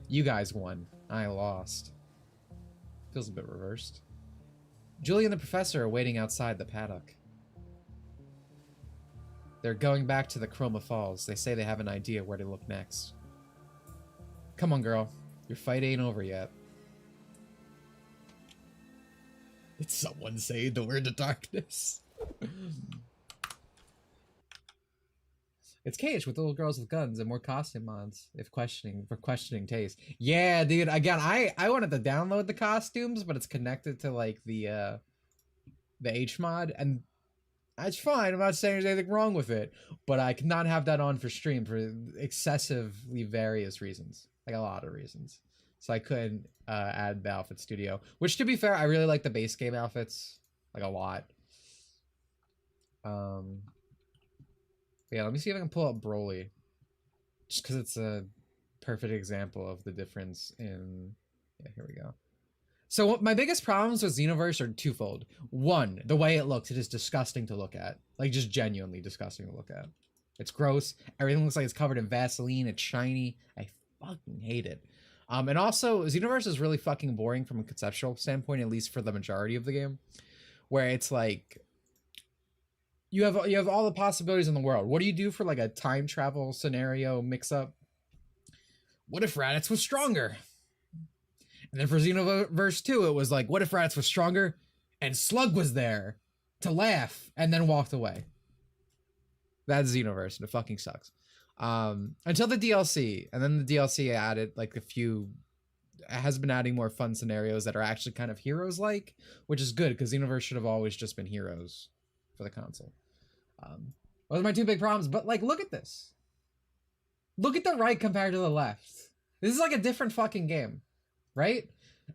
You guys won. I lost. Feels a bit reversed. Julie and the professor are waiting outside the paddock. They're going back to the Chroma Falls. They say they have an idea where to look next. Come on, girl. Your fight ain't over yet. Did someone say the word of darkness? It's Cage with little girls with guns and more costume mods for questioning taste. Yeah, dude. Again, I wanted to download the costumes, but it's connected to like the H mod, and that's fine. I'm not saying there's anything wrong with it, but I cannot have that on for stream for excessively various reasons, like a lot of reasons. So I couldn't add the outfit studio, which to be fair, I really like the base game outfits, like a lot. Yeah, let me see if I can pull up Broly. Just because it's a perfect example of the difference in. Yeah, here we go. So my biggest problems with Xenoverse are twofold. One, the way it looks, it is disgusting to look at. Like, just genuinely disgusting to look at. It's gross. Everything looks like it's covered in Vaseline. It's shiny. I fucking hate it. And also, Xenoverse is really fucking boring from a conceptual standpoint, at least for the majority of the game. Where it's like, you have all the possibilities in the world. What do you do for like a time travel scenario mix-up? What if Raditz was stronger? And then for Xenoverse 2, it was like, what if Raditz was stronger and Slug was there to laugh and then walked away? That's Xenoverse, and it fucking sucks. Until the DLC, and then the DLC added like has been adding more fun scenarios that are actually kind of heroes-like, which is good, because Xenoverse should have always just been heroes for the console. Those are my two big problems, but like, look at this. Look at the right compared to the left. This is like a different fucking game. Right?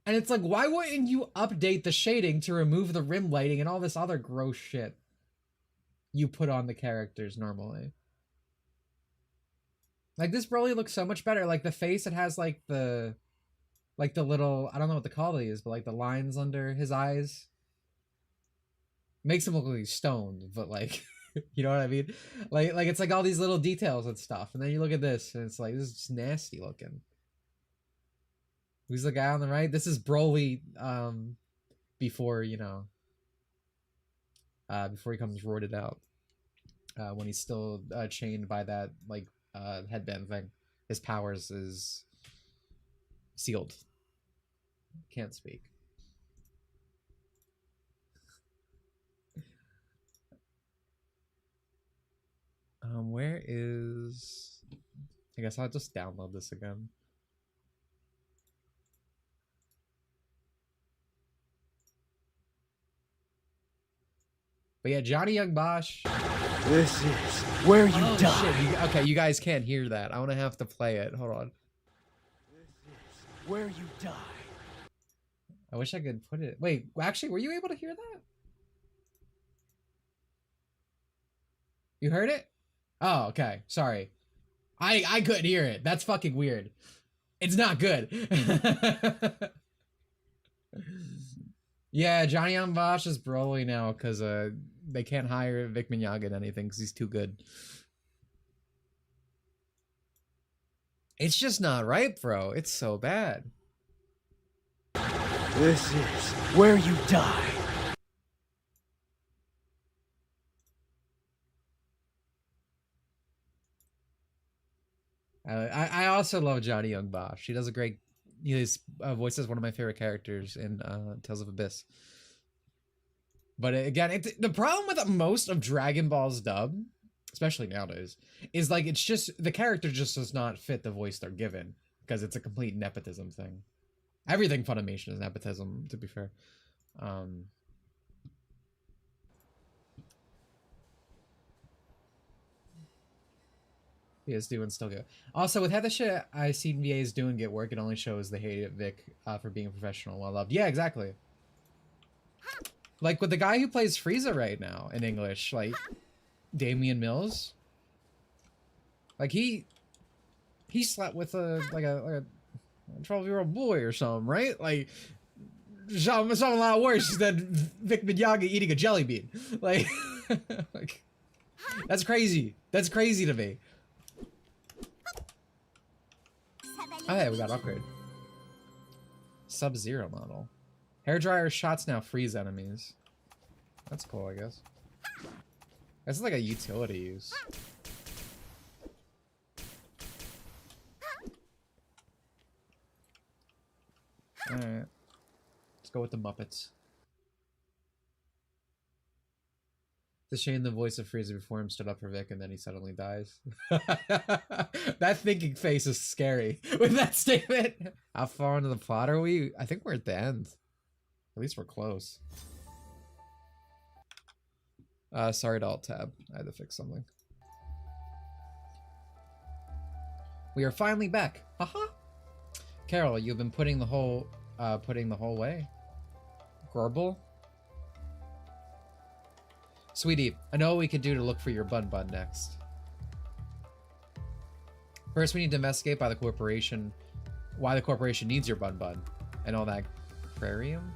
And it's like, why wouldn't you update the shading to remove the rim lighting and all this other gross shit you put on the characters normally? Like, this Broly looks so much better. Like, the face, it has like the little, I don't know what to call these, but like the lines under his eyes. Makes him look like he's stoned, but like, you know what I mean? Like it's like all these little details and stuff. And then you look at this and it's like, this is just nasty looking. Who's the guy on the right? This is Broly before, you know, before he comes roided out. When he's still chained by that, like, headband thing. His powers is sealed. Can't speak. Where is... I guess I'll just download this again. But yeah, Johnny Young Bosch. This is where you die. Shit. Okay, you guys can't hear that. I'm gonna have to play it. Hold on. This is where you die. I wish I could put it. Wait, actually, were you able to hear that? You heard it? Oh, okay. Sorry. I couldn't hear it. That's fucking weird. It's not good. Yeah, Johnny Young Bosch is Broly now because they can't hire Vic Mignogna in anything because he's too good. It's just not right, bro. It's so bad. This is where you die. I also love Johnny Young Bosch. He does a great... His voice is one of my favorite characters in Tales of Abyss. But again, the problem with most of Dragon Ball's dub, especially nowadays, is like it's just the character just does not fit the voice they're given because it's a complete nepotism thing. Everything Funimation is nepotism, to be fair. VA's doing still good. Also, with how the shit I seen VA's doing get work, it only shows they hate Vic for being professional, well loved. Yeah, exactly. Like with the guy who plays Frieza right now in English, like Damian Mills. Like he slept with a 12-year-old boy or something, right? Like something a lot worse than Vic Mignogna eating a jelly bean. Like, like that's crazy. That's crazy to me. Oh, hey, we got an upgrade. Sub-Zero model. Hairdryer shots now freeze enemies. That's cool, I guess. This is like a utility use. Alright. Let's go with the Muppets. It's a shame the voice of Frieza before him stood up for Vic and then he suddenly dies. That thinking face is scary with that statement. How far into the plot are we? I think we're at the end. At least we're close. Sorry to alt tab. I had to fix something. We are finally back. Haha. Carol, you've been putting the whole way. Gorble. Sweetie, I know what we could do to look for your bun next. First, we need to investigate by the corporation why the corporation needs your bun bun and all that. Aquarium?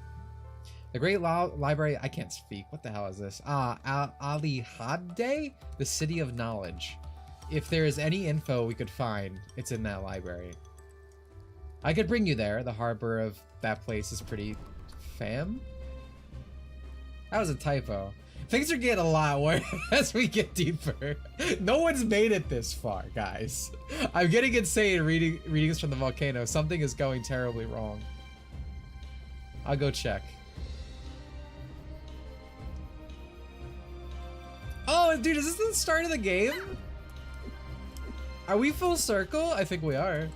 The Great Library. I can't speak. What the hell is this? Ouahhh, the City of Knowledge. If there is any info we could find, it's in that library. I could bring you there. The harbor of that place is pretty fam. That was a typo. Things are getting a lot worse as we get deeper. No one's made it this far, guys. I'm getting insane readings from the volcano. Something is going terribly wrong. I'll go check. Oh, dude, is this the start of the game? Are we full circle? I think we are.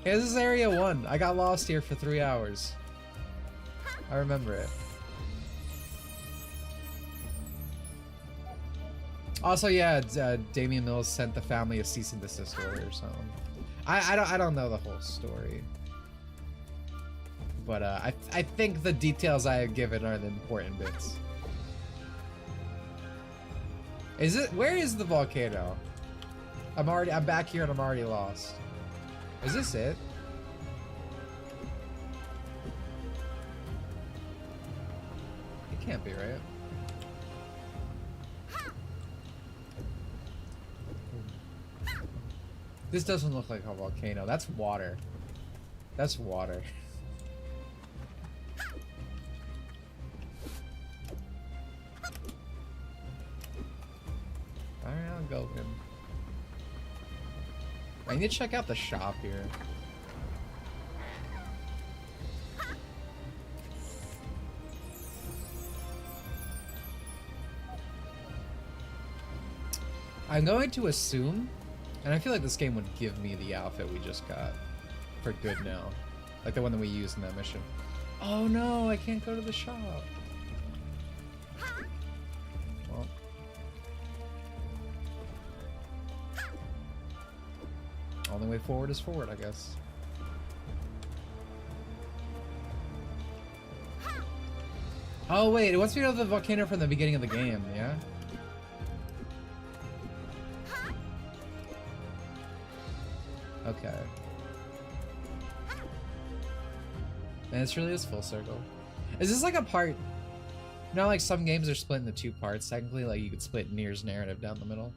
Hey, this is Area 1. I got lost here for 3 hours. I remember it. Also, yeah, Damian Mills sent the family a cease and desist order or something. I don't know the whole story. But I think the details I have given are the important bits. Is it? Where is the volcano? I'm back here and I'm already lost. Is this it? It can't be, right? This doesn't look like a volcano. That's water. That's water. Alright, I'll go in. I need to check out the shop here. I'm going to assume, and I feel like this game would give me the outfit we just got for good now. Like the one that we used in that mission. Oh no, I can't go to the shop. Well. Only way forward is forward, I guess. Oh wait, it wants me to know the volcano from the beginning of the game, yeah? Okay. And this really is full circle. Is this like a part? You know, like some games are split into 2 parts. Technically, like you could split Nier's narrative down the middle.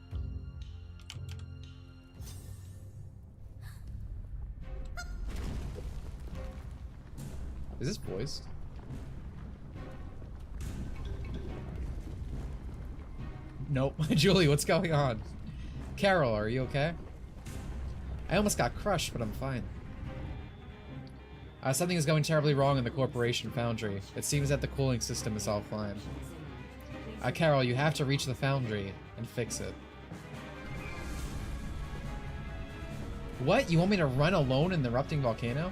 Is this voiced? Nope. Julie, what's going on? Carol, are you okay? I almost got crushed, but I'm fine. Something is going terribly wrong in the corporation foundry. It seems that the cooling system is offline. Carol, you have to reach the foundry and fix it. What? You want me to run alone in the erupting volcano?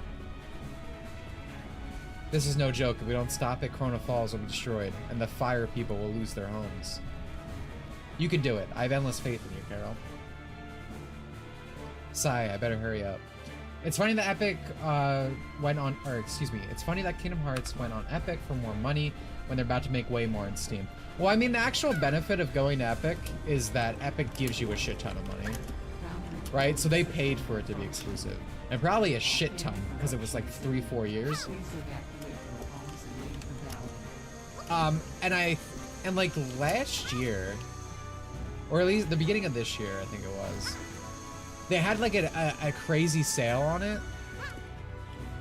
This is no joke. If we don't stop it, Corona Falls will be destroyed, and the fire people will lose their homes. You can do it. I have endless faith in you, Carol. Sigh, I better hurry up. It's funny that Epic went on, or excuse me, it's funny that Kingdom Hearts went on Epic for more money when they're about to make way more in Steam. Well, I mean, the actual benefit of going to Epic is that Epic gives you a shit ton of money, right? So they paid for it to be exclusive, and probably a shit ton because it was like 3-4 years. And like last year, or at least the beginning of this year, I think it was. They had like a crazy sale on it,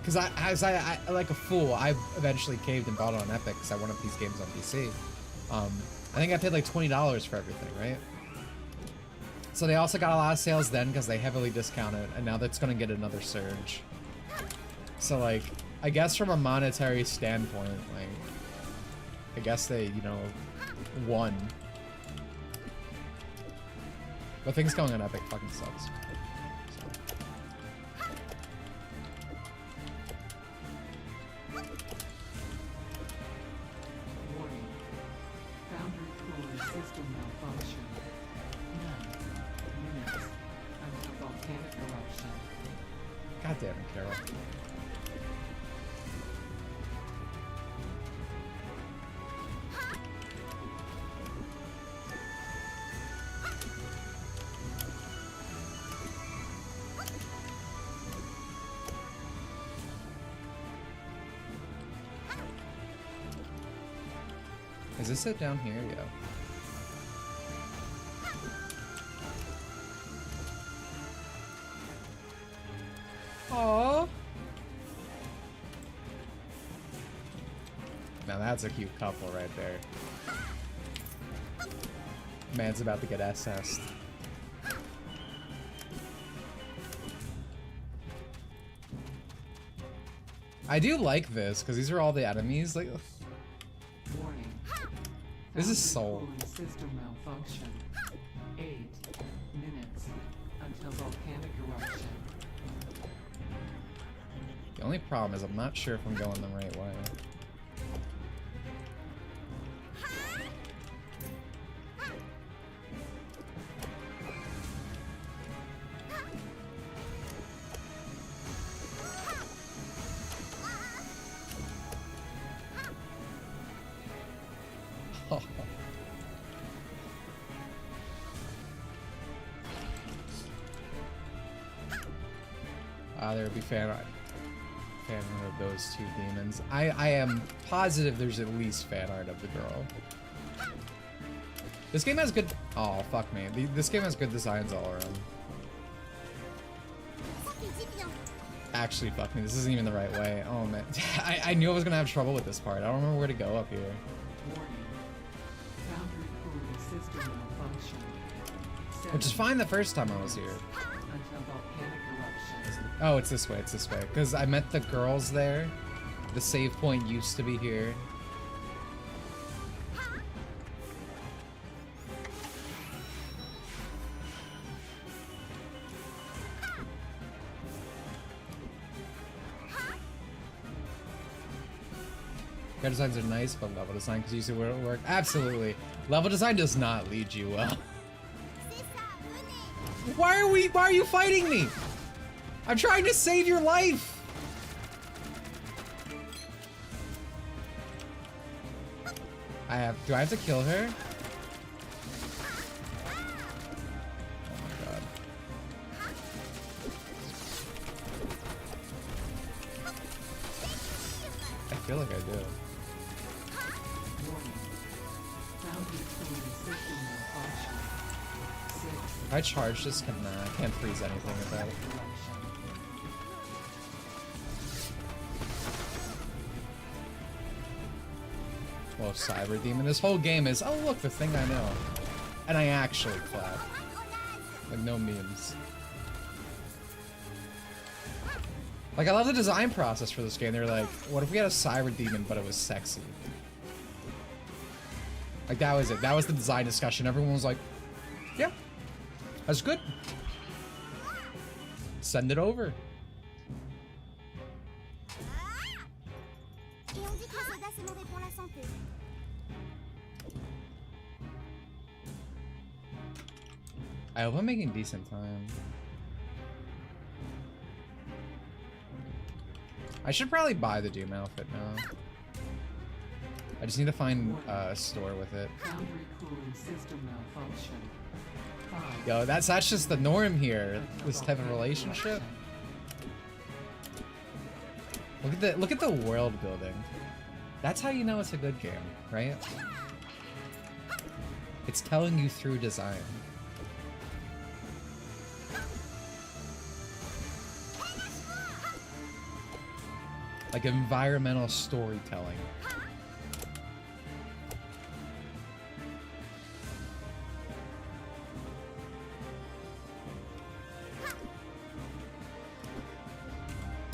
because I like a fool, I eventually caved and bought it on Epic because I wanted these games on PC. I think I paid like $20 for everything, right? So they also got a lot of sales then because they heavily discounted, and now that's going to get another surge. So like, I guess from a monetary standpoint, like, I guess they, you know, won. But things going on Epic fucking sucks. God damn it, Carol. Is this it down here? Yeah. Aww. Now that's a cute couple right there. Man's about to get SS'd. I do like this because these are all the enemies. Like, Warning. this is Soul. Cooling system malfunction. 8 minutes until volcanic eruption. The only problem is I'm not sure if I'm going the right way. There would be fan art of those two demons. I am positive there's at least fan art of the girl. This game has good. Oh fuck me! This game has good designs all around. Actually, fuck me. This isn't even the right way. Oh man, I knew I was gonna have trouble with this part. I don't remember where to go up here. Warning. Boundary cooling system malfunction. Which is fine the first time I was here. Until volcanic eruption. Oh, it's this way, it's this way. Because I met the girls there. The save point used to be here. Car designs are nice, but level design because usually where it work. Absolutely. Level design does not lead you well. Why are you fighting me? I'm trying to save your life! Do I have to kill her? Oh my god. I feel like I do. Warning. Boundary cooling system malfunction. 6 If I charge this, I can't freeze anything with that. eruption. Well, Cyber Demon. This whole game is, oh look, the thing I know. And I actually clap. Like, no memes. Like, I love the design process for this game. They're like, what if we had a Cyber Demon, but it was sexy? Like, that was it. That was the design discussion. Everyone was like, yeah, that's good. Send it over. I hope I'm making decent time. I should probably buy the Doom outfit now. I just need to find a store with it. Boundary cooling system malfunction. 5 Yo, that's just the norm here. This type of relationship. Look at the world building. That's how you know it's a good game, right? It's telling you through design. Like environmental storytelling.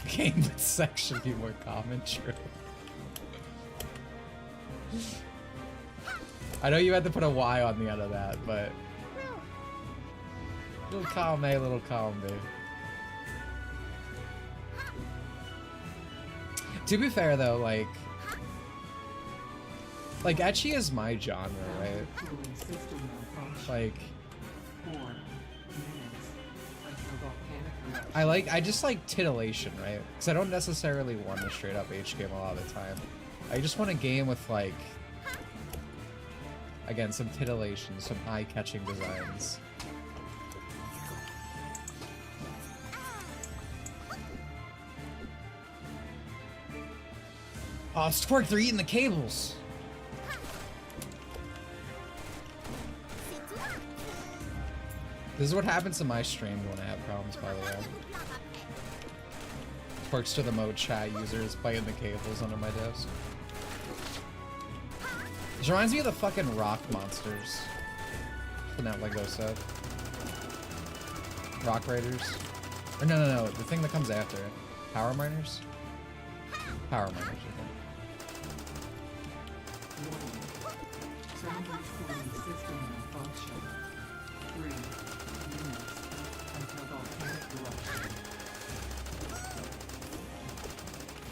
Game with sex should be more common, true. I know you had to put a Y on the end of that, but little column A, little column B. To be fair though, like ecchi is my genre, right? cooling system malfunction. Like 4 minutes until volcanic eruption. I just like titillation, right? Because I don't necessarily want a straight up H game a lot of the time. I just want a game with like, again, some titillation, some eye-catching designs. Oh, Stork, they're eating the cables. This is what happens to my stream when I have problems, by the way. Perks to the mode chat users biting the cables under my desk. This reminds me of the fucking rock monsters from that Lego set. Rock Raiders. Or no, the thing that comes after it. Power Miners? Power Miners, I think. Boundary cooling system malfunction. 3 minutes until volcanic eruption.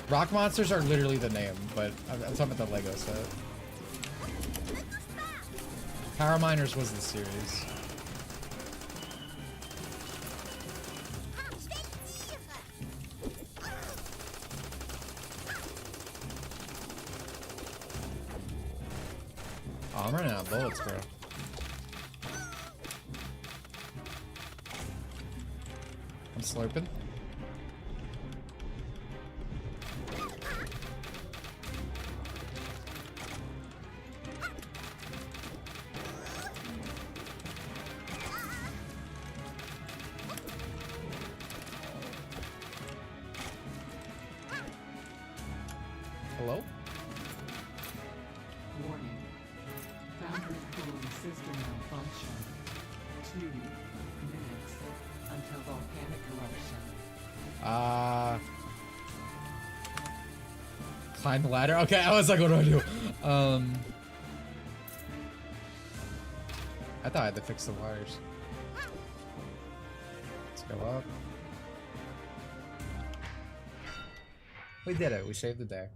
Rock monsters are literally the name, but I'm talking about the Lego set. Power Miners was the series. Oh, I'm running out of bullets, bro. I'm slurping. Hello? Warning. Boundary cooling system malfunction. 2 minutes until volcanic eruption. Climb the ladder? Okay, I was like, what do I do? I thought I had to fix the wires. Let's go up. We did it. We saved the day.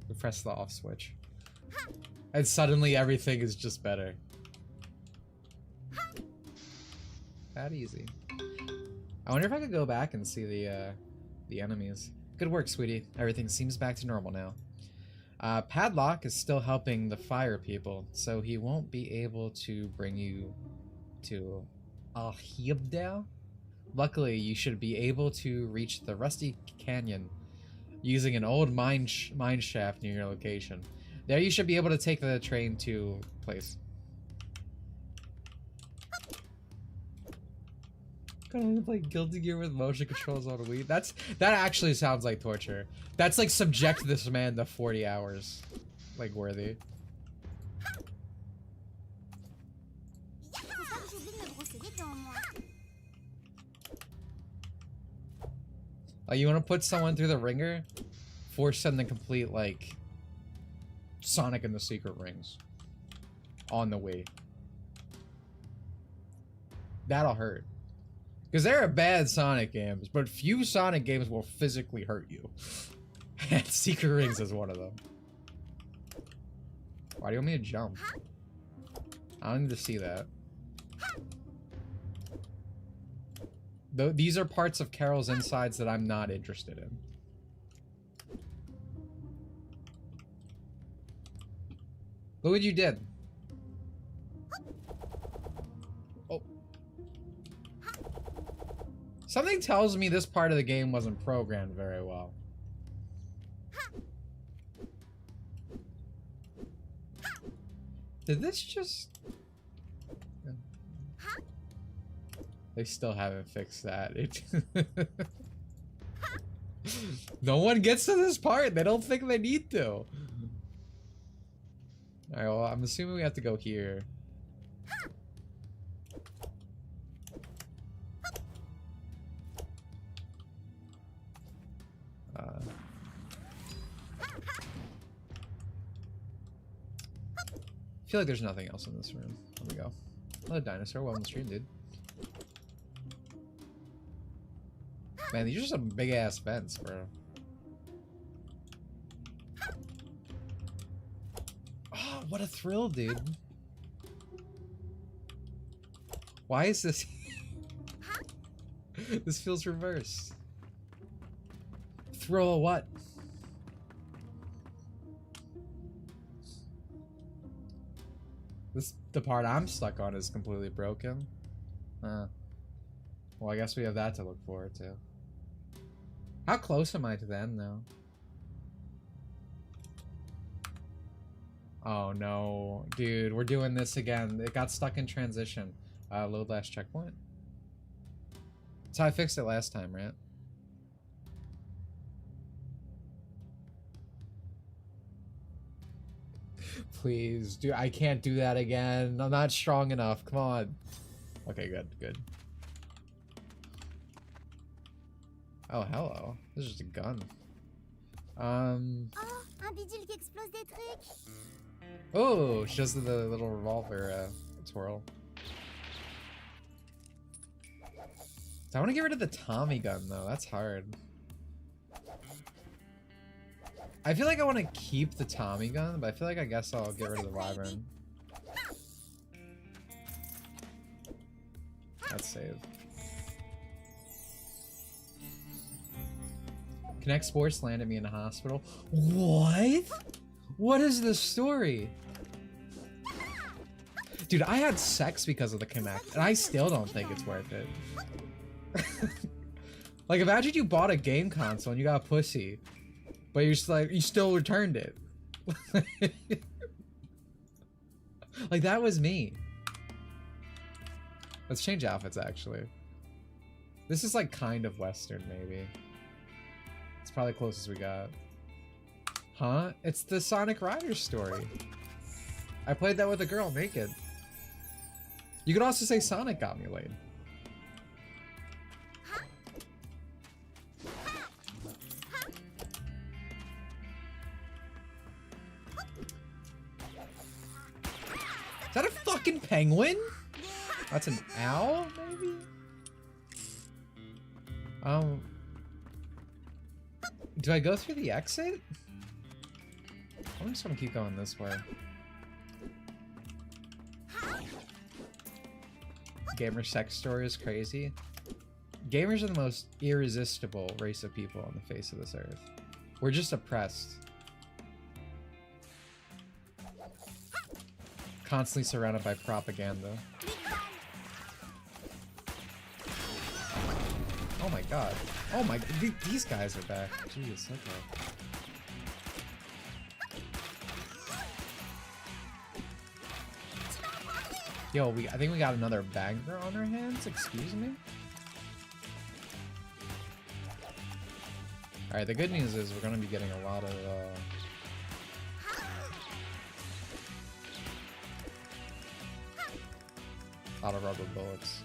We pressed the off switch. And suddenly everything is just better. That easy. I wonder if I could go back and see the enemies. Good work, sweetie. Everything seems back to normal now. Padlock is still helping the fire people, so he won't be able to bring you to Ouahhh. Luckily, you should be able to reach the Rusty Canyon using an old mine shaft near your location. There you should be able to take the train to place. Gonna play Guilty Gear with motion controls on Wii. That actually sounds like torture. That's like subject this man to 40 hours. Like worthy. You want to put someone through the ringer? Force them to complete like Sonic and the Secret Rings on the Wii. That'll hurt. Because there are bad Sonic games, but few Sonic games will physically hurt you. And Secret Rings is one of them. Why do you want me to jump? I don't need to see that. These are parts of Carol's insides that I'm not interested in. Look what you did. Oh. Something tells me this part of the game wasn't programmed very well. Did this just... They still haven't fixed that. No one gets to this part. They don't think they need to. Alright, well, I'm assuming we have to go here. I feel like there's nothing else in this room. There we go. Another dinosaur. Well on the stream, dude. Man, these are some big ass vents, bro. Oh, what a thrill, dude. Why is this? This feels reversed. Thrill of what? The part I'm stuck on is completely broken. Well, I guess we have that to look forward to. How close am I to the end, though? Oh no, dude, we're doing this again. It got stuck in transition. Load last checkpoint. That's how I fixed it last time, right? Please, dude, I can't do that again. I'm not strong enough. Come on. Okay, good, good. Oh, hello. This is just a gun. Oh, un bidule qui explose des trucs. Oh, she does the little revolver twirl. So I want to get rid of the Tommy gun, though. That's hard. I feel like I want to keep the Tommy gun, but I feel like I guess I'll get rid of the Wyvern. Let's save. Connect Sports landed me in the hospital. What? What is the story? Dude, I had sex because of the Connect, and I still don't think it's worth it. Like, imagine you bought a game console and you got a pussy, but you're just like, you still returned it. Like, that was me. Let's change outfits, actually. This is like kind of Western, maybe. It's probably the closest we got. Huh? It's the Sonic Riders story. I played that with a girl naked. You could also say Sonic got me laid. Is that a fucking penguin? That's an owl, maybe? Do I go through the exit? I'm just gonna keep going this way. Gamer sex story is crazy. Gamers are the most irresistible race of people on the face of this earth. We're just oppressed. Constantly surrounded by propaganda. Oh my god. Oh my, these guys are back. Jeez, okay. Yo, I think we got another banger on our hands, excuse me? Alright, the good news is we're gonna be getting a lot of rubber bullets.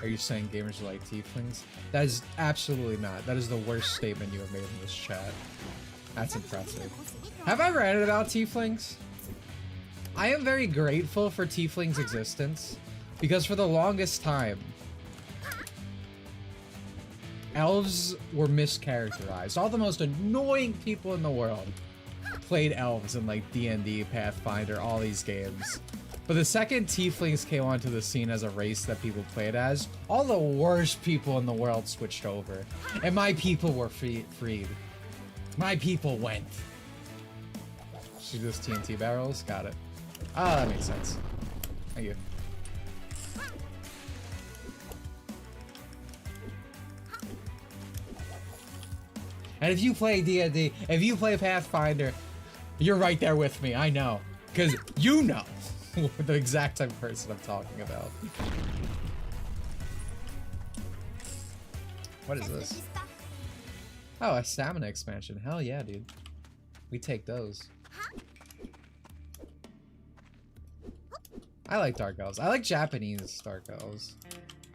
Are you saying gamers are like tieflings? That is absolutely not. That is the worst statement you have made in this chat. That's impressive. Have I read it about tieflings? I am very grateful for tieflings' existence because for the longest time, elves were mischaracterized. All the most annoying people in the world played elves in like D&D, Pathfinder, all these games. But the second tieflings came onto the scene as a race that people played as, all the worst people in the world switched over. And my people were freed. My people went. Shoot those TNT barrels? Got it. Ah, that makes sense. Thank you. And if you play D&D, if you play Pathfinder, you're right there with me, I know. Because you know the exact type of person I'm talking about. What is this? Oh, a stamina expansion. Hell yeah, dude. We take those. I like dark elves. I like Japanese dark elves.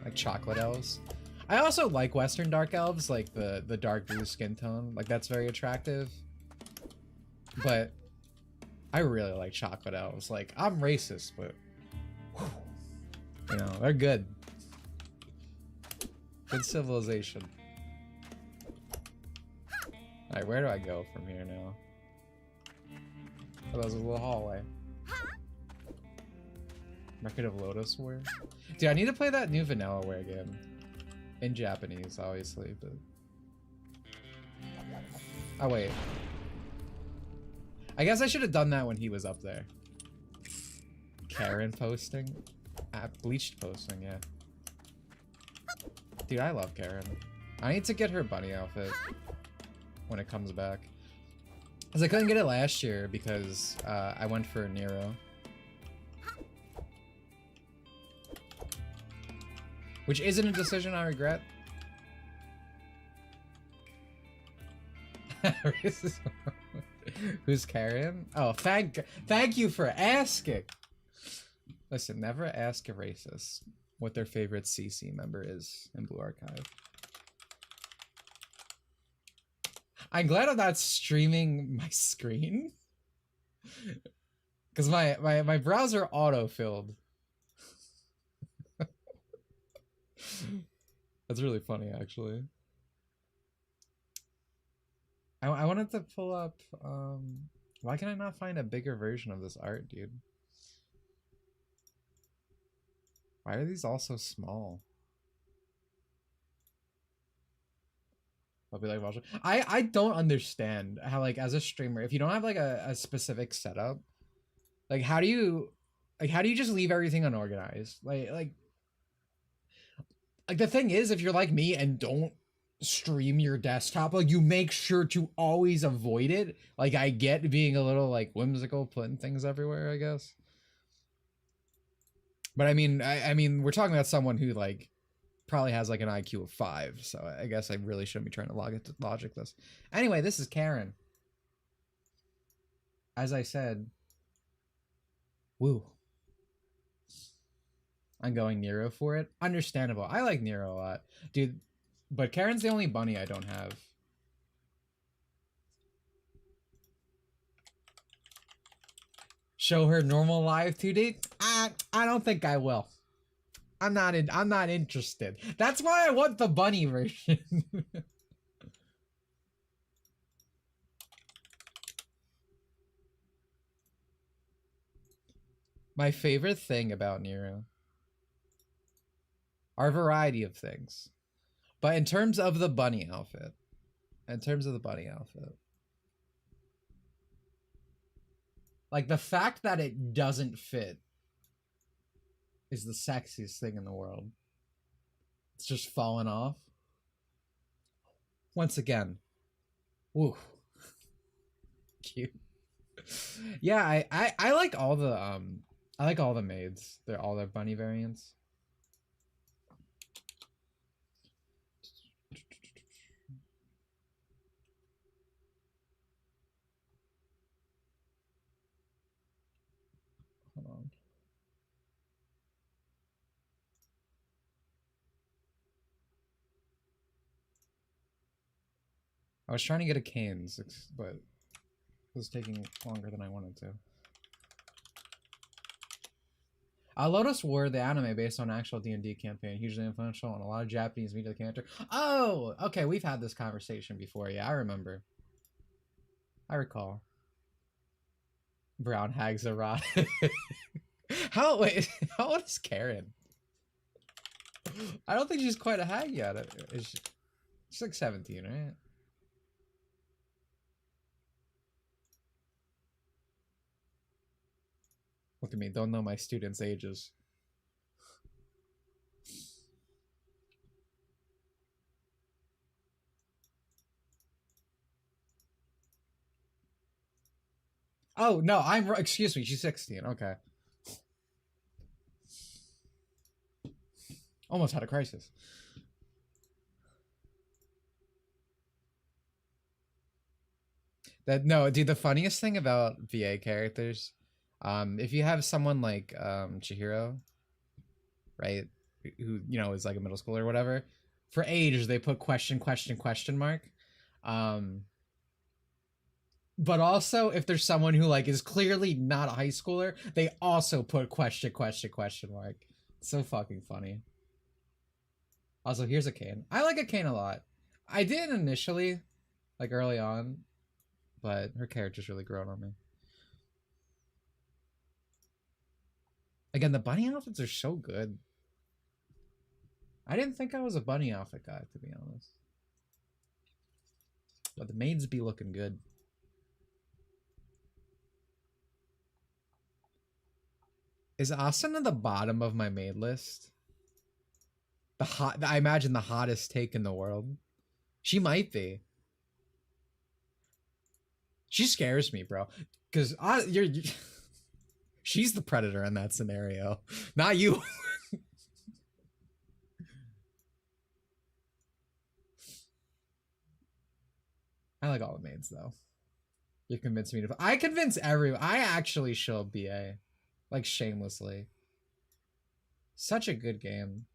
I like chocolate elves. I also like Western dark elves, like the dark blue skin tone. Like, that's very attractive. But I really like chocolate elves. Like, I'm racist, but whew, you know, they're good. Good civilization. Alright, where do I go from here now? Oh, that was a little hallway. Record of Lotus War? Dude, I need to play that new Vanillaware game. In Japanese, obviously, but... Oh, wait. I guess I should have done that when he was up there. Karen posting? Bleached posting, yeah. Dude, I love Karen. I need to get her bunny outfit when it comes back. Because I couldn't get it last year because I went for Nero. which isn't a decision I regret. Who's carrying? Oh, thank you for asking. Listen, never ask a racist what their favorite CC member is in Blue Archive. I'm glad I'm not streaming my screen. Because my browser auto-filled. That's really funny, actually. I wanted to pull up, why can I not find a bigger version of this art, dude? Why are these all so small? I'll be like, I don't understand how, like, as a streamer, if you don't have like a specific setup, like how do you just leave everything unorganized? Like the thing is, if you're like me and don't stream your desktop, like you make sure to always avoid it. Like I get being a little like whimsical, putting things everywhere, I guess. But I mean, we're talking about someone who like probably has like an IQ of 5, so I guess I really shouldn't be trying to logic this. Anyway, this is Karen. As I said, woo. I'm going Nero for it. Understandable. I like Nero a lot. Dude, but Karen's the only bunny I don't have. Show her normal live 2D? I don't think I will. I'm not interested. That's why I want the bunny version. My favorite thing about Nero are a variety of things. But in terms of the bunny outfit, like the fact that it doesn't fit is the sexiest thing in the world. It's just falling off. Once again. Woo. Cute. Yeah, I like all the maids. They're all their bunny variants. Hold on. I was trying to get a Canes, but it was taking longer than I wanted to. Lotus War, the anime based on an actual D&D campaign, hugely influential on a lot of Japanese media character. Oh, okay, we've had this conversation before. Yeah, I remember. I recall. Brown hags are rot. How old is Karen? I don't think she's quite a hag yet. She's like 17, right? Look at me, don't know my students' ages. Oh, no, excuse me, she's 16, okay. Almost had a crisis. No, dude, the funniest thing about VA characters, if you have someone like Chihiro, right, who, you know, is like a middle schooler or whatever, for age they put question mark. But also if there's someone who like is clearly not a high schooler, they also put question mark. It's so fucking funny. Also, here's a Kane. I like a Kane a lot. I did initially, like early on, but her character's really grown on me. Again, the bunny outfits are so good. I didn't think I was a bunny outfit guy, to be honest. But the maids be looking good. Is Asuna the bottom of my maid list? I imagine the hottest take in the world. She might be. She scares me, bro. Because she's the predator in that scenario, not you. I like all the maids though. You convinced me to. I convince everyone. I actually show BA, like shamelessly. Such a good game.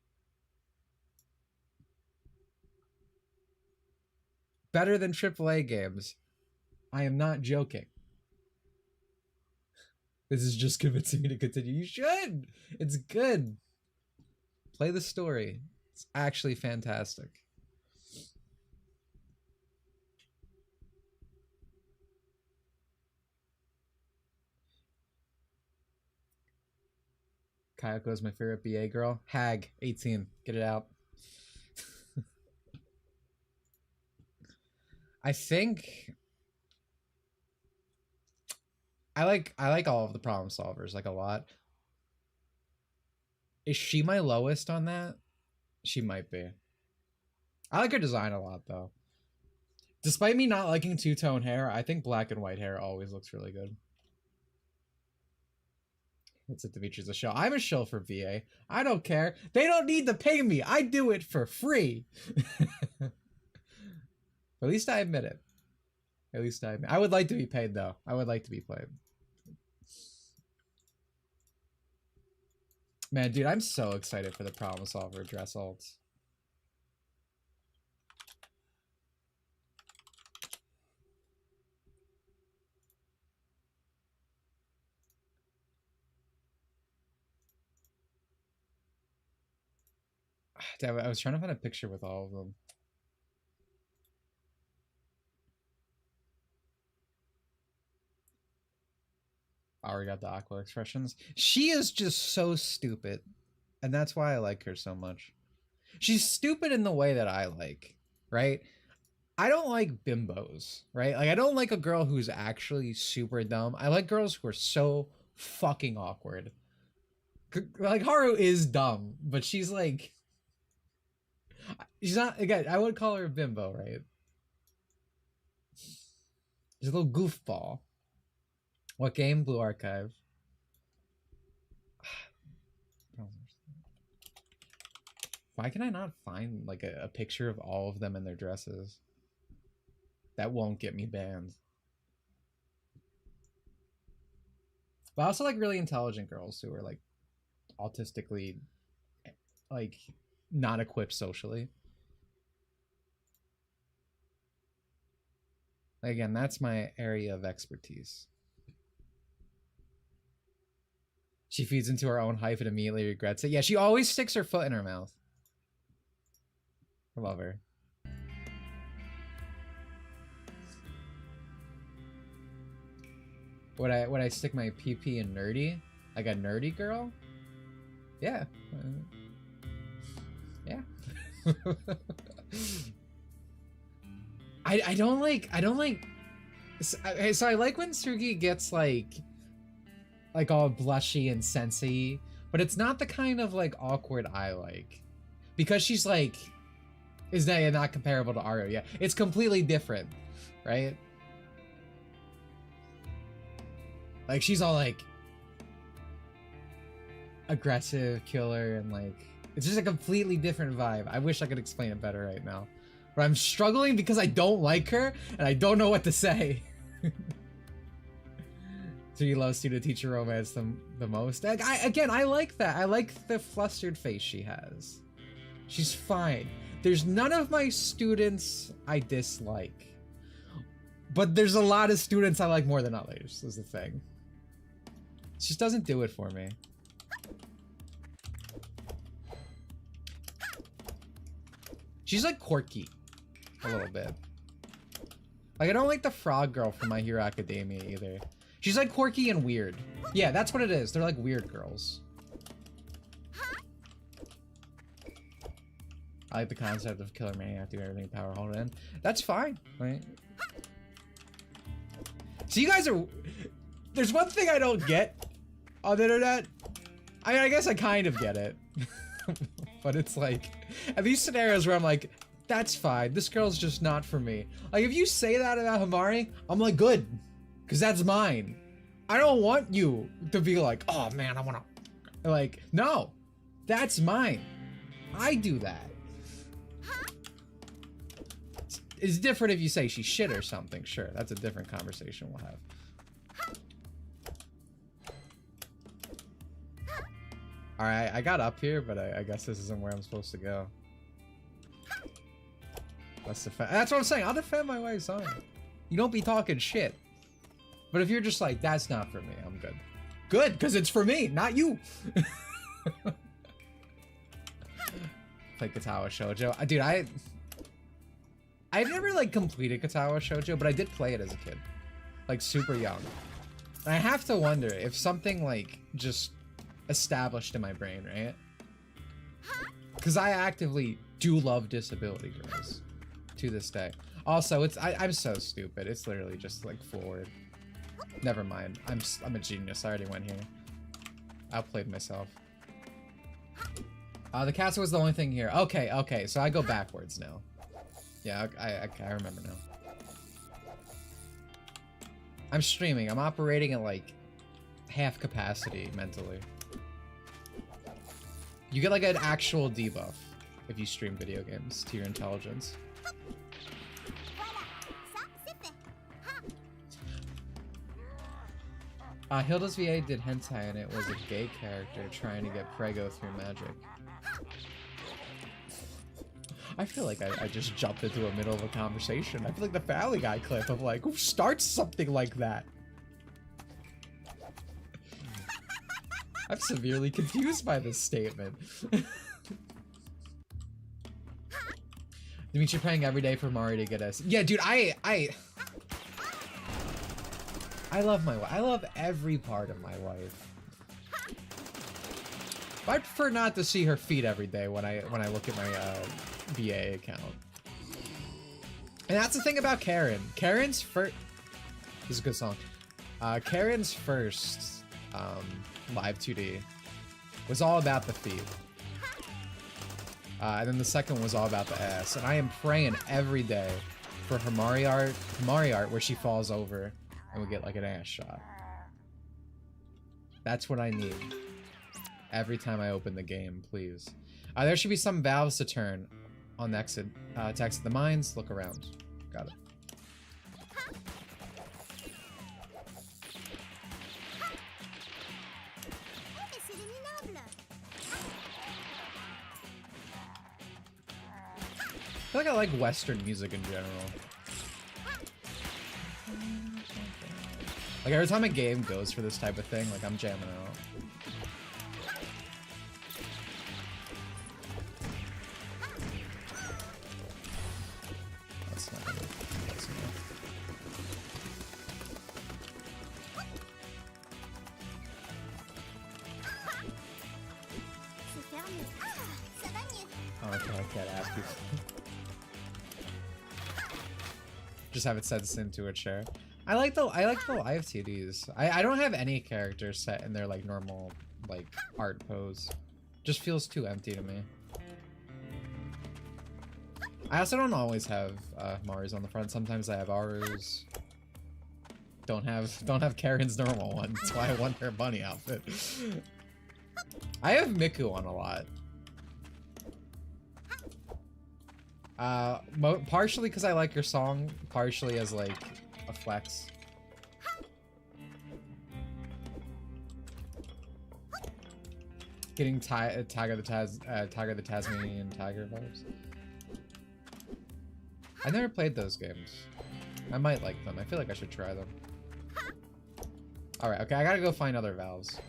Better than AAA games. I am not joking. This is just convincing me to continue. You should. It's good. Play the story. It's actually fantastic. Kayako is my favorite BA girl. Hag, 18. Get it out. I think I like all of the problem solvers like a lot. Is she my lowest on that? She might be. I like her design a lot though. Despite me not liking two-tone hair, I think black and white hair always looks really good. That's it, Dimitri's a shill. I'm a shill for VA. I don't care. They don't need to pay me. I do it for free. At least I admit it. At least I admit. I would like to be paid though. I would like to be paid. Man, dude, I'm so excited for the problem solver dress alts. Damn, I was trying to find a picture with all of them. I already got the aqua expressions. She is just so stupid. And that's why I like her so much. She's stupid in the way that I like, right? I don't like bimbos, right? Like, I don't like a girl who's actually super dumb. I like girls who are so fucking awkward. Like, Haru is dumb, but she's like... She's not... Again, I would call her a bimbo, right? She's a little goofball. What game? Blue Archive. Why can I not find like a picture of all of them in their dresses? That won't get me banned. But I also like really intelligent girls who are like autistically like not equipped socially. Again, that's my area of expertise. She feeds into her own hype and immediately regrets it. Yeah, she always sticks her foot in her mouth. I love her. Would I stick my PP in nerdy? Like a nerdy girl? Yeah. Yeah. I don't like so I like when Sugi gets like all blushy and sensy, but it's not the kind of like awkward I like, because she's like is not comparable to Ario. Yeah, it's completely different, right? Like she's all like aggressive killer and like it's just a completely different vibe. I wish I could explain it better right now, but I'm struggling because I don't like her and I don't know what to say. So you love student-teacher romance the most? Like, I like that. I like the flustered face she has. She's fine. There's none of my students I dislike. But there's a lot of students I like more than others, is the thing. She just doesn't do it for me. She's like quirky. A little bit. Like, I don't like the frog girl from My Hero Academia either. She's like quirky and weird. Yeah, that's what it is. They're like weird girls. I like the concept of Killer Maniac doing everything power hold in. That's fine, right? So you guys are... There's one thing I don't get on the internet. I mean, I guess I kind of get it. But it's like... At these scenarios where I'm like, that's fine. This girl's just not for me. Like, if you say that about Himari, I'm like, good. Because that's mine. I don't want you to be like, oh man, I want to... Like, no. That's mine. I do that. It's different if you say she's shit or something. Sure, that's a different conversation we'll have. Alright, I got up here, but I guess this isn't where I'm supposed to go. That's what I'm saying. I'll defend my way, son. You don't be talking shit. But if you're just like, that's not for me, I'm good. Good, because it's for me, not you. Play Katawa Shoujo. Dude, I've never like completed Katawa Shoujo, but I did play it as a kid. Like super young. And I have to wonder if something like just established in my brain, right? Because I actively do love disability girls to this day. Also, I'm so stupid. It's literally just like forward. Never mind. I'm a genius. I already went here. Outplayed myself. The castle was the only thing here. Okay. So I go backwards now. Yeah, I remember now. I'm streaming. I'm operating at like half capacity mentally. You get like an actual debuff if you stream video games to your intelligence. Hilda's VA did hentai and it was a gay character trying to get prego through magic. I feel like I just jumped into the middle of a conversation. I feel like the Family Guy clip of like, who starts something like that? I'm severely confused by this statement. Dimitri praying every day for Mario to get us. Yeah, dude, I love my wife. I love every part of my wife. But I prefer not to see her feet every day when I look at my VA account. And that's the thing about Karen. Karen's first. This is a good song. Karen's first live 2D was all about the feet. And then the second one was all about the ass. And I am praying every day for her Mario art where she falls over and we get like an ass shot. That's what I need. Every time I open the game, please. There should be some valves to turn on the exit. To exit the mines, look around. Got it. I feel like I like Western music in general. Like every time a game goes for this type of thing, like I'm jamming out. That's not gonna be close enough. Oh, okay, I can't ask you. Just have it sent into a chair. I like the live TDs. I don't have any characters set in their like normal like art pose. Just feels too empty to me. I also don't always have Mari's on the front. Sometimes I have Aru's. Don't have Karen's normal one. That's why I want her bunny outfit. I have Miku on a lot. Partially because I like your song, partially as like a flex. Getting Tiger the Tasmanian Tiger vibes. I never played those games. I might like them. I feel like I should try them. Alright, okay, I gotta go find other valves.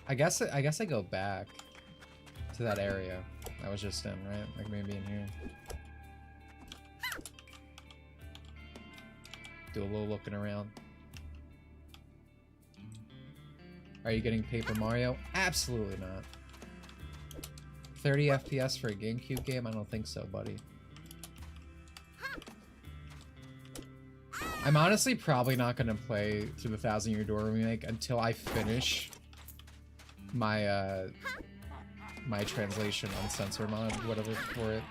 I guess I go back to that area I was just in, right? Like maybe in here. Do a little looking around. Are you getting Paper Mario? Absolutely not. 30 FPS for a GameCube game? I don't think so, buddy. I'm honestly probably not gonna play through the 1,000 Year Door remake until I finish my my translation on censor mod, whatever for it.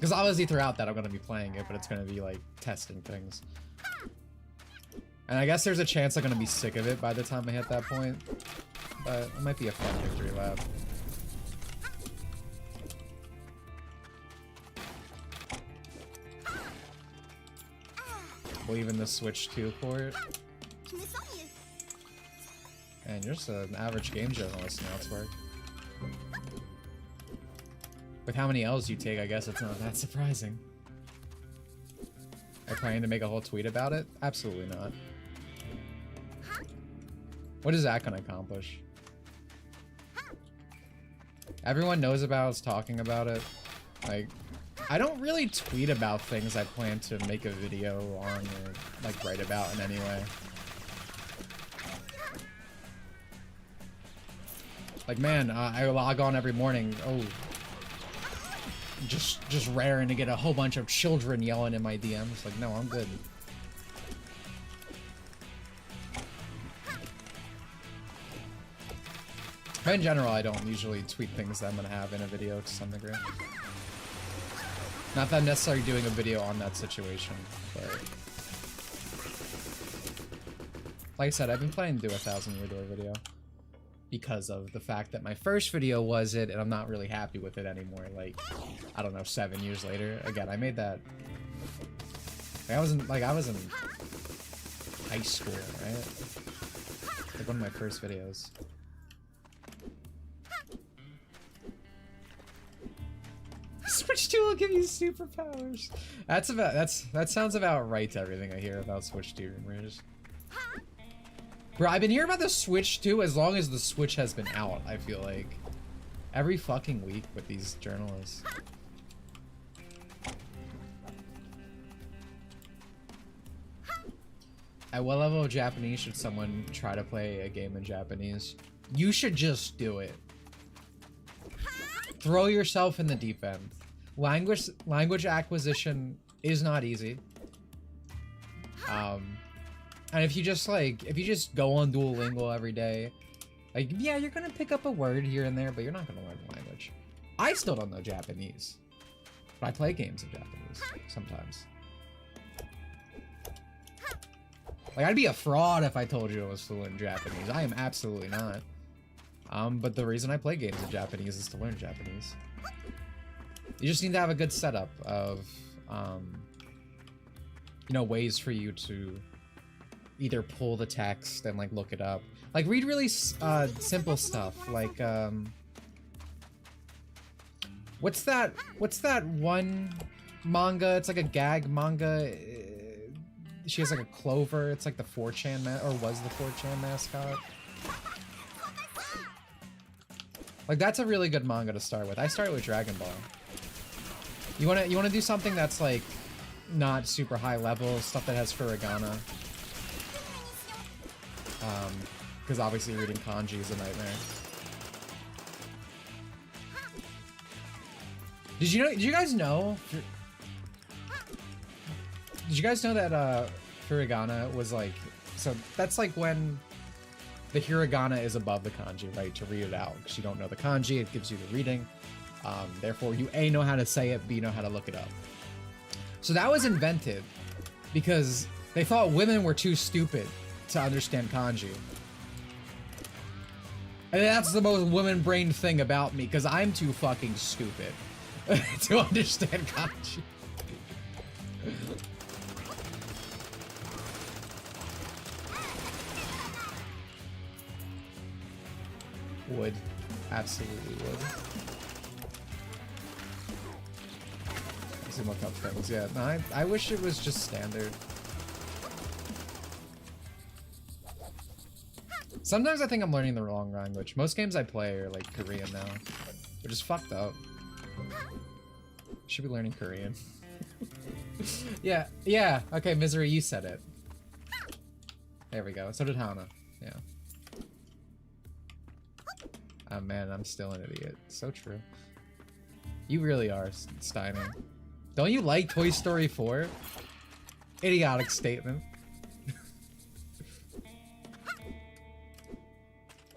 Because obviously throughout that I'm gonna be playing it, but it's gonna be like testing things. And I guess there's a chance I'm gonna be sick of it by the time I hit that point. But it might be a fun victory lap. Believe in the Switch 2 port. Je me sens mieux. And you're just an average game journalist now, it's work. With how many L's you take, I guess it's not that surprising. Are you planning to make a whole tweet about it? Absolutely not. What is that gonna accomplish? Everyone knows about us talking about it. Like, I don't really tweet about things I plan to make a video on or like write about in any way. Like, man, I log on every morning. Oh, just raring to get a whole bunch of children yelling in my DMs. Like, no, I'm good. But in general, I don't usually tweet things that I'm gonna have in a video to some degree. Not that I'm necessarily doing a video on that situation, but like I said, I've been planning to do a 1,000-year door video because of the fact that my first video was it, and I'm not really happy with it anymore. Like, I don't know, 7 years later. Again, I made that. I was in high school, right? Like one of my first videos. Switch 2 will give you superpowers. That sounds about right to everything I hear about Switch 2 rumors. Bro, I've been hearing about the Switch 2 as long as the Switch has been out, I feel like. Every fucking week with these journalists. At what level of Japanese should someone try to play a game in Japanese? You should just do it. Throw yourself in the deep end. Language acquisition is not easy. And if you just go on Duolingo every day, like, yeah, you're gonna pick up a word here and there, but you're not gonna learn the language. I still don't know Japanese, but I play games in Japanese sometimes. Like, I'd be a fraud if I told you I was fluent in Japanese. I am absolutely not. But the reason I play games in Japanese is to learn Japanese. You just need to have a good setup of, you know, ways for you to either pull the text and, like, look it up. Like, read really simple stuff, like, what's that one manga? It's like a gag manga. She has, like, a clover. It's like the 4chan or was the 4chan mascot. Like, that's a really good manga to start with. I started with Dragon Ball. You wanna do something that's like not super high level, stuff that has furigana. Because obviously reading kanji is a nightmare. Did you guys know that furigana was like, so that's like when the hiragana is above the kanji, right, to read it out, because you don't know the kanji, it gives you the reading. Therefore, you A, know how to say it, B, know how to look it up. So that was invented because they thought women were too stupid to understand kanji. And that's the most women-brained thing about me, because I'm too fucking stupid to understand kanji. Would. Absolutely would. Look up things, yeah. No, I wish it was just standard. Sometimes I think I'm learning the wrong language. Most games I play are like Korean now. They're just fucked up. Should be learning Korean. Yeah. Okay, Misery, you said it. There we go. So did Hana. Yeah. Oh man, I'm still an idiot. So true. You really are, Steiner. Don't you like Toy Story 4? Idiotic statement.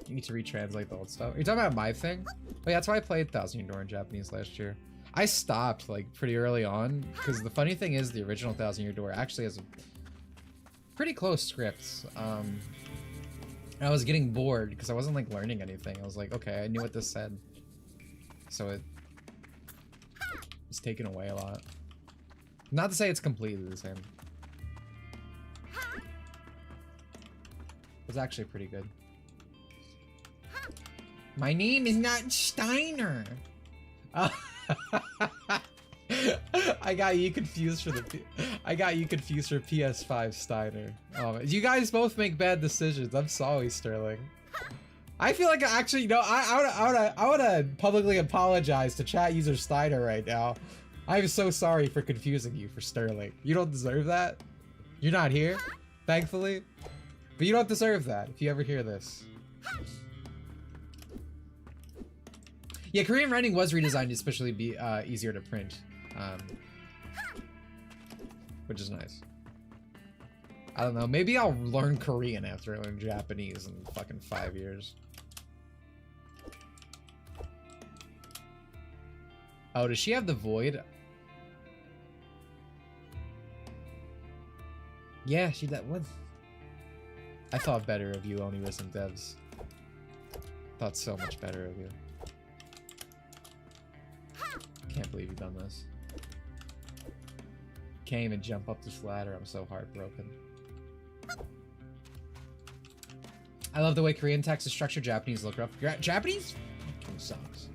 You need to retranslate the old stuff. Are you talking about my thing? Oh yeah, that's why I played 1,000 Year Door in Japanese last year. I stopped like pretty early on because the funny thing is the original Thousand Year Door actually has a pretty close scripts. I was getting bored because I wasn't like learning anything. I was like, okay, I knew what this said, so it was taken away a lot. Not to say it's completely the same. It's actually pretty good. My name is not Steiner. I got you confused for PS5 Steiner. Oh, you guys both make bad decisions. I'm sorry, Sterling. I feel like actually, you know, I wanna publicly apologize to chat user Steiner right now. I'm so sorry for confusing you for Sterling. You don't deserve that. You're not here, thankfully, but you don't deserve that if you ever hear this. Yeah, Korean writing was redesigned to especially be easier to print, which is nice. I don't know, maybe I'll learn Korean after I learn Japanese in fucking 5 years. Oh, does she have the void? Yeah, she that what? I thought better of you, Onirism devs. Thought so much better of you. Can't believe you've done this. Can't even jump up this ladder. I'm so heartbroken. I love the way Korean text is structured. Japanese look rough. Japanese fucking sucks.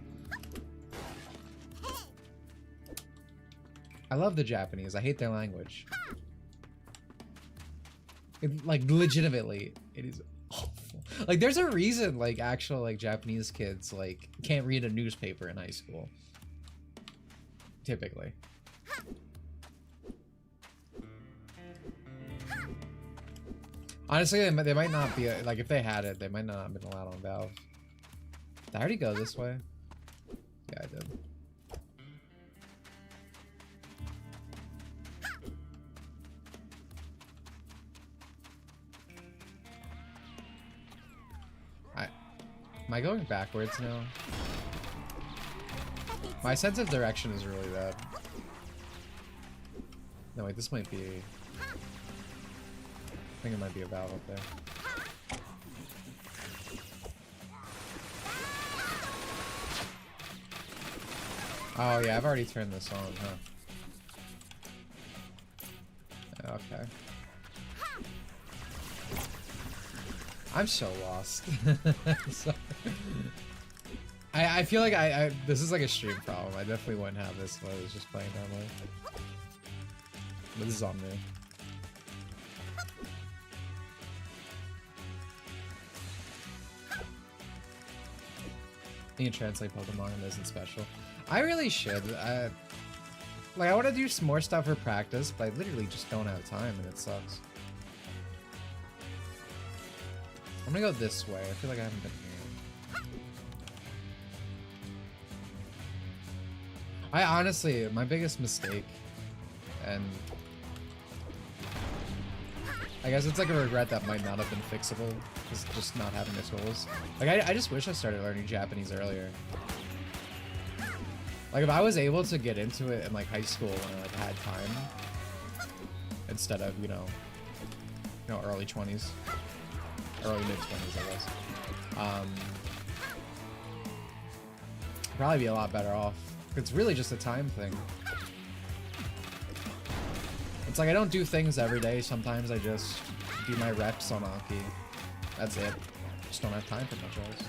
I love the Japanese. I hate their language. Like, legitimately, it is awful. Like, there's a reason, like, actual, like, Japanese kids, like, can't read a newspaper in high school. Typically. Honestly, they might not be, like, if they had it, they might not have been allowed on Valve. Did I already go this way? Yeah, I did. Am I going backwards now? My sense of direction is really bad. No, wait, this might be... I think it might be a valve up there. Oh yeah, I've already turned this on, huh? Okay. I'm so lost. I feel like this is like a stream problem. I definitely wouldn't have this if I was just playing normally. But this is on me. You can translate Pokemon and isn't special. I really should. Like, I want to do some more stuff for practice, but I literally just don't have time and it sucks. I'm gonna go this way. I feel like I haven't been here. I honestly, my biggest mistake, and I guess it's like a regret that might not have been fixable, is just not having the tools. Like, I just wish I started learning Japanese earlier. Like, if I was able to get into it in, like, high school when I, like, had time, instead of, you know, early 20s. Early mid-20s, I guess. Probably be a lot better off. It's really just a time thing. It's like I don't do things every day. Sometimes I just do my reps on Anki. That's it. Just don't have time for much else.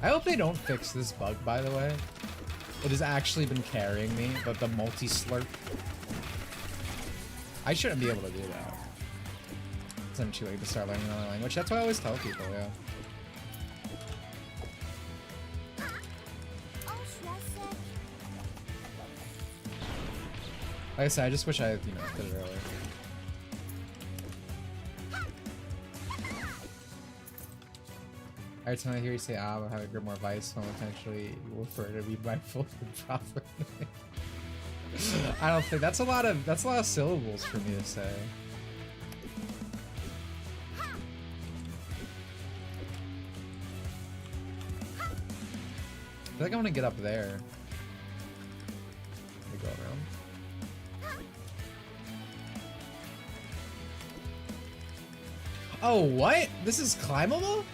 I hope they don't fix this bug, by the way. It has actually been carrying me, but the multi-slurp. I shouldn't be able to do that. It's not too late to start learning another language. That's what I always tell people, yeah. Like I said, I just wish I, you know, did it earlier. Every time I hear you say "ah," have a grip more vice, so potentially you will refer to be mindful and proper. I don't think that's a lot of syllables for me to say. feel like I want to get up there. Let me go around. Oh, what? This is climbable?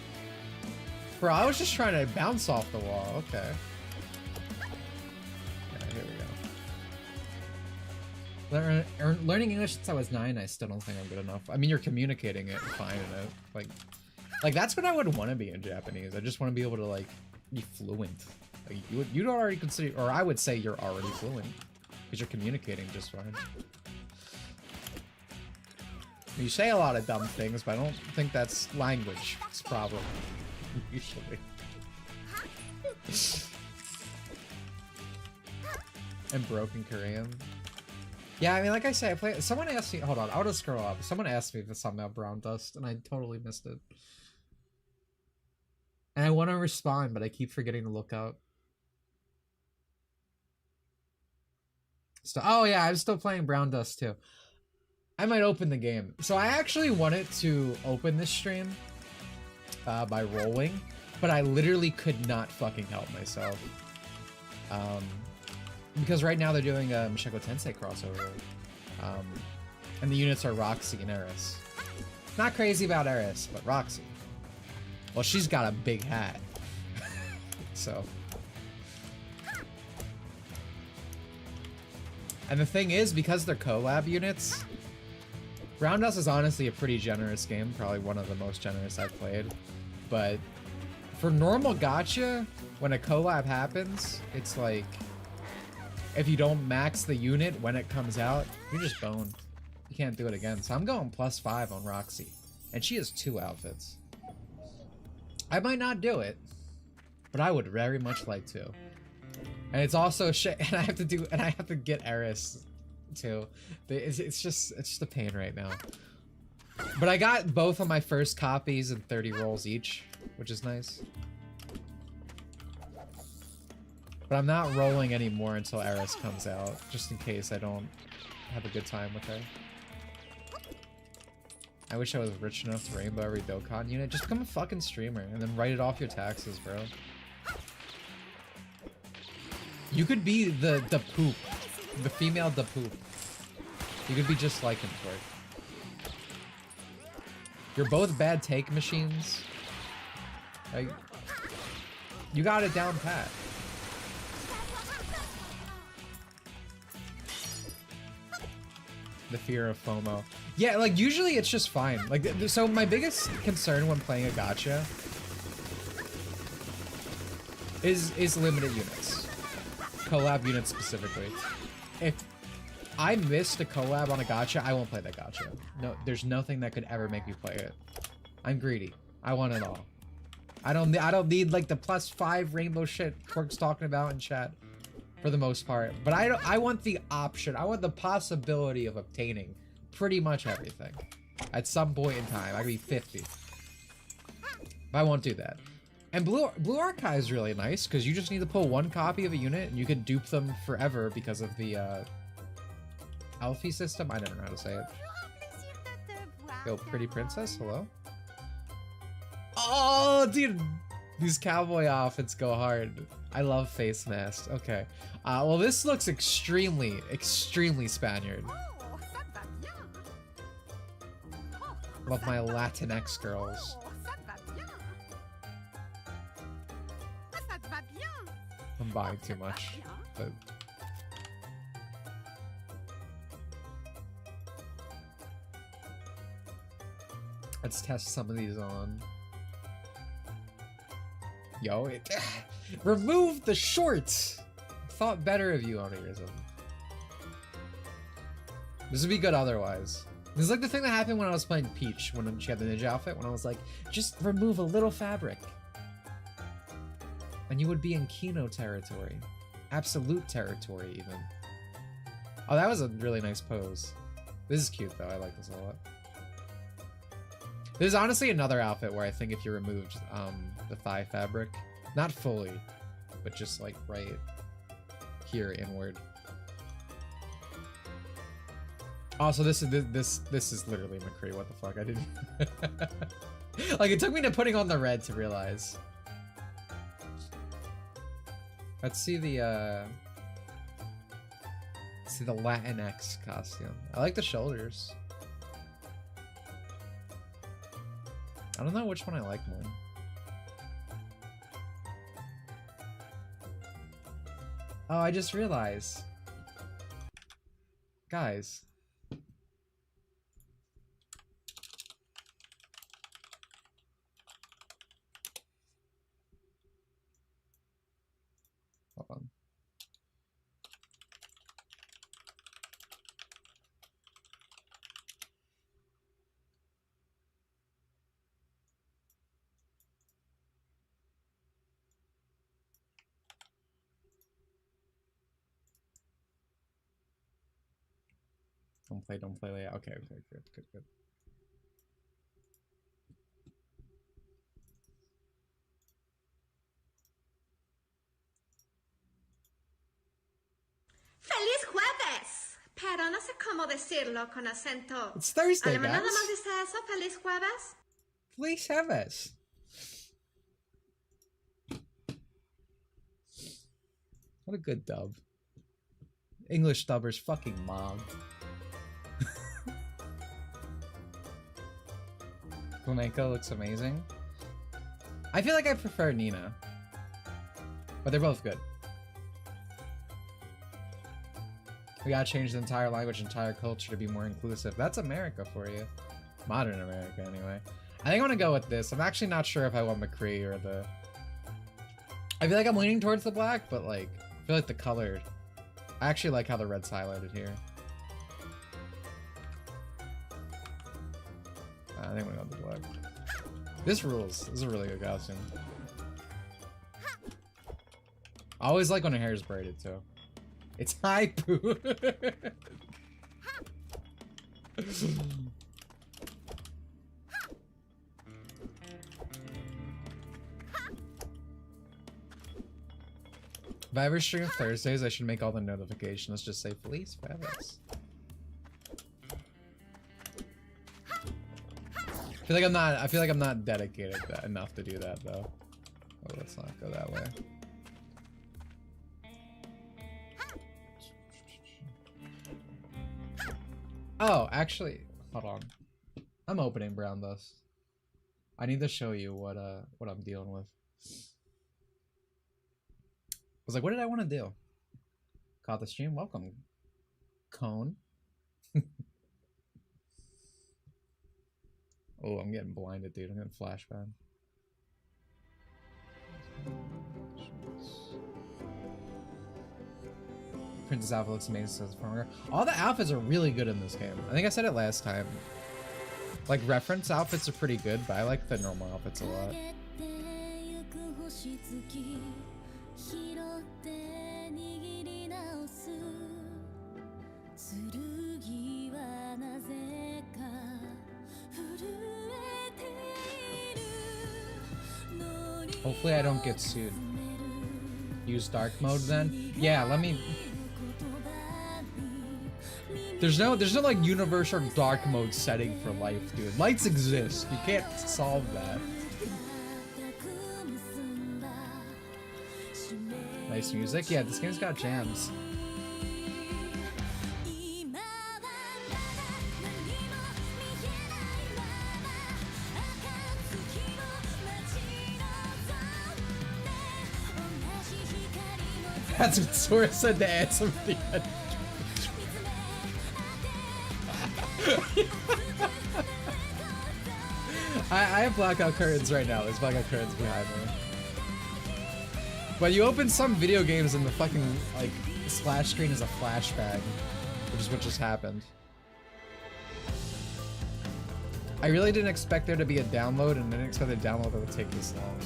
Bro, I was just trying to bounce off the wall. Okay. Yeah, here we go. Learning English since I was 9, I still don't think I'm good enough. I mean, you're communicating it fine in it. Like that's what I would want to be in Japanese. I just want to be able to, like, be fluent. Like, you'd already consider, or I would say you're already fluent. Because you're communicating just fine. You say a lot of dumb things, but I don't think that's language. It's a problem. Usually. And broken Korean. Yeah, I mean, like I say, I play. Someone asked me. Hold on, I'll just scroll up. Someone asked me for something about Brown Dust, and I totally missed it. And I want to respond, but I keep forgetting to look up. So, oh yeah, I'm still playing Brown Dust too. I might open the game. So I actually wanted to open this stream by rolling, but I literally could not fucking help myself. Because right now they're doing a Mushoku Tensei crossover. And the units are Roxy and Eris. Not crazy about Eris, but Roxy. Well, she's got a big hat. So. And the thing is, because they're collab units, Brown Dust is honestly a pretty generous game, probably one of the most generous I've played. But for normal gacha, when a collab happens, it's like, if you don't max the unit when it comes out, you're just boned. You can't do it again. So I'm going +5 on Roxy. And she has 2 outfits. I might not do it, but I would very much like to. And it's also shit, and I have to get Eris too. It's just a pain right now. But I got both of my first copies and 30 rolls each, which is nice. But I'm not rolling anymore until Eris comes out, just in case I don't have a good time with her. I wish I was rich enough to rainbow every Dokkan unit. Just become a fucking streamer and then write it off your taxes, bro. You could be the poop. The female the poop. You could be just like him for it. You're both bad take machines. Like, you got it down pat. The fear of FOMO. Yeah, like, usually it's just fine. Like, so my biggest concern when playing a gacha is limited units. Collab units specifically. If I missed a collab on a gacha, I won't play that gacha. No, there's nothing that could ever make me play it. I'm greedy. I want it all. I don't need like the +5 rainbow shit Quirk's talking about in chat, for the most part. But I want the option. I want the possibility of obtaining pretty much everything at some point in time. I could be 50. But I won't do that. And Blue Archive is really nice because you just need to pull 1 copy of a unit and you can dupe them forever because of the Alfie system. I never know how to say it. Yo, pretty princess, hello? Oh, dude, these cowboy outfits go hard. I love face masks. Okay. Well, this looks extremely, extremely Spaniard. Love my Latinx girls. I'm buying too much, but let's test some of these on. Yo, remove the shorts! Thought better of you, Onirism. This would be good otherwise. This is like the thing that happened when I was playing Peach, when she had the ninja outfit, when I was like, just remove a little fabric. And you would be in Kino territory. Absolute territory, even. Oh, that was a really nice pose. This is cute, though. I like this a lot. There's honestly another outfit where I think if you removed the thigh fabric, not fully, but just like right here inward. Also, this is literally McCree. What the fuck? I didn't. Like, it took me to putting on the red to realize. Let's see the Latinx costume. I like the shoulders. I don't know which one I like more. Oh, I just realized. Guys. Hold on. Don't play layout. Okay, good. ¡Feliz jueves! Pero no sé cómo decirlo con acento. It's Thursday, alemán. Nada guys. más dice eso, feliz jueves. Please have us. What a good dub. English dubbers fucking mob. Flamenco looks amazing. I feel like I prefer Nina. But they're both good. We gotta change the entire language, entire culture to be more inclusive. That's America for you. Modern America, anyway. I think I want to go with this. I'm actually not sure if I want McCree or the... I feel like I'm leaning towards the black, but like, I feel like the color... I actually like how the red's highlighted here. I think I'm gonna go with the black. This rules. This is a really good costume. I always like when her hair is braided, too. It's Haipu! If I ever stream Thursdays, I should make all the notifications just say Feliz Jueves. I feel like I'm not dedicated enough to do that though. Oh, let's not go that way. Oh, actually, hold on. I'm opening Brown Dust. I need to show you what I'm dealing with. I was like, what did I want to do? Caught the stream. Welcome, Cone. Oh, I'm getting blinded, dude. I'm getting flashback. Princess outfit looks amazing, says Farmer. All the outfits are really good in this game. I think I said it last time. Like, reference outfits are pretty good, but I like the normal outfits a lot. Hopefully I don't get sued. Use dark mode then? Yeah, let me... There's no like universal dark mode setting for life, dude. Lights exist. You can't solve that. Nice music. Yeah, this game's got jams. That's what Sora said to answer the end. I have blackout curtains right now. There's blackout curtains behind me. But you open some video games and the fucking, like, splash screen is a flashbang, which is what just happened. I really didn't expect there to be a download, and I didn't expect the download that would take this long.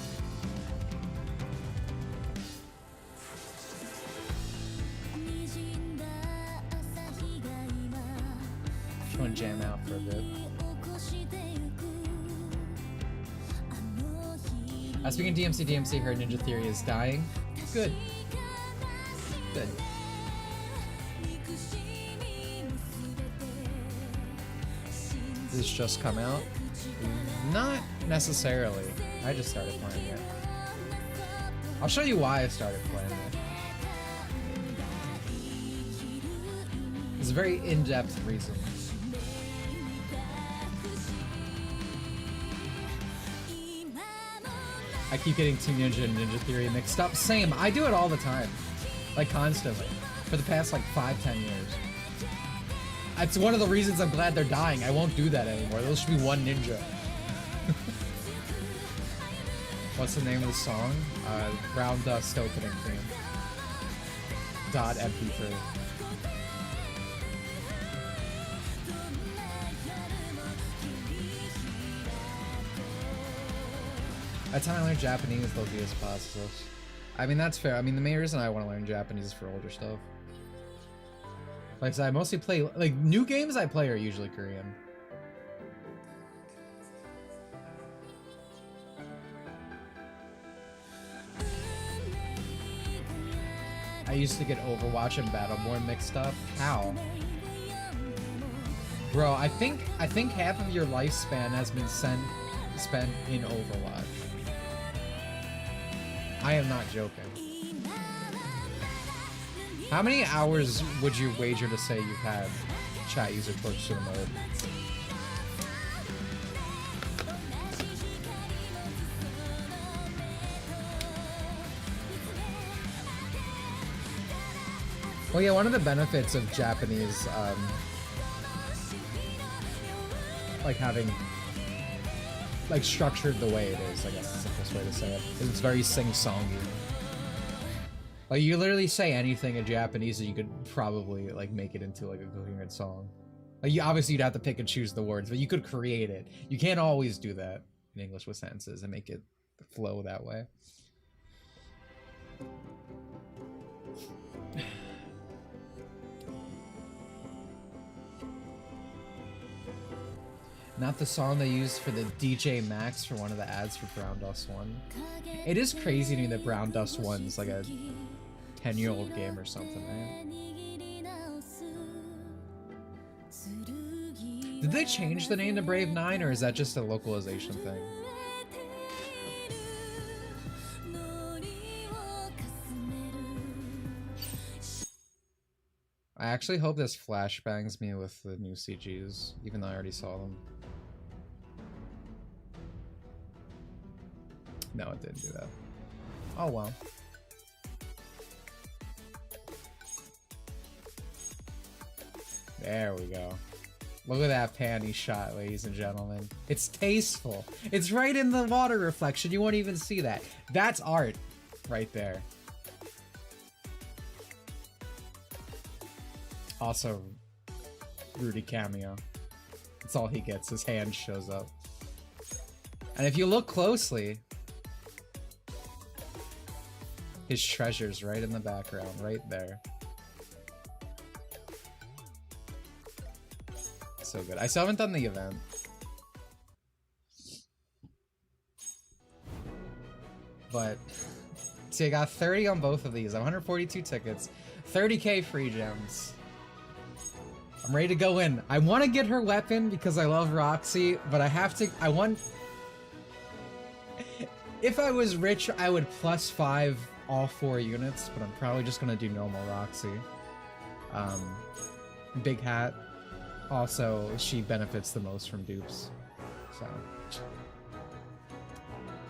I'm gonna jam out for a bit. Speaking of DMC, heard Ninja Theory is dying. Good. Good. Did this just come out? Not necessarily. I just started playing it. I'll show you why I started playing it. It's a very in-depth reason. I keep getting Team Ninja and Ninja Theory mixed up. Same, I do it all the time. Like, constantly. For the past, like, 5-10 years. That's one of the reasons I'm glad they're dying. I won't do that anymore. There should be one ninja. What's the name of the song? Brown Dust opening theme. .mp3. That's how I learned Japanese, those DS positives. I mean, that's fair. I mean, the main reason I want to learn Japanese is for older stuff. Like I said, I mostly play, like, new games I play are usually Korean. I used to get Overwatch and Battleborn mixed up. How? Bro, I think half of your lifespan has been spent in Overwatch. I am not joking. How many hours would you wager to say you've had chat user torch shooter mode? Well, yeah, one of the benefits of Japanese, like having, like, structured the way it is, I guess is the simplest way to say it. It's very sing-songy. Like, you literally say anything in Japanese and you could probably, like, make it into, like, a coherent song. Like, obviously you'd have to pick and choose the words, but you could create it. You can't always do that in English with sentences and make it flow that way. Not the song they used for the DJ Max for one of the ads for Brown Dust 1. It is crazy to me that Brown Dust 1's like a 10-year-old game or something, man. Did they change the name to Brave 9, or is that just a localization thing? I actually hope this flashbangs me with the new CGs, even though I already saw them. No, it didn't do that. Oh well. There we go. Look at that panty shot, ladies and gentlemen. It's tasteful. It's right in the water reflection. You won't even see that. That's art right there. Also, Rudy cameo. That's all he gets. His hand shows up. And if you look closely, his treasure's right in the background, right there. So good. I still haven't done the event. But, see, I got 30 on both of these. I have 142 tickets, 30k free gems. I'm ready to go in. I want to get her weapon because I love Roxy, but I have to, if I was rich, I would +5 all 4 units, but I'm probably just gonna do normal Roxy. Big hat. Also, she benefits the most from dupes, so.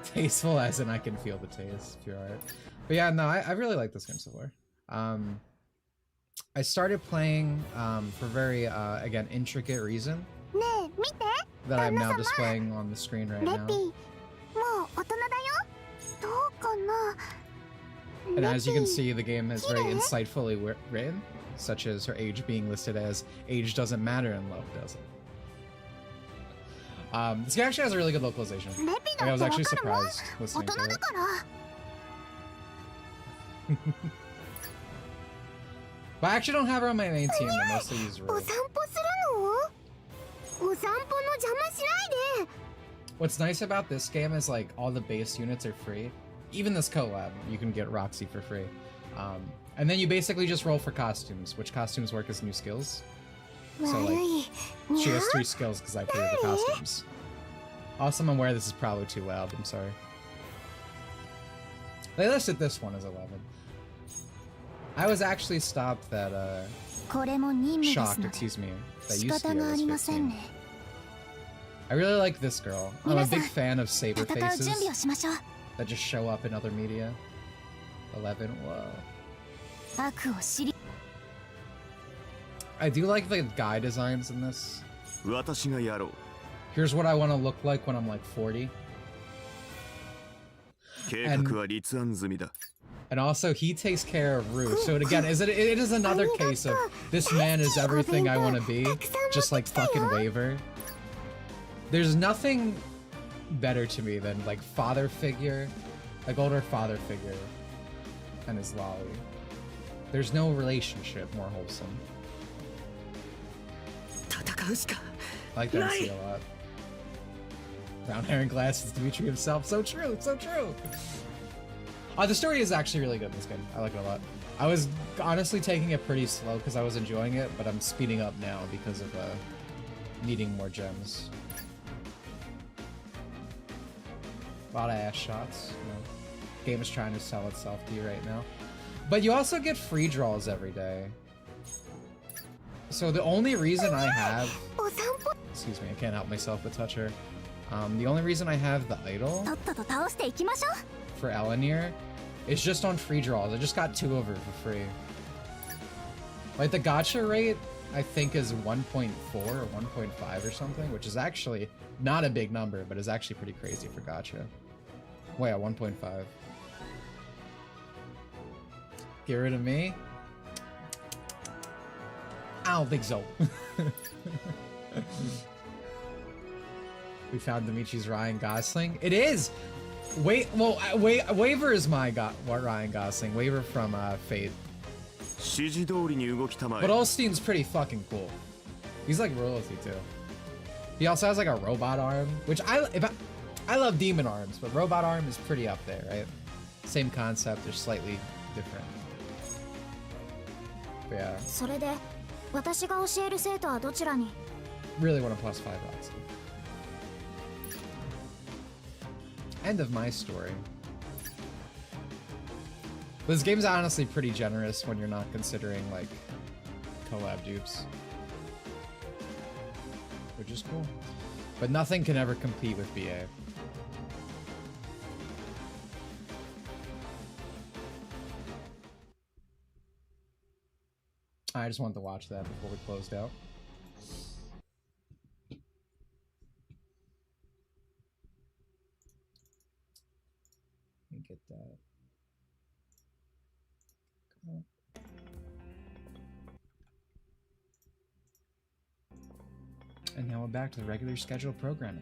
Tasteful as in I can feel the taste, pure art. But yeah, no, I really like this game so far. I started playing for very, again, intricate reason that I'm now displaying on the screen right now. And as you can see, the game is very insightfully written, such as her age being listed as age doesn't matter and love doesn't. This game actually has a really good localization. Like, I was actually surprised listening to it. But I actually don't have her on my main team, I mostly use Ro. What's nice about this game is, like, all the base units are free. Even this collab, you can get Roxy for free. And then you basically just roll for costumes, which costumes work as new skills. So, like, she has 3 skills because I created the costumes. Also, I'm aware this is probably too loud, I'm sorry. They listed this one as 11. I was actually stopped at, shocked, excuse me, that Yusuke was 15. I really like this girl. I'm a big fan of saber faces that just show up in other media. 11, whoa. I do like the guy designs in this. Here's what I want to look like when I'm like 40. And also, he takes care of Rue. So again, it is another case of this man is everything I want to be, just like fucking Waver. There's nothing better to me than like father figure, like older father figure, and his lolly. There's no relationship more wholesome. I like that I see a lot. Brown hair and glasses, Dimitri himself. So true, so true. The story is actually really good in this game. I like it a lot. I was honestly taking it pretty slow because I was enjoying it, but I'm speeding up now because of needing more gems. A lot of ass shots. You know. Game is trying to sell itself to you right now. But you also get free draws every day. So the only reason I have... Excuse me, I can't help myself but touch her. The only reason I have the idol for Elenir is just on free draws. I just got 2 of her for free. Like the gacha rate, I think is 1.4 or 1.5 or something, which is actually not a big number, but is actually pretty crazy for gacha. Wait, at 1.5. Get rid of me? I don't think so. We found Dimitri's Ryan Gosling. It is! Waver is my Ryan Gosling. Waver from Fate. But Olstein's pretty fucking cool. He's like royalty too. He also has like a robot arm, which I love demon arms, but robot arm is pretty up there, right? Same concept, they're slightly different. But yeah. Really want a +5 box. End of my story. This game's honestly pretty generous when you're not considering like collab dupes, which is cool. But nothing can ever compete with BA. I just wanted to watch that before we closed out. Let me get that. Come on. And now we're back to the regular scheduled programming.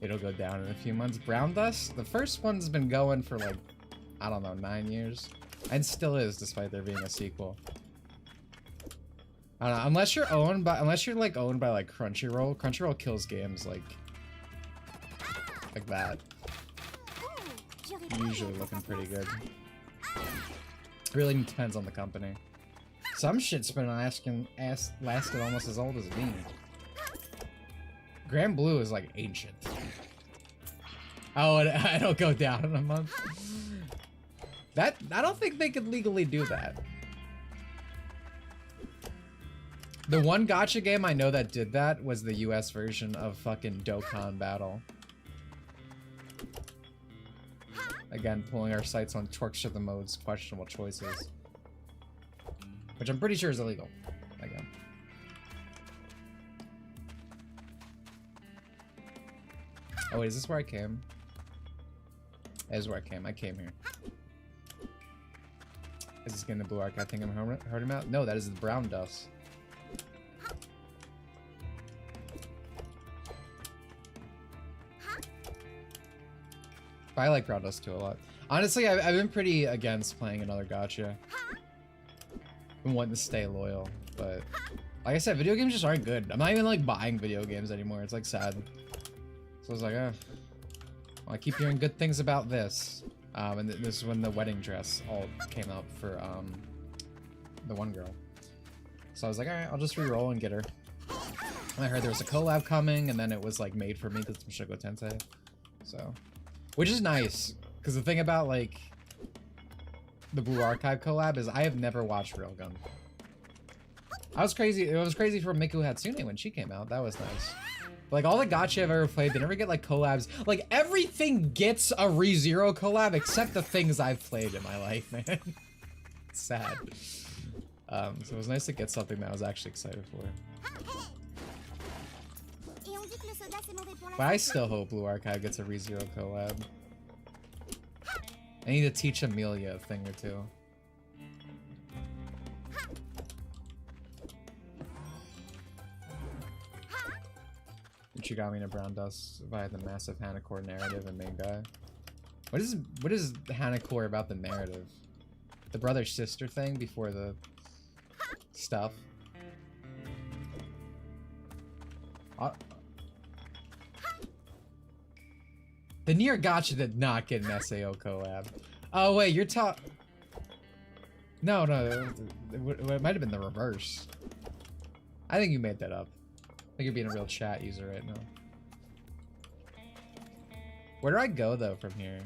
It'll go down in a few months. Brown Dust? The first one's been going for like, I don't know, 9 years. And still is, despite there being a sequel. I don't know, unless you're like owned by like Crunchyroll. Crunchyroll kills games like that. Usually looking pretty good. Really depends on the company. Some shit's been lasted almost as old as me. Grand Blue is like ancient. Oh, and I don't go down in a month. That I don't think they could legally do that. The one gacha game I know that did that was the US version of fucking Dokkan Battle. Again, pulling our sights on Torture the Mode's questionable choices. Which I'm pretty sure is illegal. Again. Oh wait, is this where I came? That is where I came. I came here. Is this getting the blue arc? I think I'm hurting him out. No, that is the brown dust. But I like brown dust too a lot. Honestly, I've been pretty against playing another gacha. Been wanting to stay loyal, but like I said, video games just aren't good. I'm not even like buying video games anymore. It's like sad. So I was like, well, I keep hearing good things about this. And this is when the wedding dress all came out for the one girl. So I was like, alright, I'll just re-roll and get her. And I heard there was a collab coming, and then it was like made for me because it's Mushoku Tensei. So Which is nice, because the thing about like the Blue Archive collab is I have never watched Railgun. I was crazy. It was crazy for Miku Hatsune when she came out. That was nice. Like all the gacha I've ever played, they never get like collabs. Like everything gets a ReZero collab except the things I've played in my life, man. It's sad. So it was nice to get something that I was actually excited for. But I still hope Blue Archive gets a ReZero collab. I need to teach Amelia a thing or two. Uchigami to Brown Dust via the massive Hanacore narrative and main guy. What is Hanacore about the narrative? The brother-sister thing before the stuff? The Nier Gacha did not get an SAO collab. Oh wait, you're No, it might have been the reverse. I think you made that up. I think you're being a real chat user right now. Where do I go though from here?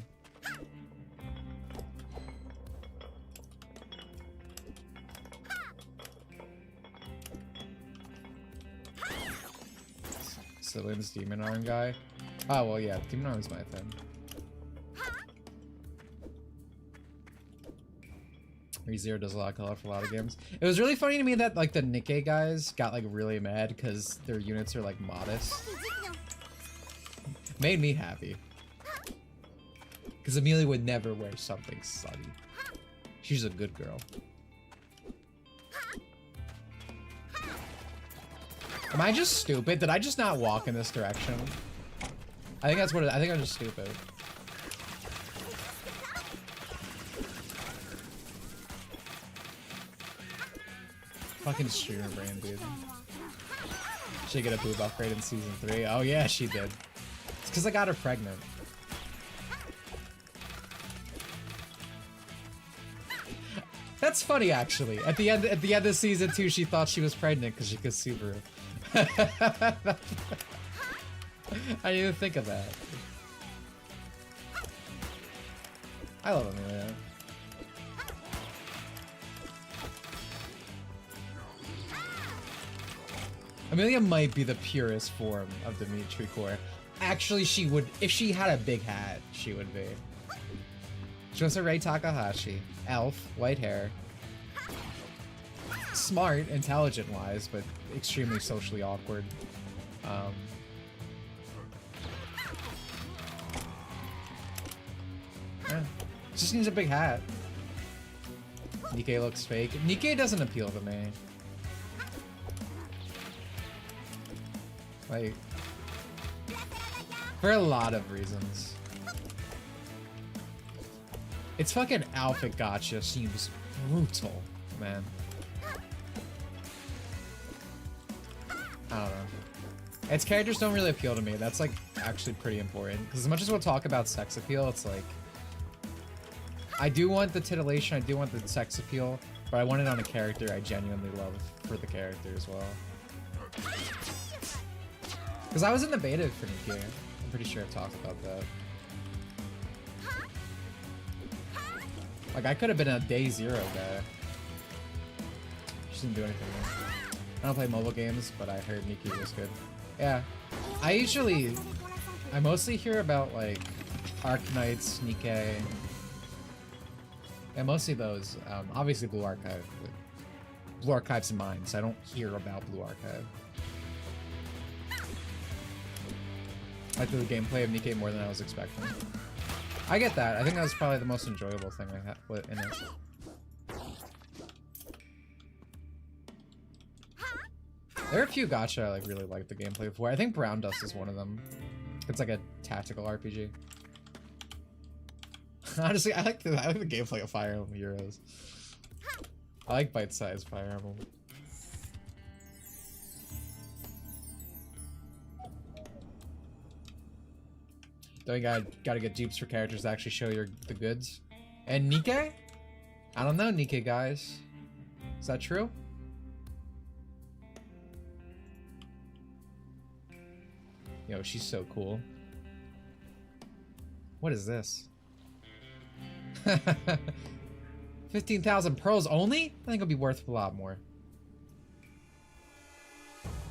Cylian's Demon Arm guy? Oh well yeah, Demon Arm's my thing. ReZero does a lot of color for a lot of games. It was really funny to me that like the Nikkei guys got like really mad because their units are like modest. Made me happy. Because Amelia would never wear something slutty. She's a good girl. Am I just stupid? Did I just not walk in this direction? I think that's what I think I'm just stupid. Fucking streamer brain, dude. She get a boob upgrade in season 3. Oh yeah, she did. It's because I got her pregnant. That's funny, actually. At the end of season 2, she thought she was pregnant because she could Subaru. I didn't even think of that. I love Amelia. Amelia might be the purest form of Dimitri core. Actually, she would, if she had a big hat, she would be. She wants a Rei Takahashi. Elf, white hair. Smart, intelligent-wise, but extremely socially awkward. Yeah. Just needs a big hat. Nikkei looks fake. Nikkei doesn't appeal to me. Like, for a lot of reasons. Its fucking outfit gacha seems brutal, man. I don't know. Its characters don't really appeal to me. That's like actually pretty important. Because as much as we'll talk about sex appeal, it's like, I do want the titillation, I do want the sex appeal, but I want it on a character I genuinely love for the character as well. Because I was in the beta for Nikkei. I'm pretty sure I've talked about that. Like, I could have been a day 0 guy. She didn't do anything. I don't play mobile games, but I heard Nikkei was good. Yeah. I mostly hear about, like, Arknights, Nikkei. Yeah, mostly those. Obviously Blue Archive. But Blue Archive's in mine, so I don't hear about Blue Archive. I like the gameplay of Nikkei more than I was expecting. I get that. I think that was probably the most enjoyable thing I had in it. There are a few gacha I like really like the gameplay for. I think Brown Dust is one of them. It's like a tactical RPG. Honestly, I like the gameplay of Fire Emblem Heroes. I like bite-sized Fire Emblem. Don't you gotta get dupes for characters to actually show the goods? And Nikkei? I don't know, Nikkei guys. Is that true? Yo, she's so cool. What is this? 15,000 pearls only? I think it'll be worth a lot more.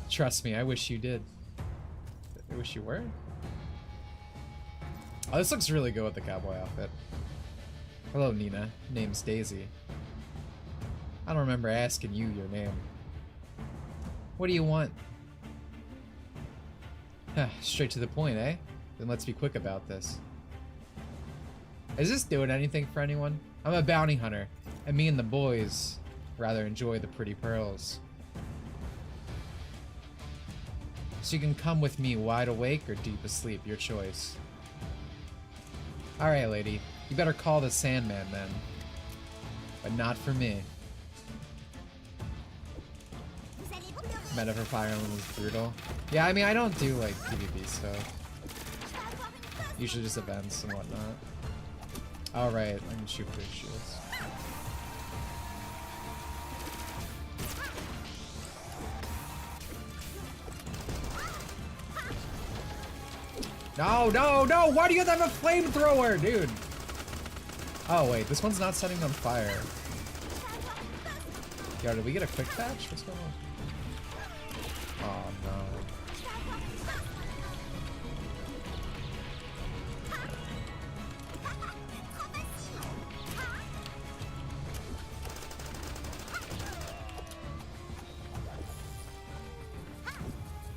Trust me, I wish you did. I wish you were. Oh, this looks really good with the cowboy outfit. Hello, Nina. Name's Daisy. I don't remember asking you your name. What do you want? Straight to the point, eh? Then let's be quick about this. Is this doing anything for anyone? I'm a bounty hunter, and me and the boys rather enjoy the pretty pearls. So you can come with me wide awake or deep asleep, your choice. Alright, lady. You better call the Sandman then. But not for me. Metaphor Fire Emblem was brutal. Yeah, I mean, I don't do, like, PvP stuff. Usually just events and whatnot. Alright, I can shoot for shields. No, no, no! Why do you have a flamethrower, dude? Oh, wait, this one's not setting on fire. Yo, did we get a quick patch? What's going on? Oh, no.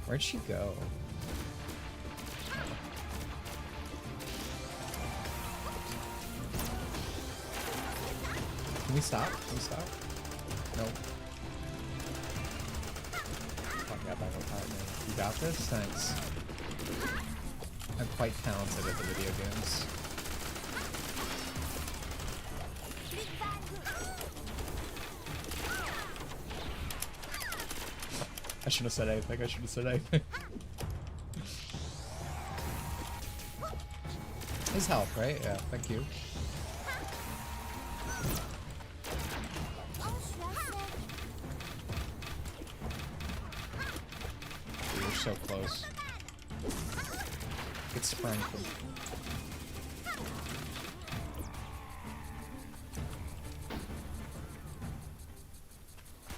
Where'd she go? Can we stop? Can we stop? Nope. Fuck, got back on partner. You got this? Thanks. I'm quite talented at the video games. I shouldn't have said anything. I shouldn't have said anything. His health, right? Yeah, thank you. Dude, we're so close. It's sprinkled.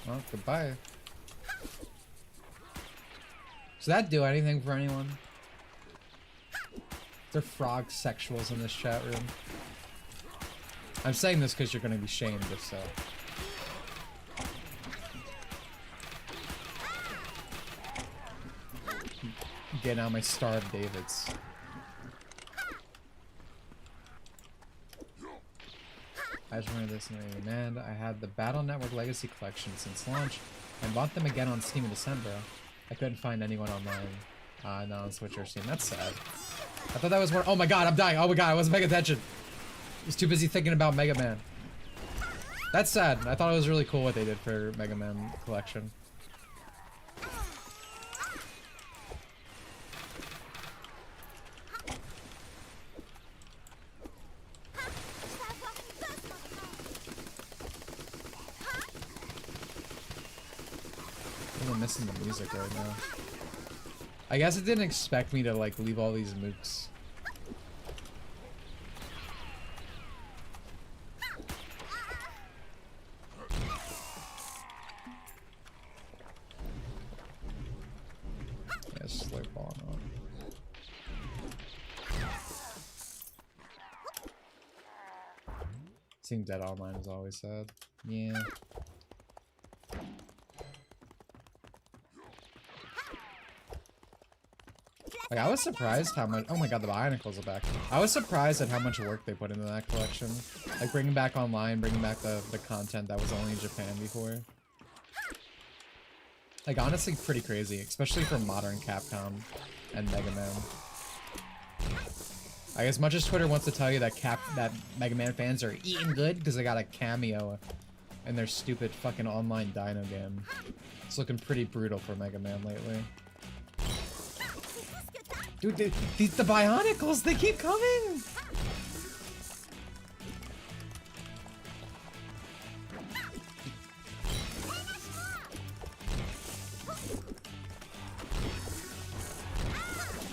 Well, goodbye. Does that do anything for anyone? They're frog sexuals in this chat room. I'm saying this because you're going to be shamed if so. Get out my Star of Davids. I just remember this in the demand. I had the Battle Network Legacy Collection since launch and bought them again on Steam in December. I couldn't find anyone online. No, on Switch or Steam. That's sad. I thought that was more. Oh my god, I'm dying. Oh my god, I wasn't paying attention. I was too busy thinking about Mega Man. That's sad. I thought it was really cool what they did for Mega Man Collection. I'm missing the music right now. I guess it didn't expect me to like leave all these mooks. Yeah, slurp on. Seeing dead online is always sad. Yeah. Like, I was surprised how much— oh my god, the Bionicles are back. I was surprised at how much work they put into that collection. Like, bringing back online, bringing back the content that was only in Japan before. Like, honestly, pretty crazy, especially for modern Capcom and Mega Man. Like, as much as Twitter wants to tell you that Mega Man fans are eating good because they got a cameo in their stupid fucking online Dino game, it's looking pretty brutal for Mega Man lately. Dude, the Bionicles, they keep coming!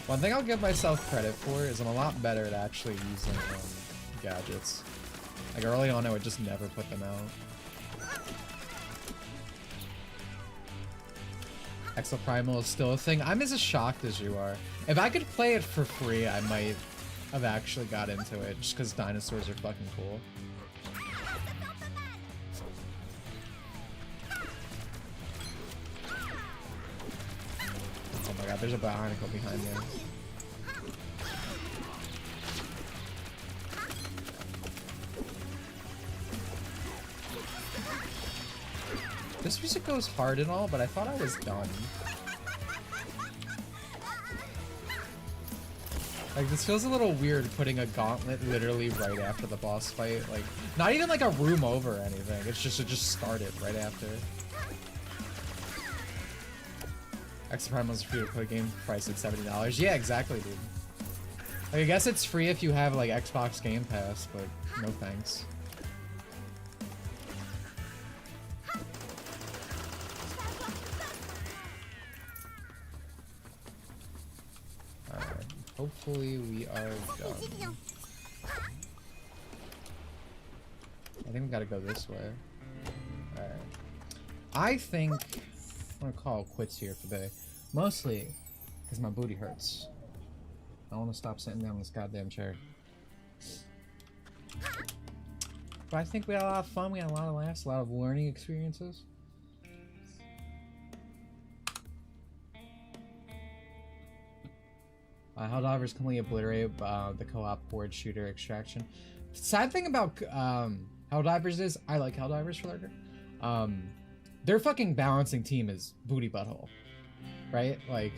One thing I'll give myself credit for is I'm a lot better at actually using gadgets. Like early on, I would just never put them out. Exoprimal is still a thing. I'm as shocked as you are. If I could play it for free, I might have actually got into it just because dinosaurs are fucking cool. Oh my god, there's a barnacle behind me. This music goes hard and all, but I thought I was done. Like, this feels a little weird putting a gauntlet literally right after the boss fight. Like, not even like a room over or anything. It's just, it just started right after. Exoprimal is free to play game price at $70. Yeah, exactly, dude. Like, I guess it's free if you have like Xbox Game Pass, but no thanks. Alright, hopefully we are done. I think we gotta go this way. Alright. I think I'm gonna call quits here today. Mostly because my booty hurts. I want to stop sitting down in this goddamn chair. But I think we had a lot of fun. We had a lot of laughs, a lot of learning experiences. Helldivers completely obliterate the co-op board shooter extraction. The sad thing about Helldivers is I like Helldivers for lurker. Their fucking balancing team is booty butthole, right? Like,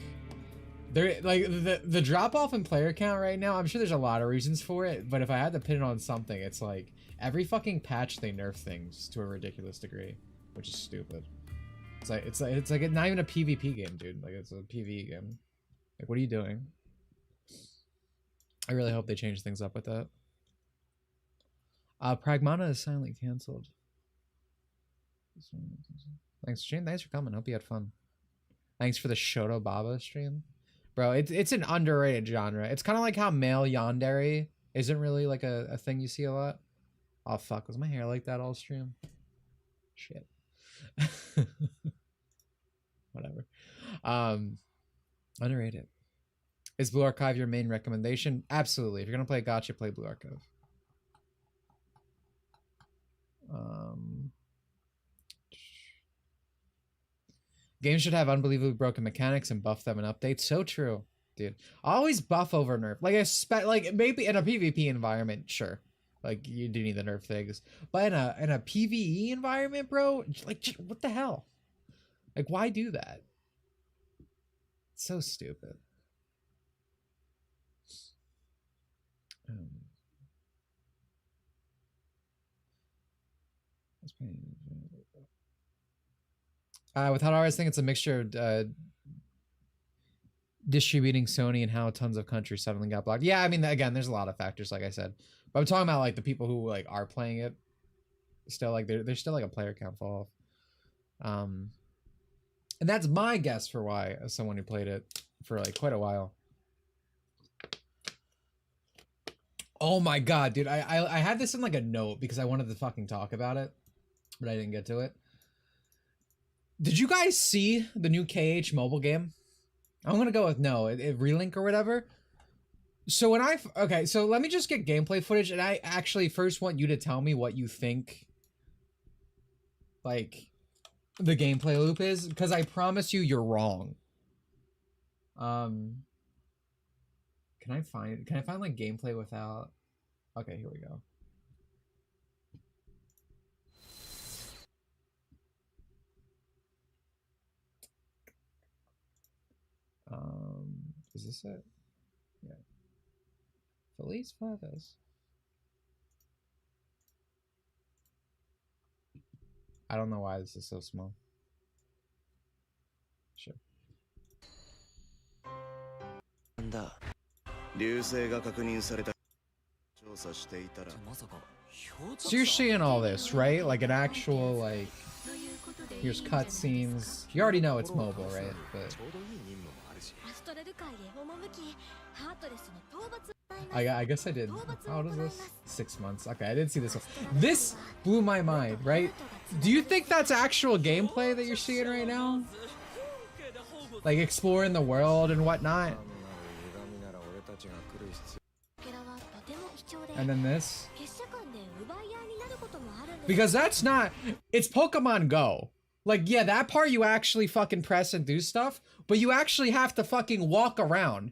they're like the drop off in player count right now. I'm sure there's a lot of reasons for it, but if I had to pin it on something, it's like every fucking patch they nerf things to a ridiculous degree, which is stupid. It's like not even a PvP game, dude. Like, it's a PvE game. Like, what are you doing? I really hope they change things up with that. Pragmata is silently canceled. Thanks, Shane. Thanks for coming. Hope you had fun. Thanks for the Shoto Baba stream. Bro, it's an underrated genre. It's kind of like how male yandere isn't really like a thing you see a lot. Oh, fuck. Was my hair like that all stream? Shit. Whatever. Underrated. Is Blue Archive your main recommendation? Absolutely. If you're going to play Gacha, play Blue Archive. Games should have unbelievably broken mechanics and buff them in updates. So true, dude. Always buff over nerf. Like maybe in a PvP environment, sure. Like, you do need the nerf things. But in a PvE environment, bro, like, what the hell? Like, why do that? It's so stupid. With how I was thinking, it's a mixture of distributing Sony and how tons of countries suddenly got blocked. Yeah, I mean, again, there's a lot of factors, like I said. But I'm talking about like the people who like are playing it still. Like, there's still like a player count fall off. And that's my guess for why, as someone who played it for like quite a while. Oh my god, dude! I had this in like a note because I wanted to fucking talk about it, but I didn't get to it. Did you guys see the new KH mobile game? I'm gonna go with no. It Relink or whatever. So when okay, so let me just get gameplay footage, and I actually first want you to tell me what you think, like, the gameplay loop is, because I promise you, you're wrong. Can I find like gameplay without? Okay, here we go. Is this it? Yeah. Feliz Fathers. I don't know why this is so small. Sure. So you're seeing all this, right? Like an actual, like, here's cutscenes. You already know it's mobile, right? But I guess I did. How old is this? 6 months. Okay, I didn't see this one. This blew my mind, right? Do you think that's actual gameplay that you're seeing right now? Like exploring the world and whatnot? And then this? Because that's not... It's Pokemon Go. Like, yeah, that part you actually fucking press and do stuff, but you actually have to fucking walk around.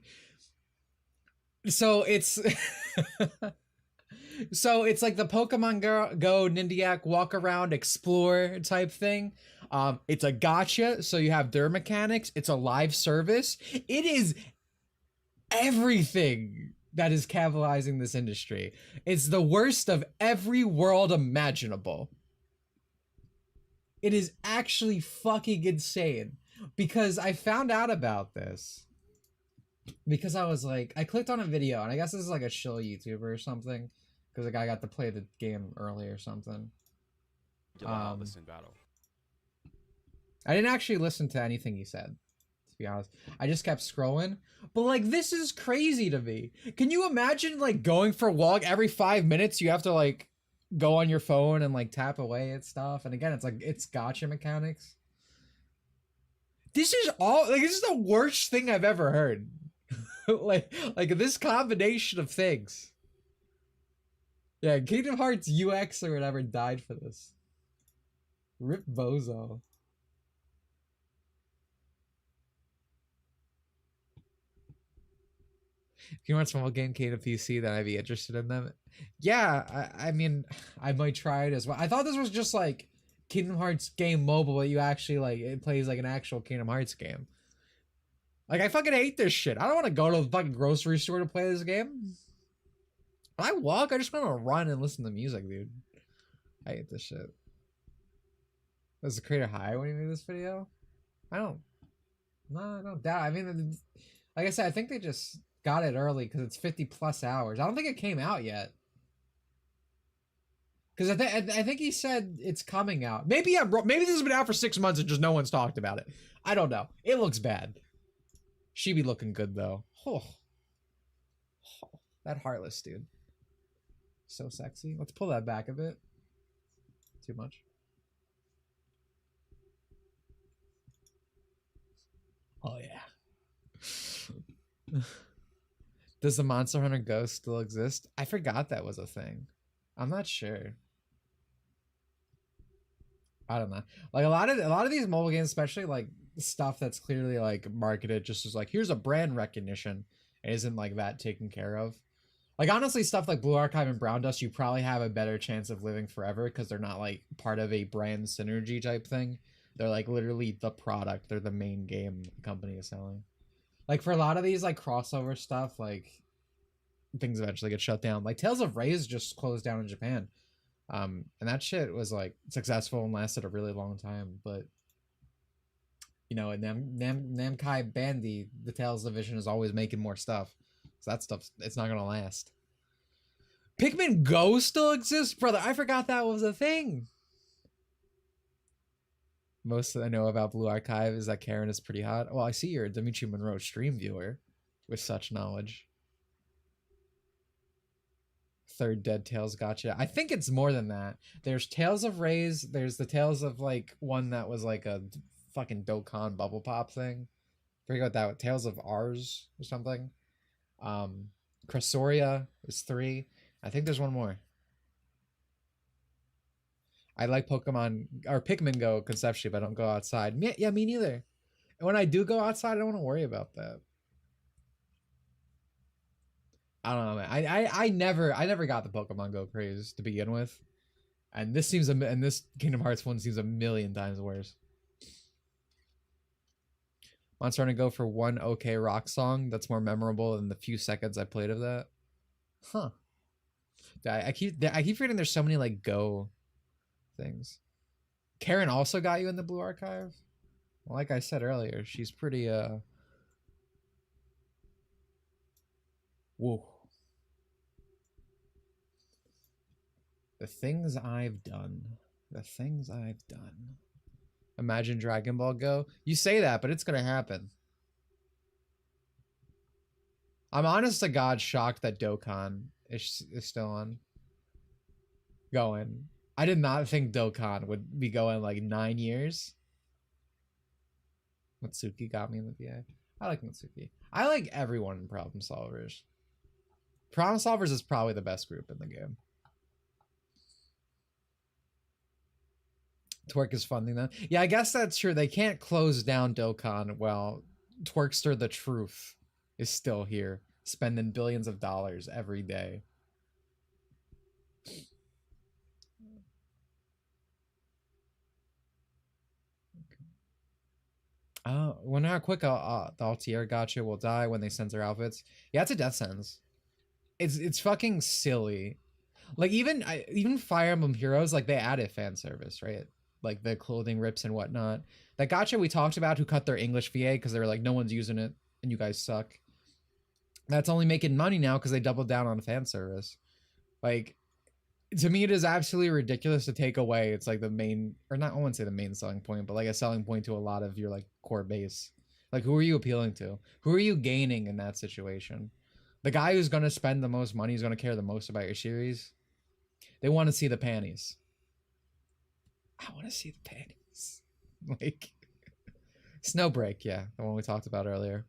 So it's... So it's like the Pokemon Go Nindiac walk around, explore type thing. It's a gacha, so you have their mechanics. It's a live service. It is everything that is capitalizing this industry. It's the worst of every world imaginable. It is actually fucking insane. Because I found out about this. Because I was like, I clicked on a video, and I guess this is like a shill YouTuber or something. Because the guy got to play the game early or something. I didn't actually listen to anything he said, to be honest. I just kept scrolling. But like, this is crazy to me. Can you imagine like going for a walk every 5 minutes? You have to like go on your phone and like tap away at stuff. And again, it's like, it's gacha mechanics. This is all, like, this is the worst thing I've ever heard. like this combination of things. Yeah, Kingdom Hearts UX or whatever died for this. Rip Bozo. If you want some game Kingdom PC, then I'd be interested in them. Yeah, I mean, I might try it as well. I thought this was just like Kingdom Hearts game mobile, but you actually like, it plays like an actual Kingdom Hearts game. Like, I fucking hate this shit. I don't want to go to the fucking grocery store to play this game. When I walk, I just want to run and listen to music, dude. I hate this shit. Was the creator high when he made this video? I don't doubt. I mean, like I said, I think they just got it early because it's 50 plus hours. I don't think it came out yet. Because I think he said it's coming out. Maybe maybe this has been out for 6 months and just no one's talked about it. I don't know. It looks bad. She be looking good though. Oh, that Heartless dude. So sexy. Let's pull that back a bit. Too much. Oh yeah. Does the Monster Hunter Ghost still exist? I forgot that was a thing. I'm not sure. I don't know. Like a lot of these mobile games, especially like stuff that's clearly like marketed just as like, here's a brand recognition, and isn't like that taken care of. Like honestly, stuff like Blue Archive and Brown Dust, you probably have a better chance of living forever because they're not like part of a brand synergy type thing. They're like literally the product. They're the main game the company is selling. Like for a lot of these like crossover stuff, like things eventually get shut down. Like Tales of Raise just closed down in Japan. And that shit was like successful and lasted a really long time. But you know, and Namkai Bandai, the Tales division, is always making more stuff. So that stuff, it's not gonna last. Pikmin Go still exists, brother. I forgot that was a thing. Most I know about Blue Archive is that Karen is pretty hot. Well, I see you're a Dimitri Monroe stream viewer with such knowledge. Third Dead Tales Gacha. I think it's more than that. There's Tales of Raise. There's the Tales of like one that was like a fucking Dokkan bubble pop thing. Forget what that was. Tales of Ours or something. Cressoria is 3. I think there's one more. I like Pokemon or Pikmin Go conceptually, but I don't go outside. Yeah, me neither. And when I do go outside, I don't want to worry about that. I don't know, man. I never got the Pokemon Go craze to begin with, and this Kingdom Hearts one seems a million times worse. Monster Hunter Go for one okay rock song that's more memorable than the few seconds I played of that. Huh. I keep forgetting there's so many like Go things. Karen also got you in the Blue Archive? Well, like I said earlier, she's pretty whoa. The things I've done. The things I've done. Imagine Dragon Ball Go. You say that, but it's gonna happen. I'm honest to God shocked that Dokkan is still on. Going. I did not think Dokkan would be going like 9 years. Matsuki got me in the VA. I like Matsuki. I like everyone in Problem Solvers. Problem Solvers is probably the best group in the game. Twerk is funding them. Yeah, I guess that's true. They can't close down Dokkan while Twerkster the Truth is still here, spending billions of dollars every day. Wonder how quick the Altier Gacha will die when they censor outfits. Yeah, it's a death sentence. It's fucking silly. Like even Fire Emblem Heroes, like they added fan service, right? Like the clothing rips and whatnot. That Gacha we talked about who cut their English VA because they were like, no one's using it and you guys suck. That's only making money now because they doubled down on fan service. Like, to me, it is absolutely ridiculous to take away. It's like the main, or not, I wouldn't say the main selling point, but like a selling point to a lot of your like core base. Like, who are you appealing to? Who are you gaining in that situation? The guy who's going to spend the most money is going to care the most about your series. They want to see the panties. I want to see the panties. Like, Snowbreak, yeah, the one we talked about earlier.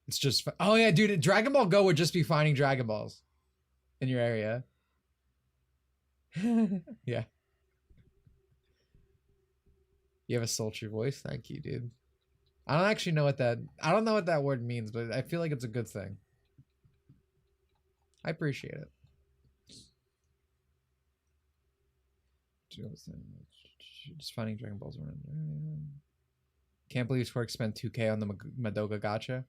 It's just, oh yeah, dude, Dragon Ball Go would just be finding Dragon Balls in your area. Yeah. You have a sultry voice. Thank you, dude. I don't actually know what that word means, but I feel like it's a good thing. I appreciate it. Just finding Dragon Balls around. Can't believe Twerk spent 2K on the Madoka Gacha.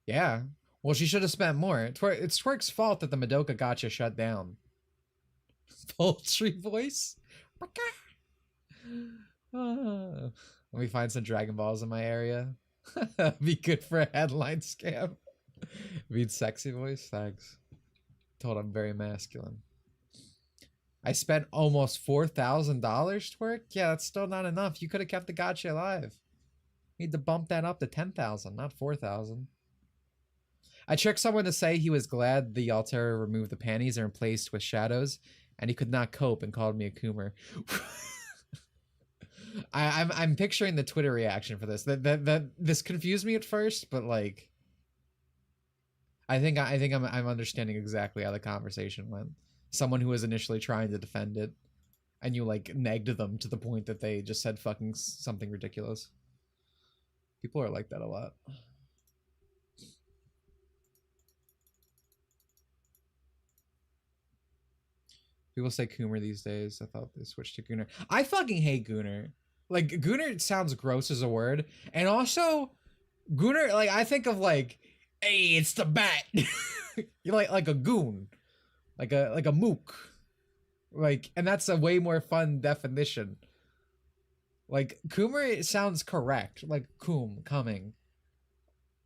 Yeah. Well, she should have spent more. It's Twerk's fault that the Madoka Gacha shut down. Poultry voice? Let me find some Dragon Balls in my area. Be good for a headline scam. Read sexy voice? Thanks. Told I'm very masculine. I spent almost $4,000 Twerk? Yeah, that's still not enough. You could have kept the gacha alive. Need to bump that up to 10,000, not 4,000. I tricked someone to say he was glad the Altera removed the panties and replaced with shadows, and he could not cope and called me a coomer. I'm picturing the Twitter reaction for this. This confused me at first, but like, I think I'm understanding exactly how the conversation went. Someone who was initially trying to defend it, and you like negged them to the point that they just said fucking something ridiculous. People are like that a lot. People say Coomer these days. I thought they switched to Gooner. I fucking hate Gooner. Like, Gooner sounds gross as a word. And also, Gooner, like, I think of like, hey, it's the bat. You're like a goon. Like a mook. Like, and that's a way more fun definition. Like, Coomer sounds correct. Like, coom, coming.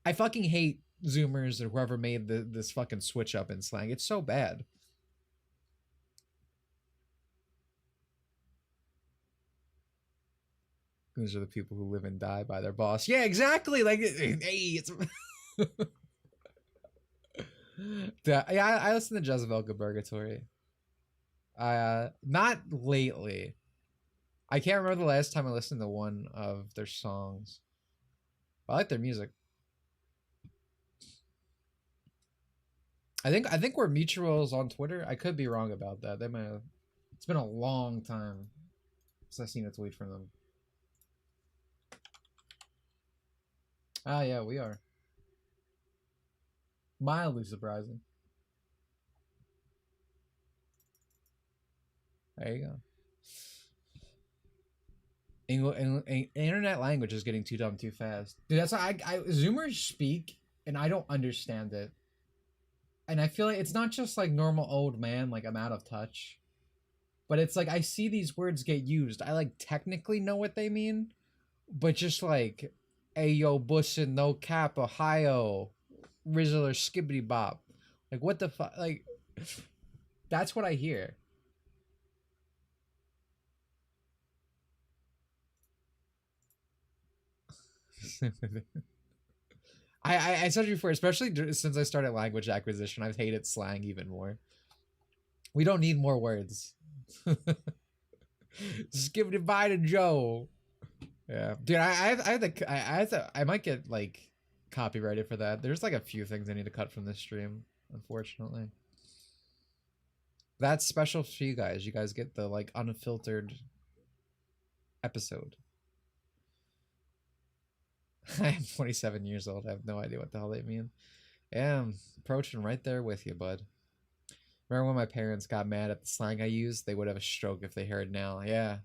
I fucking hate Zoomers or whoever made this fucking switch up in slang. It's so bad. These are the people who live and die by their boss. Yeah, exactly. Like, hey, it's. Yeah, I listen to Jezebel Purgatory. Not lately. I can't remember the last time I listened to one of their songs. I like their music. I think we're mutuals on Twitter. I could be wrong about that. They might have. It's been a long time since I've seen a tweet from them. Ah, yeah, we are. Mildly surprising. There you go. Internet language is getting too dumb too fast. Dude, that's why Zoomers speak, and I don't understand it. And I feel like it's not just like normal old man, like I'm out of touch. But it's like I see these words get used. I like technically know what they mean, but just like, hey yo, bussin', no cap, Ohio, Rizzler, skibbity bop. Like what the fuck? Like, that's what I hear. I said it before, especially since I started language acquisition, I've hated slang even more. We don't need more words. Just give it by to Joe. Yeah, dude, I might get like copyrighted for that. There's like a few things I need to cut from this stream, unfortunately. That's special for you guys. You guys get the like unfiltered episode. I'm 27 years old. I have no idea what the hell they mean. Yeah, I'm approaching right there with you, bud. Remember when my parents got mad at the slang I used? They would have a stroke if they heard now. Yeah.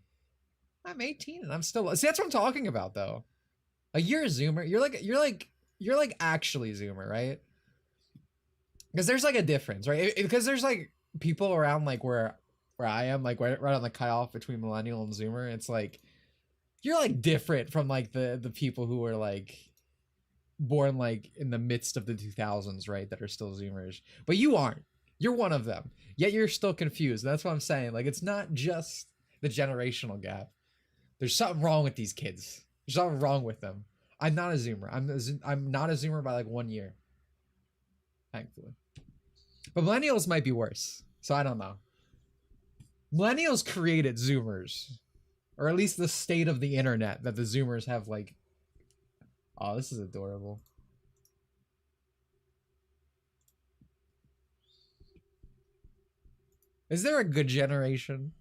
I'm 18 and I'm still. See, that's what I'm talking about, though. Like, you're a Zoomer. You're like actually Zoomer, right? Because there's like a difference, right? Because there's like people around like where I am, like right on the cutoff between millennial and Zoomer. It's like you're like different from like the people who are like born like in the midst of the 2000s, right? That are still Zoomers, but you aren't. You're one of them. Yet you're still confused. That's what I'm saying. Like, it's not just the generational gap. There's something wrong with these kids. There's something wrong with them. I'm not a Zoomer. I'm not a Zoomer by like 1 year, thankfully. But millennials might be worse. So I don't know. Millennials created Zoomers, or at least the state of the internet that the Zoomers have like. Oh, this is adorable. Is there a good generation?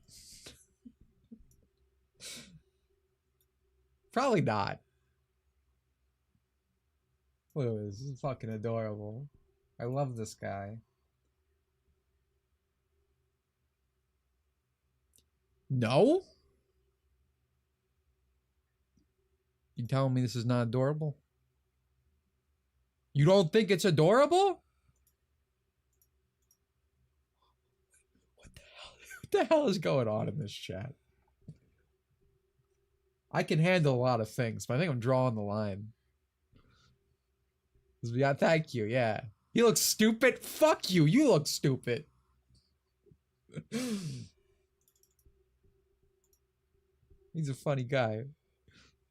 Probably not. Look at this. This is fucking adorable. I love this guy. No? You telling me this is not adorable? You don't think it's adorable? What the hell? What the hell is going on in this chat? I can handle a lot of things, but I think I'm drawing the line. Yeah, thank you. Yeah. He looks stupid. Fuck you. You look stupid. He's a funny guy.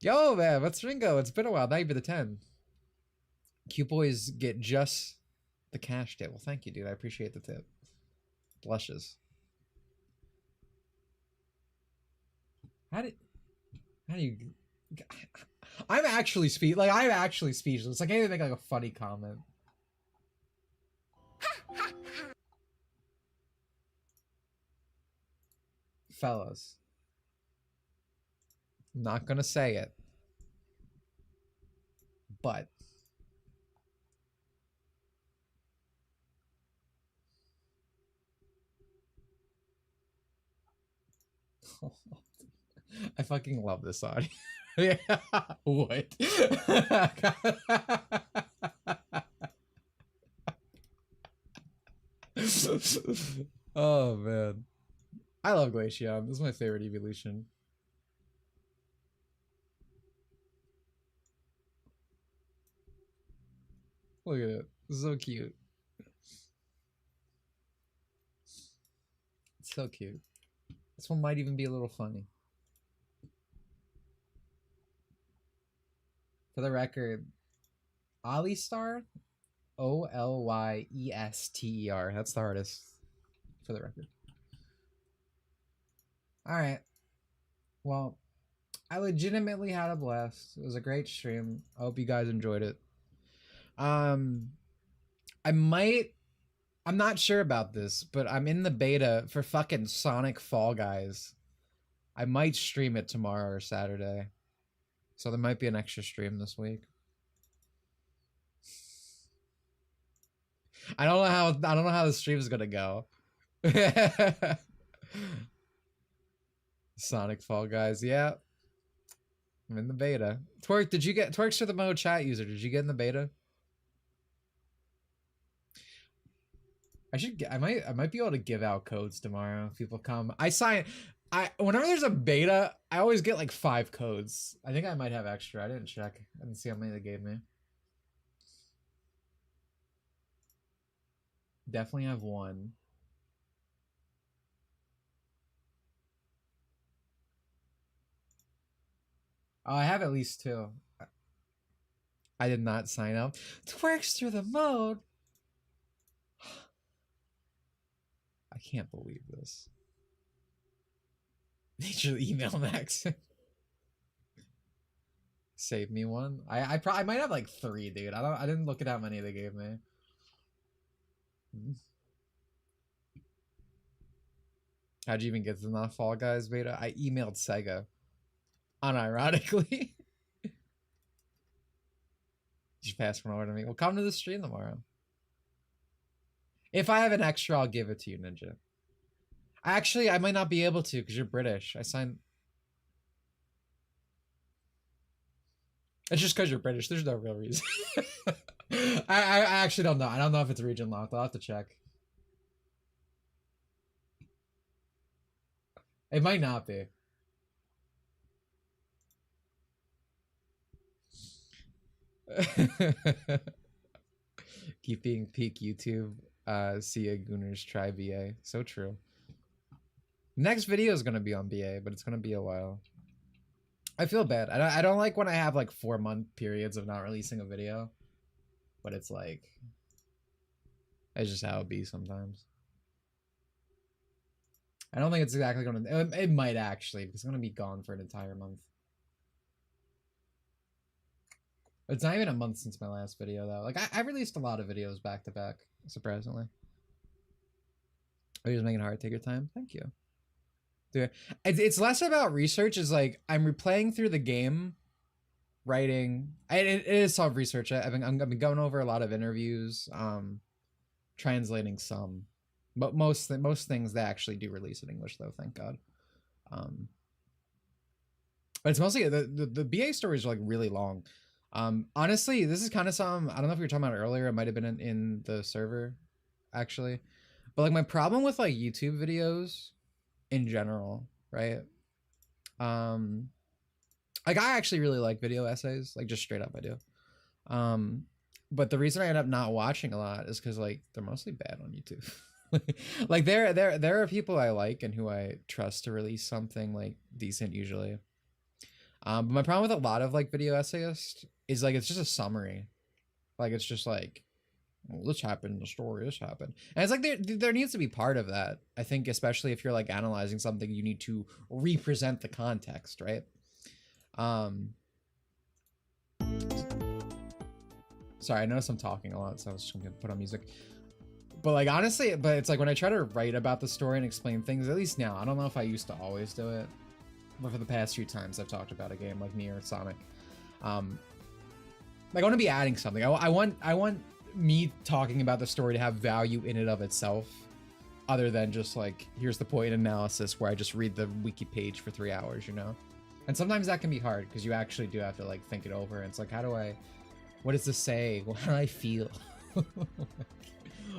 Yo, man, what's Ringo? It's been a while. Now you've been to 10. Cute boys get just the cash tip. Well, thank you, dude. I appreciate the tip. Blushes. How do you... I'm actually speechless. Like, I can't even make like a funny comment. Fellas. I'm not gonna say it. But I fucking love this audio. Yeah. What? Oh man. I love Glaceon. This is my favorite evolution. Look at it. It's so cute. It's so cute. This one might even be a little funny. For the record, Olystar, Olyester. That's the artist. For the record. Alright. Well, I legitimately had a blast. It was a great stream. I hope you guys enjoyed it. I'm not sure about this, but I'm in the beta for fucking Sonic Fall Guys. I might stream it tomorrow or Saturday. So there might be an extra stream this week. I don't know how the stream is gonna go. Sonic Fall Guys, yeah. I'm in the beta. Twerk, did you get Twerk's for the Mo chat user? Did you get in the beta? I might be able to give out codes tomorrow if people come. Whenever there's a beta, I always get like 5 codes. I think I might have extra. I didn't check. I didn't see how many they gave me. Definitely have 1. Oh, I have at least 2. I did not sign up. Twerks through the mode. I can't believe this. Nature email Max. Save me one. I might have like 3, dude. I didn't look at how many they gave me. How'd you even get to the Fall Guys beta? I emailed Sega. Unironically. Did you pass one over to me? Well, come to the stream tomorrow. If I have an extra, I'll give it to you, Ninja. Actually, I might not be able to because you're British. I signed. It's just because you're British. There's no real reason. I actually don't know. I don't know if it's region locked. I'll have to check. It might not be. Keeping peak YouTube. See a Gooners try BA. So true. Next video is gonna be on BA, but it's gonna be a while. I feel bad. I don't like when I have like 4-month periods of not releasing a video, but it's like it's just how it be sometimes. I don't think it's exactly gonna. It might actually because I'm gonna be gone for an entire month. It's not even a month since my last video though. Like I released a lot of videos back to back, surprisingly. Are you just making it hard? Take your time. Thank you. Dude, it's less about research. It's like I'm replaying through the game, writing. It is self research. I've been going over a lot of interviews, translating some, but most things they actually do release in English though. Thank God. But it's mostly the BA stories are like really long. Honestly, this is kind of something I don't know if we were talking about it earlier. It might have been in the server, actually. But like my problem with like YouTube videos in general, right? Like I actually really like video essays, like just straight up I do. But the reason I end up not watching a lot is because like they're mostly bad on YouTube. Like there are people I like and who I trust to release something like decent usually. But my problem with a lot of like video essayists is like it's just a summary. Like it's just like, well, this happened, the story, this happened. And it's like there needs to be part of that. I think especially if you're like analyzing something, you need to represent the context, right? Sorry, I noticed I'm talking a lot, so I was just gonna put on music. But like honestly, it's like when I try to write about the story and explain things, at least now, I don't know if I used to always do it, but for the past few times I've talked about a game like Nier, Sonic, like I want to be adding something. I want me talking about the story to have value in and of itself, other than just like here's the point analysis where I just read the wiki page for 3 hours, you know. And sometimes that can be hard because you actually do have to like think it over. And it's like, what does this say? How do I feel?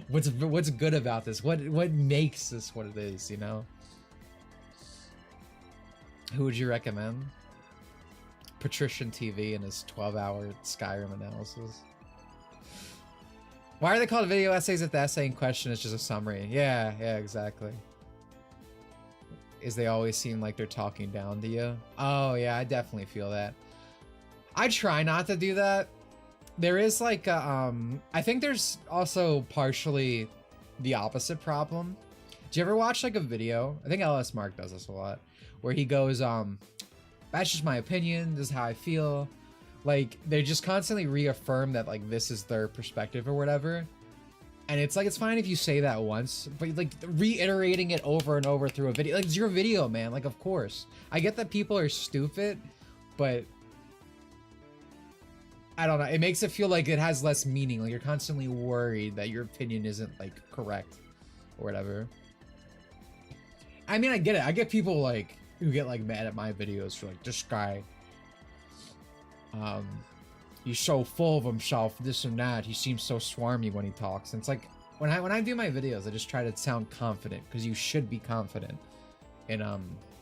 What's good about this? What makes this what it is, you know? Who would you recommend? Patrician TV and his 12-hour Skyrim analysis. Why are they called video essays if the essay in question is just a summary? Yeah, exactly. Is they always seem like they're talking down to you? Oh yeah, I definitely feel that. I try not to do that. There is like I think there's also partially the opposite problem. Do you ever watch like a video? I think LS Mark does this a lot, where he goes, that's just my opinion, this is how I feel. Like they just constantly reaffirm that like this is their perspective or whatever. And it's like, it's fine if you say that once, but like reiterating it over and over through a video, like it's your video, man. Like, of course, I get that people are stupid, but I don't know. It makes it feel like it has less meaning. Like you're constantly worried that your opinion isn't like correct or whatever. I mean, I get it. I get people like who get like mad at my videos for like, this guy, he's so full of himself, this and that. He seems so swarmy when he talks. And it's like when I do my videos, I just try to sound confident because you should be confident in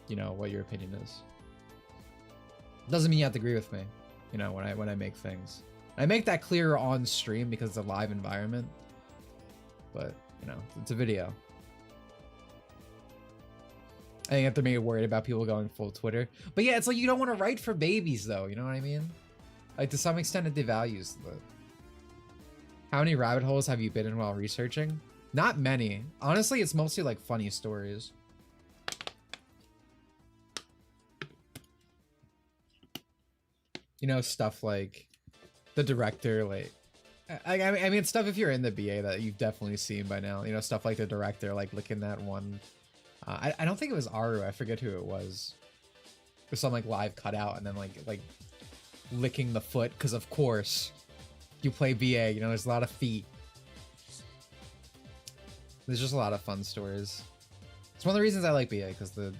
you know what your opinion is. Doesn't mean you have to agree with me, you know, when I make things. I make that clearer on stream because it's a live environment. But you know, it's a video. I think if they're maybe worried about people going full Twitter. But yeah, it's like you don't want to write for babies though, you know what I mean? Like, to some extent, it devalues the... How many rabbit holes have you been in while researching? Not many. Honestly, it's mostly, like, funny stories. You know, stuff like the director, like... I mean, it's stuff if you're in the BA that you've definitely seen by now. You know, stuff like the director, like, licking that one... I don't think it was Aru. I forget who it was. It was some, like, live cutout and then, like licking the foot, because of course you play BA, you know, there's a lot of feet. There's just a lot of fun stories. It's one of the reasons I like BA, because the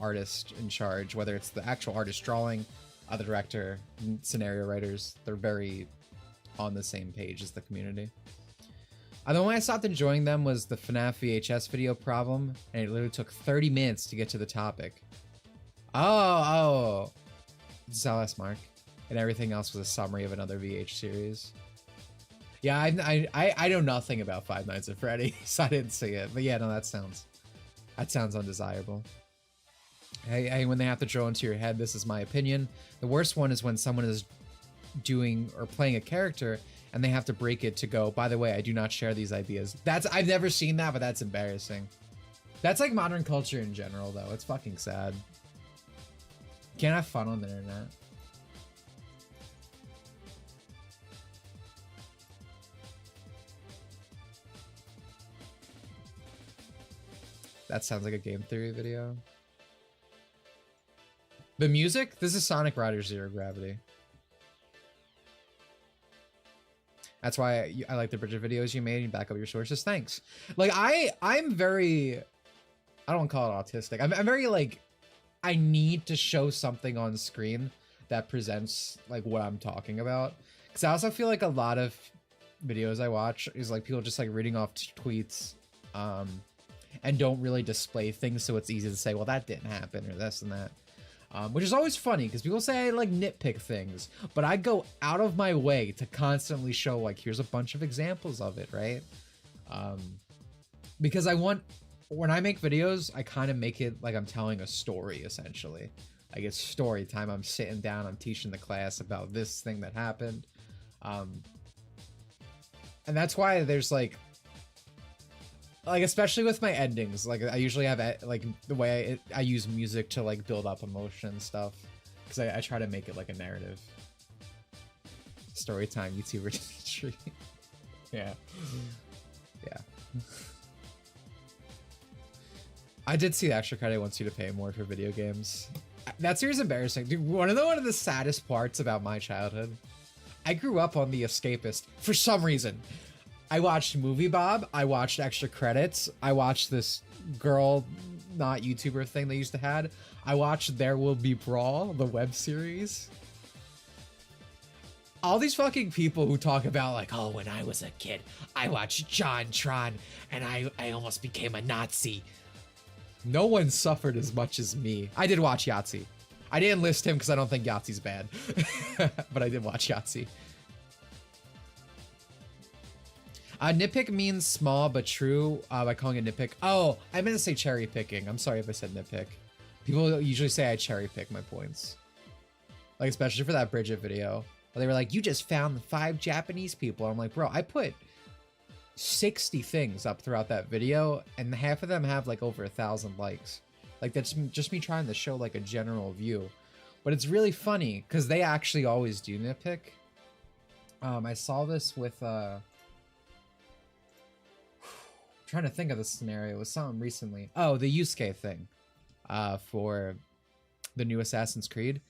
artist in charge, whether it's the actual artist drawing, the director, scenario writers, they're very on the same page as the community. The one I stopped enjoying them was the FNAF VHS video problem, and it literally took 30 minutes to get to the topic. Oh, Zealous Mark. And everything else was a summary of another VH series. Yeah, I know nothing about Five Nights at Freddy's, so I didn't see it. But yeah, no, that sounds undesirable. Hey, when they have to draw into your head, this is my opinion. The worst one is when someone is doing or playing a character and they have to break it to go, by the way, I do not share these ideas. I've never seen that, but that's embarrassing. That's like modern culture in general, though. It's fucking sad. Can't have fun on the internet. That sounds like a game theory video. The music? This is Sonic Riders Zero Gravity. That's why I like the Bridget videos you made and back up your sources. Thanks. Like, I'm very... I don't want to call it autistic. I'm very, like... I need to show something on screen that presents, like, what I'm talking about. Because I also feel like a lot of videos I watch is, like, people just, like, reading off tweets. And don't really display things, so it's easy to say, well, that didn't happen, or this and that. Which is always funny, because people say I, like, nitpick things, but I go out of my way to constantly show, like, here's a bunch of examples of it, right? Because when I make videos, I kind of make it like I'm telling a story, essentially. Like, it's story time. I'm sitting down, I'm teaching the class about this thing that happened. And that's why there's, like, especially with my endings, like, I usually have, like, the way I use music to, like, build up emotion and stuff, because I try to make it like a narrative. Storytime YouTuber Dimitri. Yeah. I did see the extra credit wants you to pay more for video games. That series is embarrassing. Dude, one of the saddest parts about my childhood, I grew up on The Escapist for some reason. I watched Movie Bob, I watched Extra Credits, I watched this girl, not YouTuber thing they used to have. I watched There Will Be Brawl, the web series. All these fucking people who talk about, like, oh, when I was a kid, I watched John Tron, and I almost became a Nazi. No one suffered as much as me. I did watch Yahtzee. I didn't list him because I don't think Yahtzee's bad. But I did watch Yahtzee. Nitpick means small but true by calling it nitpick. Oh, I meant to say cherry picking. I'm sorry if I said nitpick. People usually say I cherry pick my points. Like, especially for that Bridget video. Where they were like, you just found 5 Japanese people. I'm like, bro, I put 60 things up throughout that video, and half of them have, like, over 1,000 likes. Like, that's just me trying to show, like, a general view. But it's really funny, because they actually always do nitpick. I saw this with... trying to think of the scenario. It was something recently. Oh, the Yusuke thing for the new Assassin's Creed.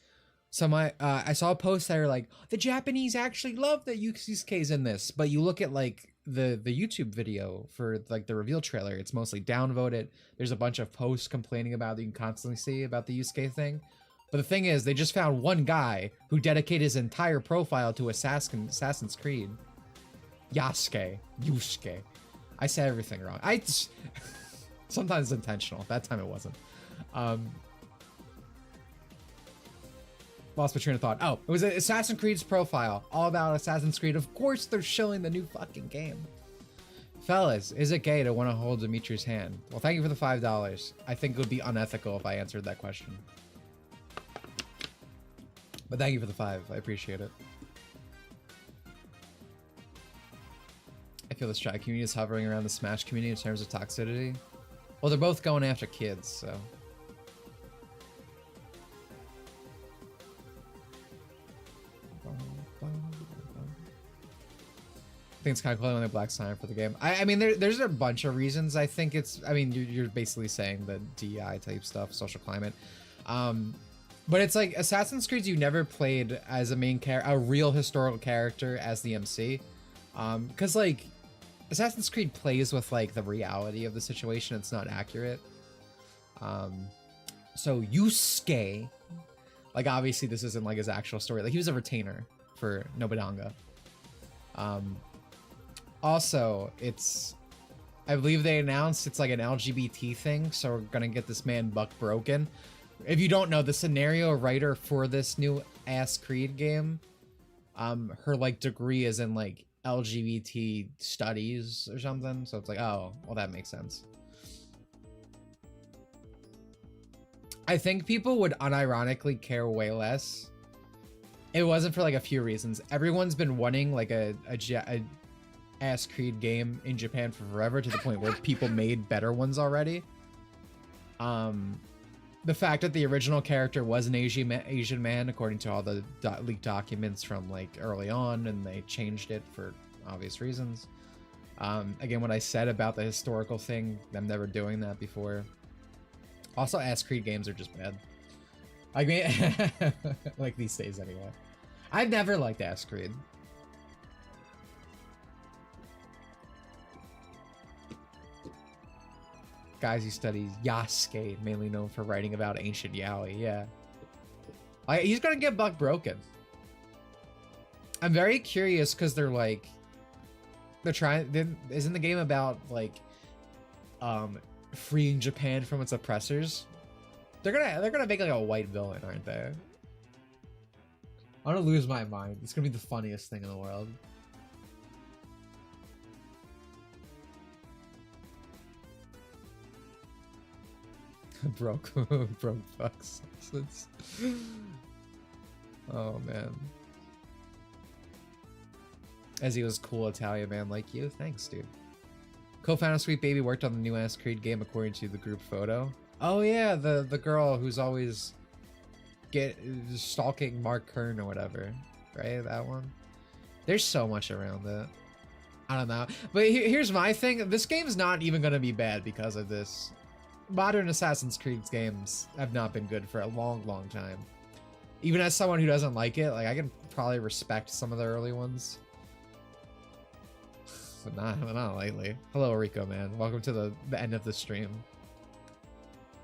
So I saw a post that were like, the Japanese actually love that Yusuke's in this, but you look at, like, the YouTube video for, like, the reveal trailer, it's mostly downvoted. There's a bunch of posts complaining about it, you can constantly see about the Yusuke thing. But the thing is, they just found one guy who dedicated his entire profile to Assassin's Creed. Yusuke. I said everything wrong. Sometimes it's intentional. That time it wasn't. Lost my train of thought. Oh, it was Assassin's Creed's profile. All about Assassin's Creed. Of course they're showing the new fucking game. Fellas, is it gay to want to hold Dimitri's hand? Well, thank you for the $5. I think it would be unethical if I answered that question. But thank you for the 5. I appreciate it. feel the Strat community is hovering around the Smash community in terms of toxicity. Well, they're both going after kids, so. I think it's kind of cool when they black sign for the game. I mean, there's a bunch of reasons. I think it's, I mean, you're basically saying the DEI type stuff, social climate. But it's like Assassin's Creed, you never played as a main character, a real historical character as the MC. Because like Assassin's Creed plays with like the reality of the situation. It's not accurate. So Yusuke, like obviously this isn't like his actual story. Like he was a retainer for Nobunaga. Also, it's, I believe they announced it's like an LGBT thing, so we're gonna get this man Buck Broken. If you don't know, the scenario writer for this new ass Creed game, her like degree is in like LGBT studies or something, so it's like, oh, well that makes sense. I think people would unironically care way less. It wasn't for like a few reasons. Everyone's been wanting like a ass Creed game in Japan for forever, to the point where people made better ones already. The fact that the original character was an Asian man, according to all the leaked documents from like early on, and they changed it for obvious reasons. Again, what I said about the historical thing, them never doing that before. Also, ass Creed games are just bad. I mean, like these days anyway. I've never liked ass Creed. Guys who studies Yasuke, mainly known for writing about ancient yaoi. Yeah, he's gonna get Buck Broken. I'm very curious because they're like, they're trying. Isn't the game about like, freeing Japan from its oppressors? They're gonna make like a white villain, aren't they? I'm gonna lose my mind. It's gonna be the funniest thing in the world. broke fucks. Oh man. As he was cool Italian man like you. Thanks, dude. Co-founder Sweet Baby worked on the new ass Creed game according to the group photo. Oh yeah, the girl who's always stalking Mark Kern or whatever, right? That one. There's so much around it. I don't know, but here's my thing. This game's not even gonna be bad because of this. Modern Assassin's Creed games have not been good for a long time. Even as someone who doesn't like it, like I can probably respect some of the early ones, but not lately. Hello, Rico, man. Welcome to the end of the stream.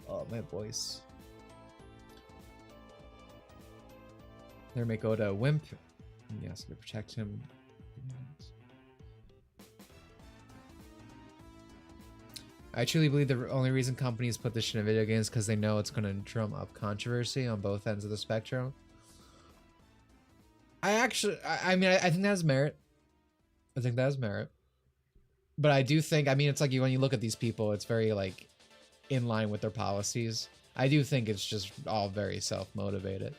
Oh, my voice. There may go to Wimp. Yes, to protect him. I truly believe the only reason companies put this shit in video games is because they know it's going to drum up controversy on both ends of the spectrum. I mean, I think that has merit. I think that has merit. But I do think, I mean, it's like when you look at these people, it's very like in line with their policies. I do think it's just all very self-motivated.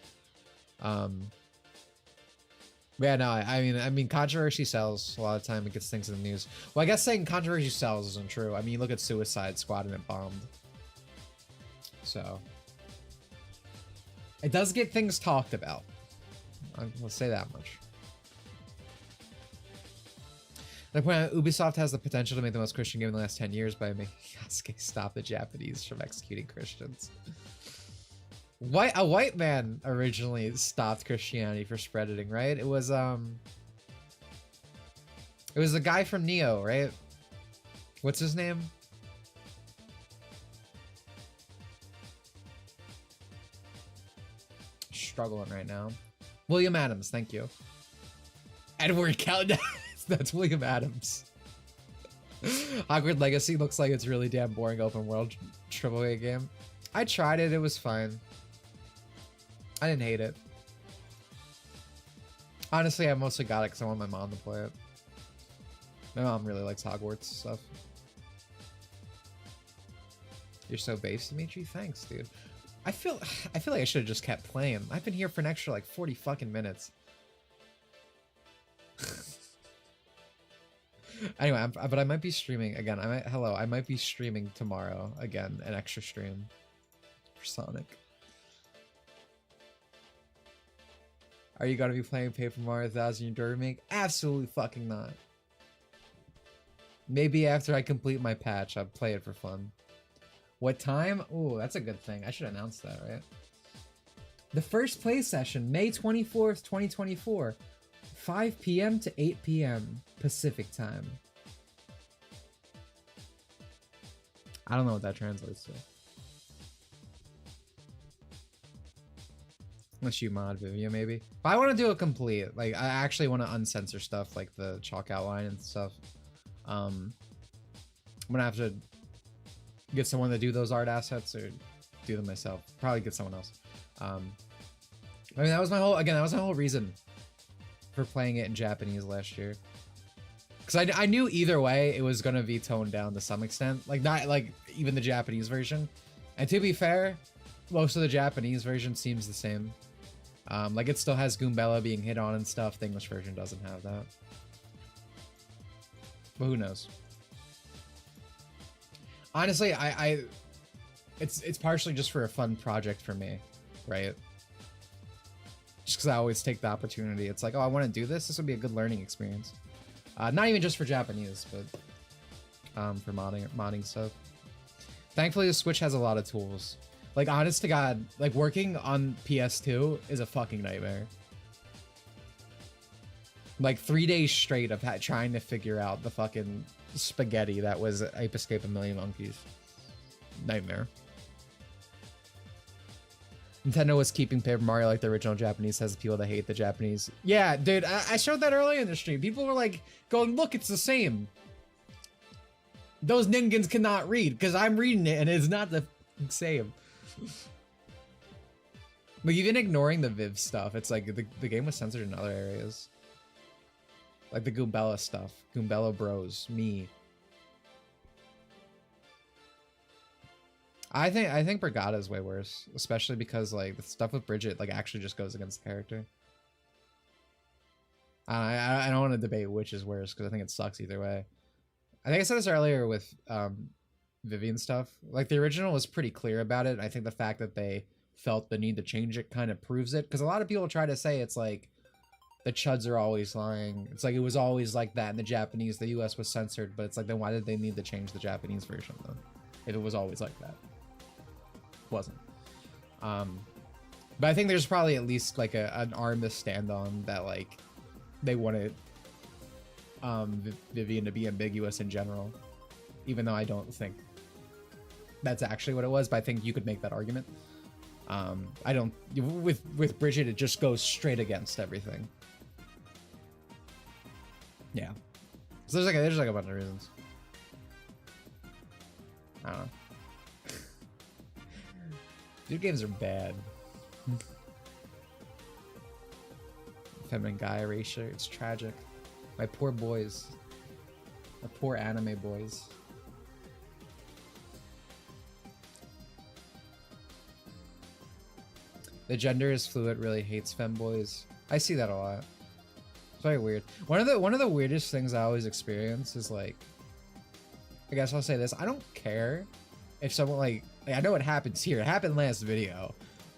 Yeah, no, I mean, controversy sells a lot of time. It gets things in the news. Well, I guess saying controversy sells isn't true. I mean, you look at Suicide Squad and it bombed. So it does get things talked about. Let's say that much. Like when Ubisoft has the potential to make the most Christian game in the last 10 years by making Yasuke stop the Japanese from executing Christians. A white man originally stopped Christianity for spreading, right? It was the guy from Neo, right? What's his name? Struggling right now. William Adams, thank you. Edward Kelly. That's William Adams. Hogwarts Legacy looks like it's really damn boring open world AAA game. I tried it, it was fine. I didn't hate it. Honestly, I mostly got it because I want my mom to play it. My mom really likes Hogwarts stuff. You're so base, Dimitri. Thanks, dude. I feel like I should have just kept playing. I've been here for an extra like 40 fucking minutes. Anyway, but I might be streaming again. I might be streaming tomorrow again, an extra stream for Sonic. Are you gonna be playing Paper Mario 1000 Year Remake? Absolutely fucking not. Maybe after I complete my patch, I'll play it for fun. What time? Ooh, that's a good thing. I should announce that, right? The first play session, May 24th, 2024. 5 p.m. to 8 p.m. Pacific time. I don't know what that translates to. Unless you mod Vivia, maybe. But I want to do a complete. Like, I actually want to uncensor stuff, like the chalk outline and stuff. I'm gonna have to get someone to do those art assets or do them myself. Probably get someone else. I mean, that was my whole reason for playing it in Japanese last year. Because I knew either way it was gonna be toned down to some extent. Like, not like even the Japanese version. And to be fair, most of the Japanese version seems the same. Like, it still has Goombella being hit on and stuff. The English version doesn't have that. But who knows? Honestly, it's partially just for a fun project for me, right? Just because I always take the opportunity. It's like, oh, I want to do this. This would be a good learning experience. Not even just for Japanese, but for modding stuff. Thankfully, the Switch has a lot of tools. Like, honest to God, like, working on PS2 is a fucking nightmare. Like, 3 days straight of trying to figure out the fucking spaghetti that was Ape Escape a Million Monkeys. Nightmare. Nintendo was keeping Paper Mario like the original Japanese, says people that hate the Japanese. Yeah, dude, I showed that earlier in the stream. People were like, going, look, it's the same. Those Ningans cannot read, because I'm reading it and it's not the same. But even ignoring the Viv stuff, it's like the game was censored in other areas. Like the Goombella stuff. Goombella Bros. Me. I think Brigada is way worse. Especially because, like, the stuff with Bridget, like, actually just goes against the character. I don't want to debate which is worse, because I think it sucks either way. I think I said this earlier with Vivian stuff. Like, the original was pretty clear about it. I think the fact that they felt the need to change it kind of proves it. Because a lot of people try to say it's like, the Chuds are always lying. It's like it was always like that in the Japanese. The US was censored, but it's like, then why did they need to change the Japanese version though? If it was always like that. It wasn't. But I think there's probably at least like an arm to stand on that, like, they wanted Vivian to be ambiguous in general. Even though I don't think that's actually what it was, but I think you could make that argument. I don't, with Bridget, it just goes straight against everything. Yeah. So there's like a bunch of reasons. I don't know. Dude, games are bad. Feminine guy erasure, it's tragic. My poor boys. My poor anime boys. The gender is fluid, really hates femboys. I see that a lot. It's very weird. One of the weirdest things I always experience is, like, I guess I'll say this, I don't care if someone like I know it happens here. It happened last video.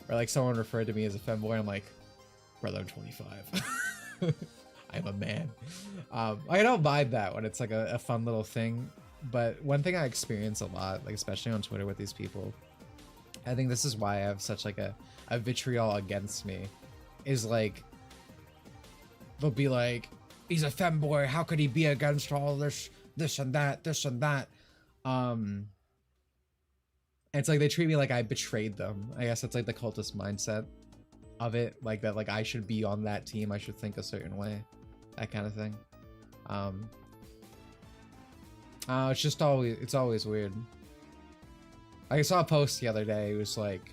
Where, like, someone referred to me as a femboy. I'm like, brother, I'm 25. I'm a man. I don't mind that when it's like a fun little thing. But one thing I experience a lot, like especially on Twitter with these people, I think this is why I have such like a vitriol against me, is like, they'll be like, he's a femboy, how could he be against all this and that. And it's like they treat me like I betrayed them. I guess it's like the cultist mindset of it, like that, like I should be on that team, I should think a certain way, that kind of thing. It's just always weird. I saw a post the other day. It was like,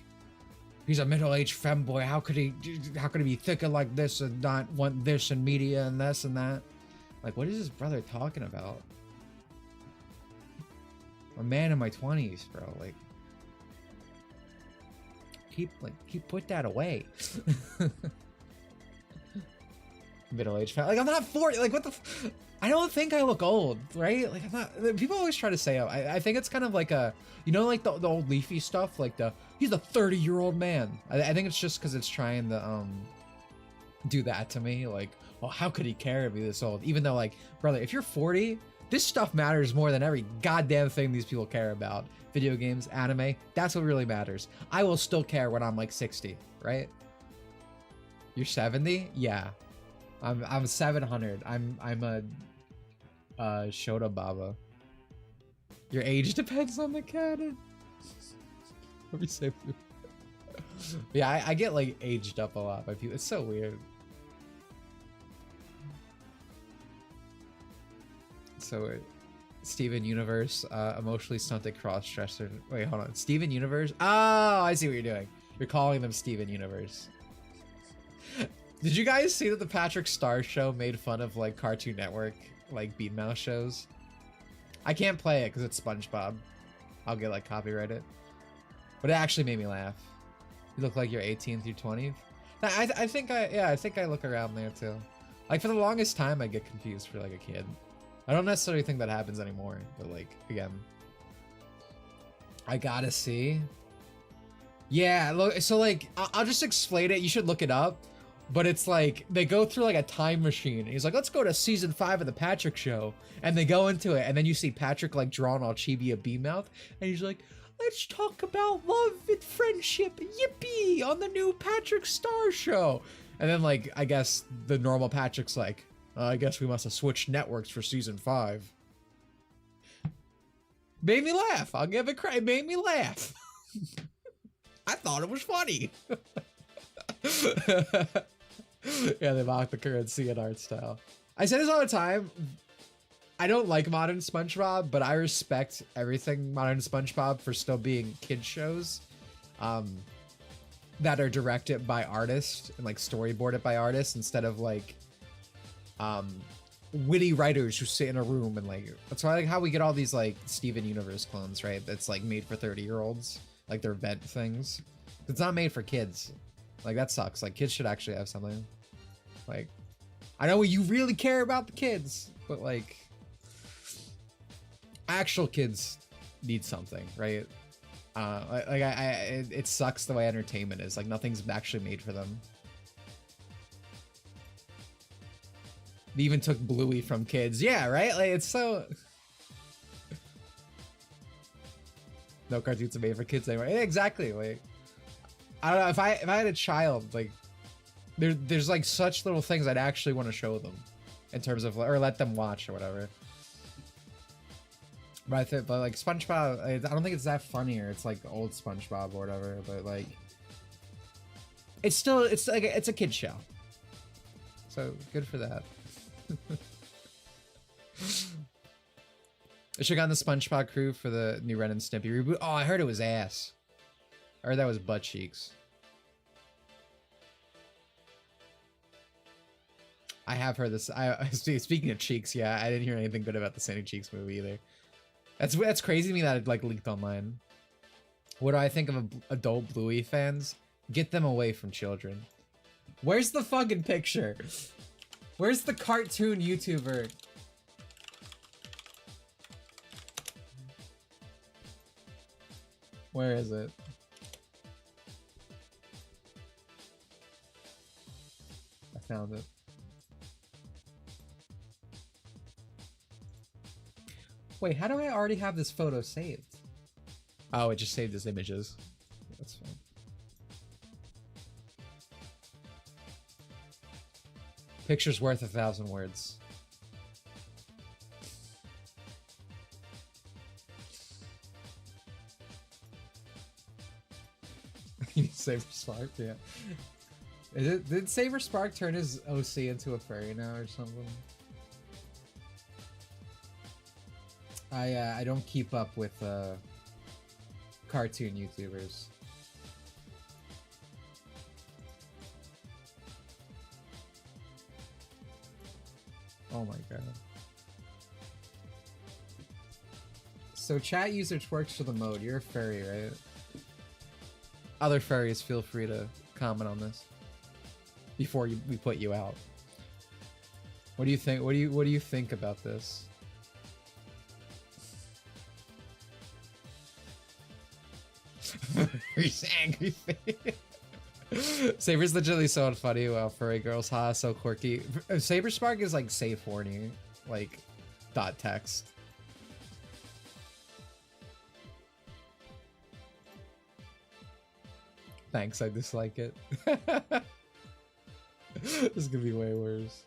he's a middle-aged femboy. How could he be thinking like this and not want this in media and this and that? Like, what is his brother talking about? I'm a man in my 20s, bro. Like, keep put that away. middle-aged fan. Like, I'm not 40. Like, what the? I don't think I look old, right? Like, I'm not. People always try to say, oh, I think it's kind of like a, you know, like the old Leafy stuff, like he's a 30-year-old man. I think it's just because it's trying to do that to me. Like, well, how could he care if he's this old? Even though, like, brother, if you're 40, this stuff matters more than every goddamn thing these people care about. Video games, anime, that's what really matters. I will still care when I'm like 60, right? You're 70? Yeah. I'm 700. I'm a Shota Baba. Your age depends on the canon. Let me say. Yeah, I get like aged up a lot by people. It's so weird. So Steven Universe, emotionally stunted cross-dresser. Wait, hold on. Steven Universe? Oh, I see what you're doing. You're calling them Steven Universe. Did you guys see that the Patrick Star show made fun of like Cartoon Network, like Bean Mouse shows? I can't play it because it's SpongeBob. I'll get like copyrighted. But it actually made me laugh. You look like you're 18 through 20. I think I look around there too. Like for the longest time, I get confused for like a kid. I don't necessarily think that happens anymore, but like again, I gotta see. Yeah, look. So like, I'll just explain it. You should look it up. But it's like they go through like a time machine. He's like, let's go to season 5 of the Patrick Show, and they go into it, and then you see Patrick like drawn all chibi a bee mouth, and he's like, let's talk about love and friendship, yippee, on the new Patrick Star Show. And then like I guess the normal Patrick's like, I guess we must have switched networks for season 5. Made me laugh. I'll give it credit. It made me laugh. I thought it was funny. Yeah, they mock the currency and art style. I say this all the time. I don't like modern SpongeBob, but I respect everything modern SpongeBob for still being kid shows that are directed by artists and like storyboarded by artists instead of like witty writers who sit in a room and like, that's why like how we get all these like Steven Universe clones, right? That's like made for 30-year-olds, like they're vent things. It's not made for kids. Like that sucks. Like kids should actually have something. Like, I know you really care about the kids, but like actual kids need something, right? It sucks the way entertainment is. Like nothing's actually made for them. They even took Bluey from kids. Yeah, right? Like it's so no cartoons are made for kids anymore. Yeah, exactly. Like I don't know, if I had a child, like there's like such little things I'd actually want to show them in terms of, or let them watch or whatever. But I think, but like SpongeBob, I don't think it's that funny, or it's like old SpongeBob or whatever, but like it's still, it's like it's a kid show. So good for that. I should have gotten the SpongeBob crew for the new Ren and Stimpy reboot. Oh, I heard it was ass. I heard that was butt cheeks. I have heard this. Speaking of cheeks, yeah, I didn't hear anything good about the Sandy Cheeks movie either. That's crazy to me that it like leaked online. What do I think of adult Bluey fans? Get them away from children. Where's the fucking picture? Where's the cartoon YouTuber? Where is it? I found it. Wait, how do I already have this photo saved? Oh, it just saved as images. That's fine. Picture's worth 1,000 words. Saber Spark, yeah. Did Saber Spark turn his OC into a furry now or something? I don't keep up with cartoon YouTubers. Oh my god. So chat user twerks for the mode. You're a furry, right? Other furries, feel free to comment on this before we put you out. What do you think? What do you think about this? He's angry face. Saber's legitimately so funny. Well, furry girls, ha, so quirky. Saber Spark is like safe horny, like dot text. Thanks, I dislike it. This is gonna be way worse.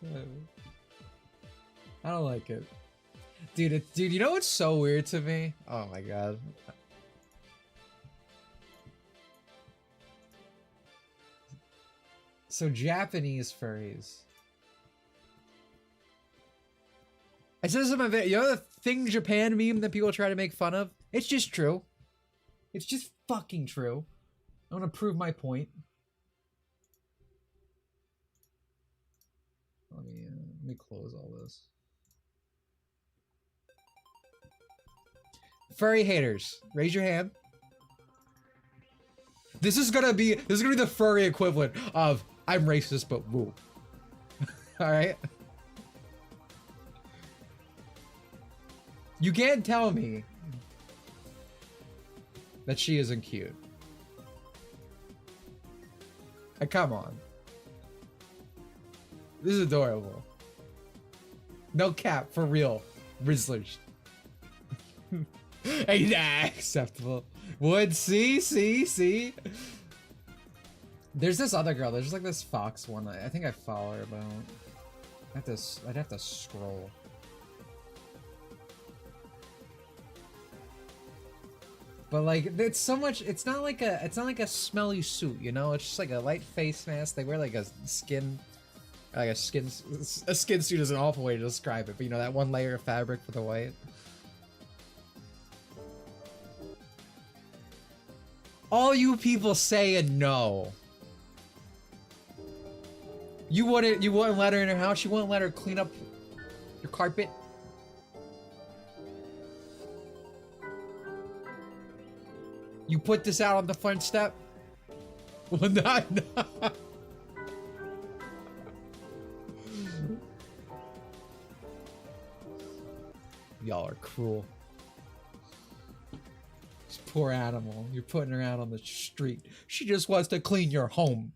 I don't like it. Dude, dude, you know what's so weird to me? Oh my god. So Japanese furries. I said this in my video. You know the thing Japan meme that people try to make fun of? It's just true. It's just fucking true. I want to prove my point. Let me close all this. Furry haters, raise your hand. This is gonna be the furry equivalent of I'm racist, but woo. All right. You can't tell me that she isn't cute. Come on. This is adorable. No cap, for real. Rizzlers. Hey, nah, acceptable. Would see. There's this other girl. There's like this fox one. I think I follow her, but I'd have to scroll. But like, it's so much. It's not like a smelly suit, you know. It's just like a light face mask. They wear like a skin suit is an awful way to describe it, but you know that one layer of fabric for the white. All you people saying no. You wouldn't let her in her house. You wouldn't let her clean up your carpet. You put this out on the front step. Well, no. Y'all are cruel. This poor animal. You're putting her out on the street. She just wants to clean your home.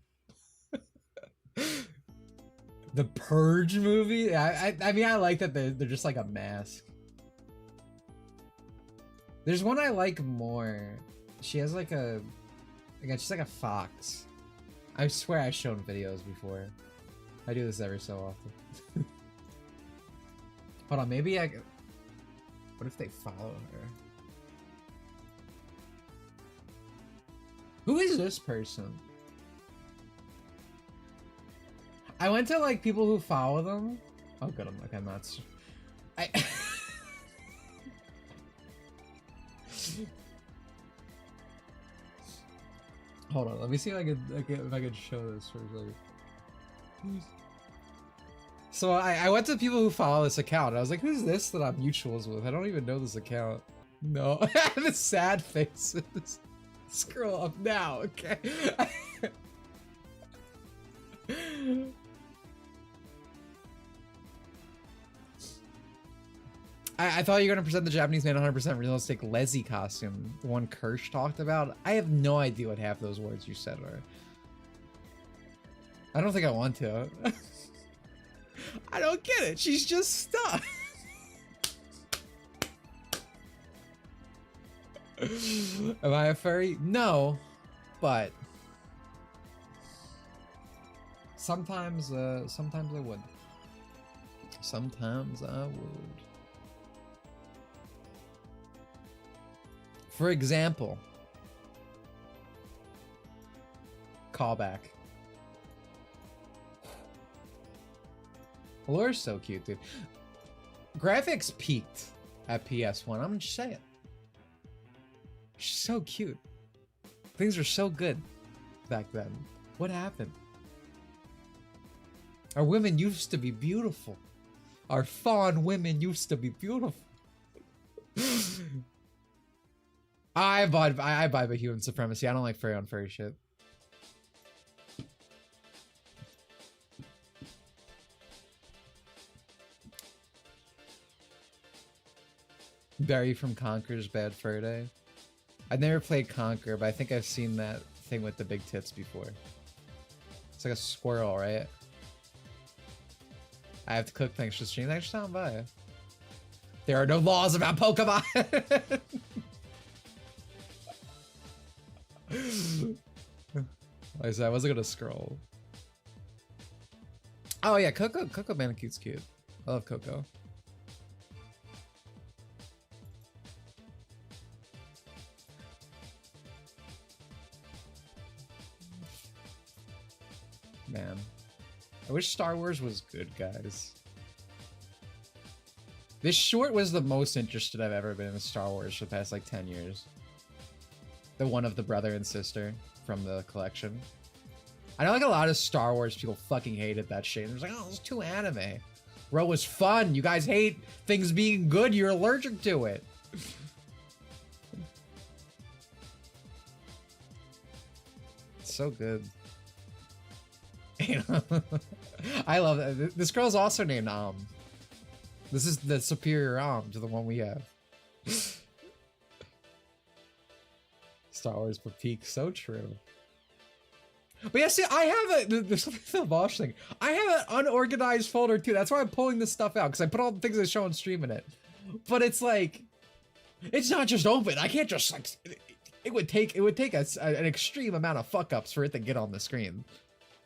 The Purge movie? I mean, I like that they're just like a mask. There's one I like more. She has like she's like a fox. I swear I've shown videos before. I do this every so often. Hold on, maybe what if they follow her? Who is this person? I went to like people who follow them. Oh good, I'm not. Hold on, let me see if I could show this for a second. So I went to people who follow this account. I was like, who's this that I'm mutuals with? I don't even know this account. No, the sad faces. Scroll up now, okay? I thought you were gonna present the Japanese man 100% realistic Leslie costume, the one Kirsch talked about. I have no idea what half those words you said are. I don't think I want to. I don't get it. She's just stuck. Am I a furry? No, but sometimes I would. Sometimes I would. For example, callback. Laura's so cute, dude. Graphics peaked at PS1. I'm just saying. She's so cute. Things were so good back then. What happened? Our women used to be beautiful. Our fawn women used to be beautiful. I buy the human supremacy. I don't like furry on furry shit. Barry from Conker's Bad Fur Day. I've never played Conker, but I think I've seen that thing with the big tits before. It's like a squirrel, right? I have to cook. Thanks for streaming. Thanks for stopping by. There are no laws about Pokemon. Like I said, I wasn't gonna scroll. Oh yeah, Coco Bandicoot's cute. I love Coco. Man, I wish Star Wars was good, guys. This short was the most interested I've ever been in Star Wars for the past like 10 years. The one of the brother and sister from the collection. I know like a lot of Star Wars people fucking hated that shit. It was like, oh, it's too anime. Bro, it was fun. You guys hate things being good. You're allergic to it. It's so good. I love that. This girl's also named This is the superior to the one we have. Star Wars for peak, so true. But yeah, see, I have there's something to the Bosch thing. I have an unorganized folder too. That's why I'm pulling this stuff out, because I put all the things I show on stream in it. But it's like, it's not just open. I can't just like, it would take an extreme amount of fuck ups for it to get on the screen.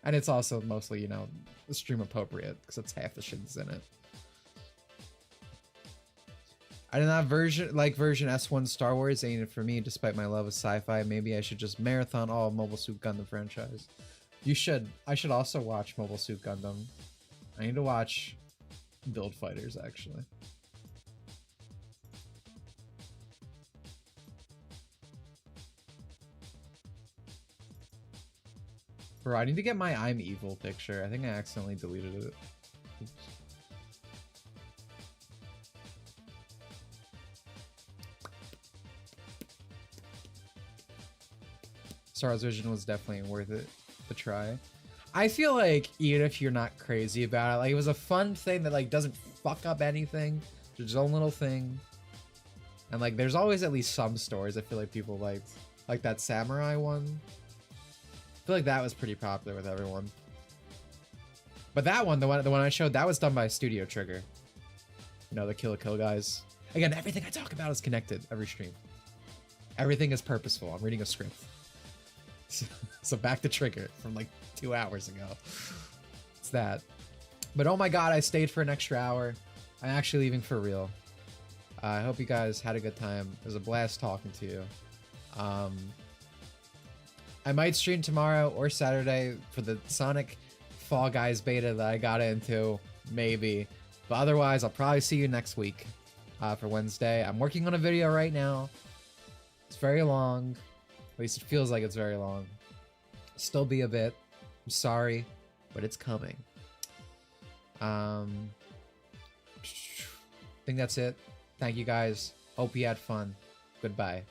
And it's also mostly, you know, stream appropriate, because it's half the shit that's in it. I did not version S1 Star Wars ain't it for me, despite my love of sci-fi. Maybe I should just marathon all of Mobile Suit Gundam franchise. You should. I should also watch Mobile Suit Gundam. I need to watch Build Fighters, actually. Bro, I need to get my I'm Evil picture. I think I accidentally deleted it. Oops. Star Wars Vision was definitely worth it to try. I feel like even if you're not crazy about it, like it was a fun thing that like doesn't fuck up anything. It's its own little thing. And like there's always at least some stories I feel like people liked. Like that samurai one. I feel like that was pretty popular with everyone. But that one, the one I showed, that was done by Studio Trigger. You know, the Kill la Kill guys. Again, everything I talk about is connected every stream. Everything is purposeful. I'm reading a script. So back to Trigger from like 2 hours ago. It's that. But oh my god, I stayed for an extra hour. I'm actually leaving for real. I hope you guys had a good time. It was a blast talking to you. I might stream tomorrow or Saturday for the Sonic Fall Guys beta that I got into. Maybe. But otherwise, I'll probably see you next week for Wednesday. I'm working on a video right now. It's very long. At least it feels like it's very long. Still be a bit. I'm sorry, but it's coming. I think that's it. Thank you guys. Hope you had fun. Goodbye.